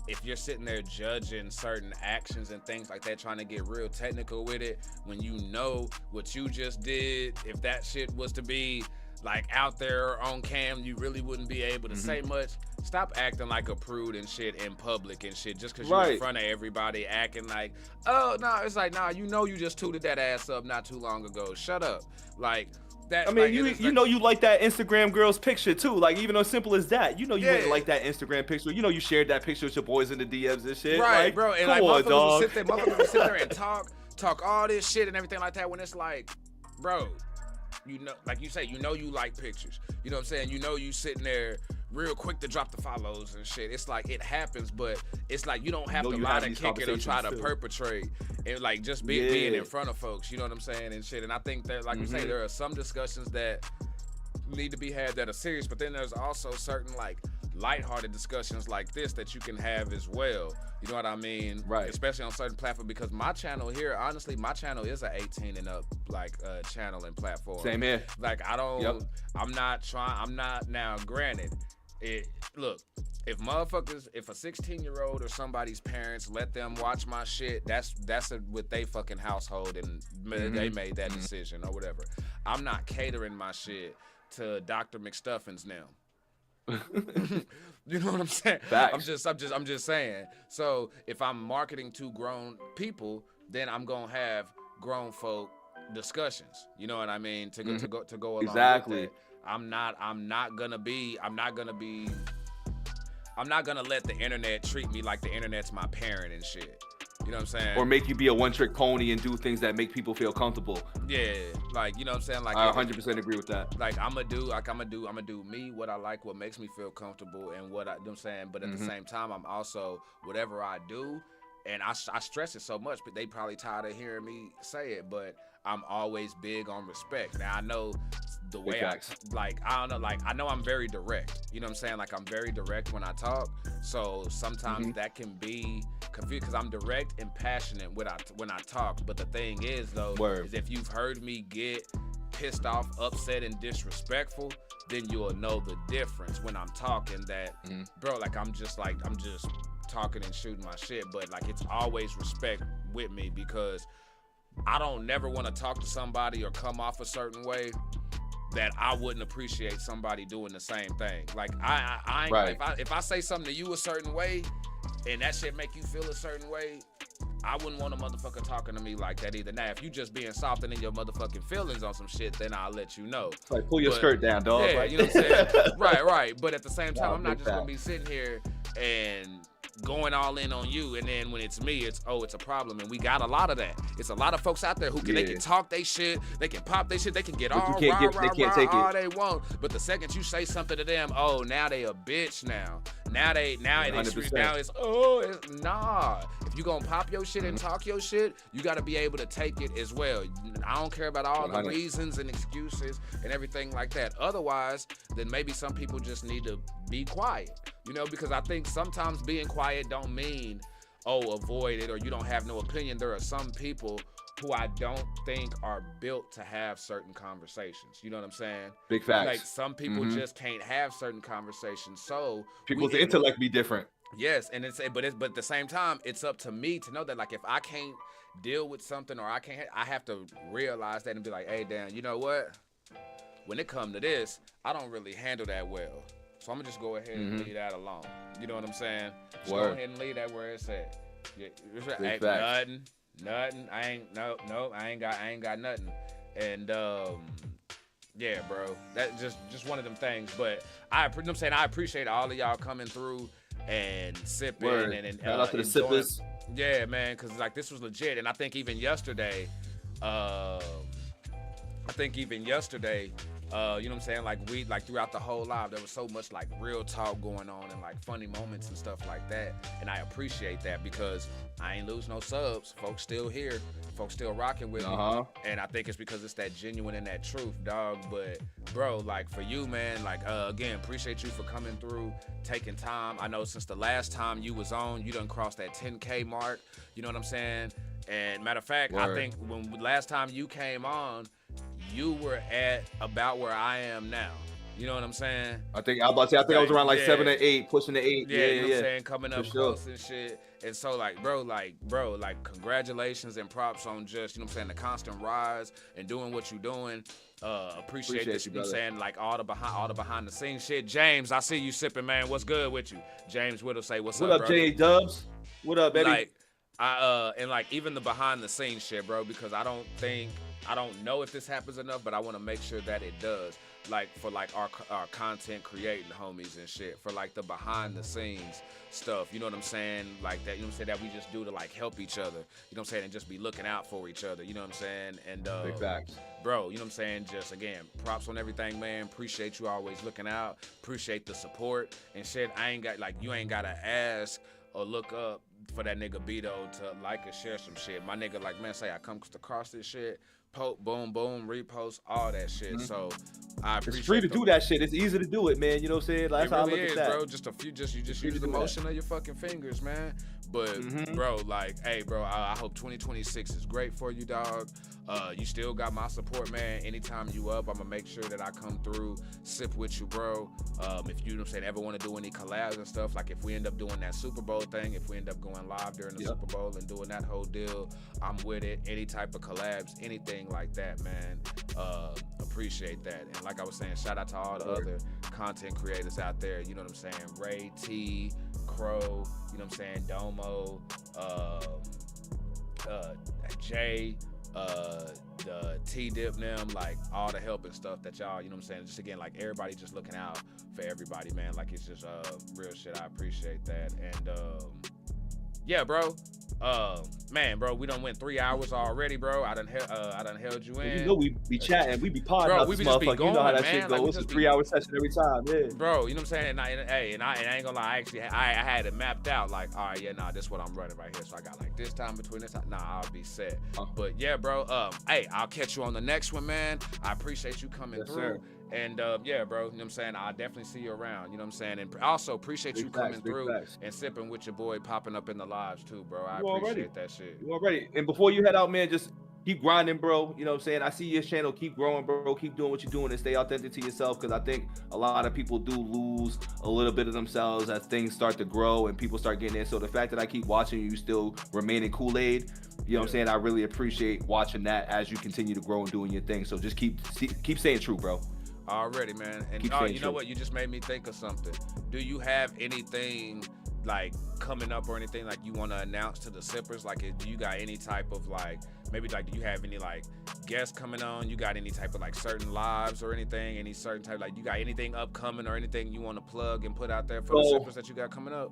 if you're sitting there judging certain actions and things like that, trying to get real technical with it, when you know what you just did, if that shit was to be like out there on cam, you really wouldn't be able to say much. Stop acting like a prude and shit in public and shit just because you're in front of everybody acting like, oh, no, it's like, nah, you know you just tooted that ass up not too long ago. Shut up. Like, that, I mean, like, you know you like that Instagram girl's picture too. Like, even as simple as that, you know you wouldn't like that Instagram picture. You know you shared that picture with your boys in the DMs and shit. Right, like, bro. And like motherfuckers will sit there and talk all this shit and everything like that when it's like, bro, you know, like you say, you know you like pictures. You know what I'm saying? You know you sitting there real quick to drop the follows and shit. It's like it happens, but it's like you don't have to lie to kick it or try to perpetrate and like just being in front of folks. You know what I'm saying? And shit. And I think that, like you say, there are some discussions that need to be had that are serious, but then there's also certain like lighthearted discussions like this that you can have as well. You know what I mean? Right. Now on certain platforms, because my channel here, honestly, my channel is a 18 and up like channel and platform. Same here. Like I don't, I'm not now. Granted, look, if a 16-year-old or somebody's parents let them watch my shit, that's with they fucking household and they made that decision or whatever. I'm not catering my shit to Dr. McStuffins now. You know what I'm saying? Facts. I'm just saying. So if I'm marketing to grown people, then I'm gonna have grown folk discussions. You know what I mean? To go along exactly. with that. I'm not gonna let the internet treat me like the internet's my parent and shit. You know what I'm saying? Or make you be a one-trick pony and do things that make people feel comfortable. Yeah, like, you know what I'm saying? Like, I 100% agree with that. Like I'm gonna do me, what I like, what makes me feel comfortable, and what I, you know what I'm saying? But at the same time, I'm also, whatever I do, and I stress it so much, but they probably tired of hearing me say it, but I'm always big on respect. Now I know the way I know I'm very direct. You know what I'm saying? Like I'm very direct when I talk. So sometimes that can be confused because I'm direct and passionate when I talk. But the thing is though, is if you've heard me get pissed off, upset, and disrespectful, then you'll know the difference when I'm talking that, bro, like I'm just talking and shooting my shit, but like it's always respect with me because I don't never want to talk to somebody or come off a certain way that I wouldn't appreciate somebody doing the same thing. Like I ain't, if I say something to you a certain way and that shit make you feel a certain way, I wouldn't want a motherfucker talking to me like that either. Now, if you just being soft and in your motherfucking feelings on some shit, then I'll let you know. Like pull your skirt down, dog. Yeah, like. you know what I'm saying? Right. But at the same time, I'm not just gonna be sitting here and going all in on you, and then when it's me, it's a problem, and we got a lot of that. It's a lot of folks out there who they can talk they shit, they can pop they shit, they can get all they want, but the second you say something to them, now they a bitch now. Now it's nah. If you gonna pop your shit and talk your shit, you gotta be able to take it as well. I don't care about all the reasons and excuses and everything like that. Otherwise, then maybe some people just need to be quiet. You know, because I think sometimes being quiet don't mean, avoid it or you don't have no opinion. There are some people who I don't think are built to have certain conversations. You know what I'm saying? Big facts. Like some people just can't have certain conversations. So people's intellect be different. Yes, and but at the same time, it's up to me to know that like if I can't deal with something or I have to realize that and be like, hey, Dan, you know what? When it comes to this, I don't really handle that well. So I'm gonna just go ahead and leave that alone. You know what I'm saying? Just go ahead and leave that where it's at. Nothing. I ain't got nothing. And Yeah, bro. That just one of them things. But I appreciate all of y'all coming through and sipping and shout out to the enjoying. sippers. Yeah, man, because like this was legit, and I think even yesterday, you know what I'm saying? Like throughout the whole live, there was so much like real talk going on and like funny moments and stuff like that. And I appreciate that because I ain't lose no subs. Folks still here. Folks still rocking with me. And I think it's because it's that genuine and that truth, dog. But bro, like for you, man, like again, appreciate you for coming through, taking time. I know since the last time you was on, you done crossed that 10K mark. You know what I'm saying? And matter of fact, I think when last time you came on, you were at about where I am now. You know what I'm saying? I think I was around like 7 or 8, pushing the 8. Yeah, you know what I'm saying? Coming up close and shit. And so like, bro, congratulations and props on just, you know what I'm saying, the constant rise and doing what you're doing. Appreciate this, you know what I'm saying? Like all the behind the scenes shit. James, I see you sipping, man. What's good with you? James Whittle say, what's up, What up, bro? J Dubs? What up, baby? Like, and like even the behind the scenes shit, bro, because I don't know if this happens enough, but I want to make sure that it does. Like for like our content creating homies and shit, for like the behind the scenes stuff, you know what I'm saying? Like that, you know what I'm saying, that we just do to like help each other, you know what I'm saying, and just be looking out for each other, you know what I'm saying? And big facts. Bro, you know what I'm saying? Just again, props on everything, man. Appreciate you always looking out. Appreciate the support and shit. You ain't gotta ask or look up for that nigga Bito to like and share some shit. My nigga, like, man, say I come across this shit, boom, boom, repost, all that shit. So I appreciate it's free to do that shit. It's easy to do it, man. You know what I'm saying? Like, that's how I look at that. Bro. You just use the motion of your fucking fingers, man. But bro, like, hey, bro, I hope 2026 is great for you, dog. You still got my support, man. Anytime you up, I'm gonna make sure that I come through, sip with you, bro. If you, know what I'm saying, ever want to do any collabs and stuff, like if we end up doing that Super Bowl thing, if we end up going live during the Super Bowl and doing that whole deal, I'm with it. Any type of collabs, anything like that, man. Appreciate that. And like I was saying, shout out to all the other content creators out there. You know what I'm saying? Ray T, Crow, you know what I'm saying? Domo, Jay, the T-Dip them, like all the help and stuff that y'all, you know what I'm saying? Just again, like everybody just looking out for everybody, man. Like it's just real shit. I appreciate that. And yeah, bro. Man, bro, we done went 3 hours already, bro. I done held you in. You know we be chatting, we be podding, bro. out We this be just be motherfucker. going, You know how that man. shit Like, goes. It's a 3-hour session every time, yeah. Bro, you know what I'm saying? And I ain't gonna lie. I had it mapped out. Like, all right, yeah, nah, this is what I'm running right here. So I got like this time between this time. Nah, I'll be set. But yeah, bro. Hey, I'll catch you on the next one, man. I appreciate you coming through. Sir. And yeah, bro, you know what I'm saying? I'll definitely see you around, you know what I'm saying? And also appreciate you coming through and sipping with your boy, popping up in the lives too, bro. I appreciate that shit. You already. And before you head out, man, just keep grinding, bro. You know what I'm saying? I see your channel. Keep growing, bro. Keep doing what you're doing and stay authentic to yourself, because I think a lot of people do lose a little bit of themselves as things start to grow and people start getting in. So the fact that I keep watching you still remaining Kool Aid, you know what I'm saying? I really appreciate watching that as you continue to grow and doing your thing. So just keep staying true, bro. Already, man. And you know what? You just made me think of something. Do you have anything like coming up or anything like you want to announce to the sippers? Like, do you got any type of like, maybe like, do you have any like guests coming on? You got any type of like certain lives or anything? Any certain type, like you got anything upcoming or anything you want to plug and put out there for the sippers that you got coming up?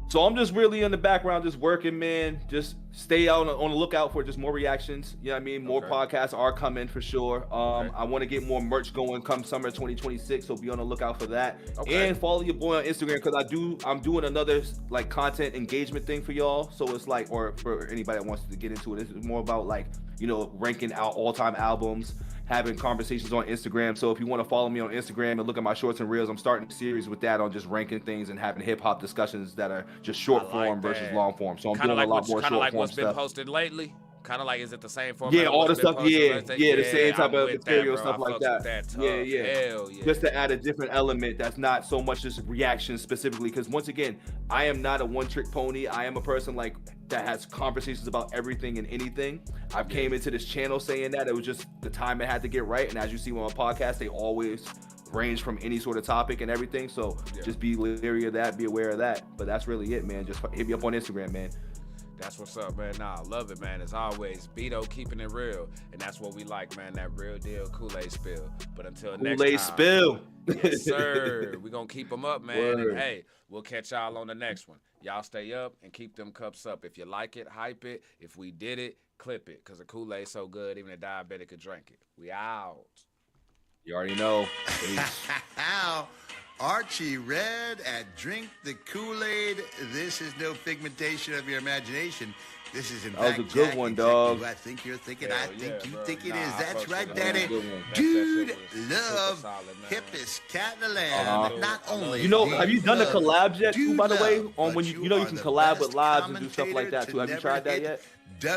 So I'm just really in the background, just working, man. Just stay on the lookout for just more reactions. You know what I mean? More podcasts are coming for sure. I want to get more merch going come summer 2026, so be on the lookout for that. And follow your boy on Instagram, because I'm doing another like content engagement thing for y'all. So it's like, or for anybody that wants to get into it, it's more about like, you know, ranking out all-time albums, having conversations on Instagram. So if you want to follow me on Instagram and look at my shorts and reels, I'm starting a series with that on just ranking things and having hip hop discussions that are just short form versus long form. So I'm doing a lot more short form stuff. Kind of like what's been posted lately. Kind of like, is it the same format? Yeah, all the stuff. Yeah, the same type of material, stuff like that. Hell yeah. Just to add a different element that's not so much just reaction specifically. Because once again, I am not a one-trick pony. I am a person like that has conversations about everything and anything. I came into this channel saying that it was just the time it had to get right. And as you see on my podcast, they always range from any sort of topic and everything. So just be leery of that, be aware of that. But that's really it, man. Just hit me up on Instagram, man. That's what's up, man. Nah, I love it, man. As always, Bito keeping it real. And that's what we like, man. That real deal Kool Aid spill. But until next Kool Aid time. spill. Yes, sir. We're going to keep them up, man. Word. And hey, we'll catch y'all on the next one. Y'all stay up and keep them cups up. If you like it, hype it. If we did it, clip it. Because the Kool Aid so good, even a diabetic could drink it. We out. You already know. How Archie read at Drink the Kool Aid. This is no figmentation of your imagination. This is in That was fact a good Jack, one, exactly dog. who I think you're thinking. Hell I think yeah, you bro. think it Nah, is. I That's fucks right, with that. Daddy. That was a good one. Dude, That shit was love super solid, man. hippest cat in the land. Uh-huh. Not only You know, do have you done the love, collabs yet, too, do by the way? love, On when but you know you are can the collab with best lives and do stuff like commentator that to too. Have you never tried that hit yet?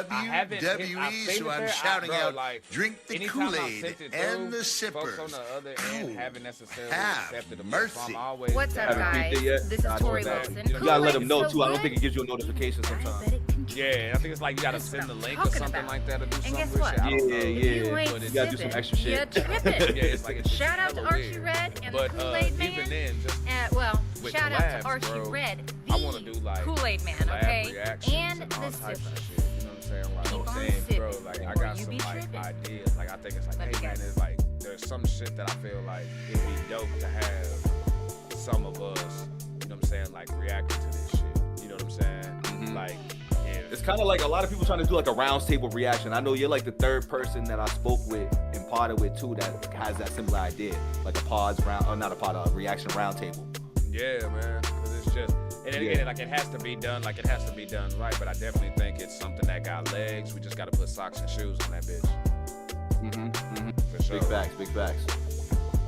I haven't I've WWE, seen so it I'm there. shouting Bro, out, like, drink the anytime I Kool-Aid sent it and the through, folks on sippers. the other end Oh, haven't necessarily have accepted them. mercy. So I'm always What's up, down. Haven't peeped guys? it yet? This is Nah, Tori don't Wilson. know. You gotta let them know Kool-Aid too. I don't so think it gives you a notification sometimes. diabetic control. Yeah, I think it's like you gotta That's send the what I'm link or talking something about. like that to do And some guess weird what? shit. I don't know. Yeah, If yeah. you ain't But You gotta do some sippin', extra shit. you're tripping. Yeah, it's like it's Shout out to hella Archie weird. Red and But the Kool-Aid Man. even then, just Well, with shout out collabs, to Archie bro, Red, I the wanna do like Kool-Aid Man, collab okay? reactions And and the all types Sipper. of shit. You know what I'm saying? Like, Keep on damn, bro, sipping, like I or got you some be like tripping. ideas. Like I think it's like, Let me hey man, guess. it's like there's some shit that I feel like it'd be dope to have some of us, you know what I'm saying, like reacting to this shit. You know what I'm saying? Mhm. Like It's kind of like a lot of people trying to do like a round table reaction. I know you're like the third person that I spoke with and potted with too that has that similar idea, like a pods round, or not a pod, a reaction round table. yeah, man, because it's just, and Yeah. again, like it has to be done, right. But I definitely think it's something that got legs. We just got to put socks and shoes on that bitch. For sure. Big facts.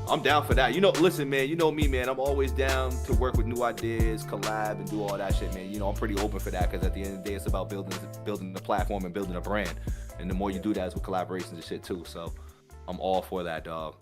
I'm down for that. You know, listen, man, you know me, man. I'm always down to work with new ideas, collab, and do all that shit, man. You know, I'm pretty open for that because at the end of the day, it's about building the platform and building a brand. And the more you do that is with collaborations and shit too. So I'm all for that, dog.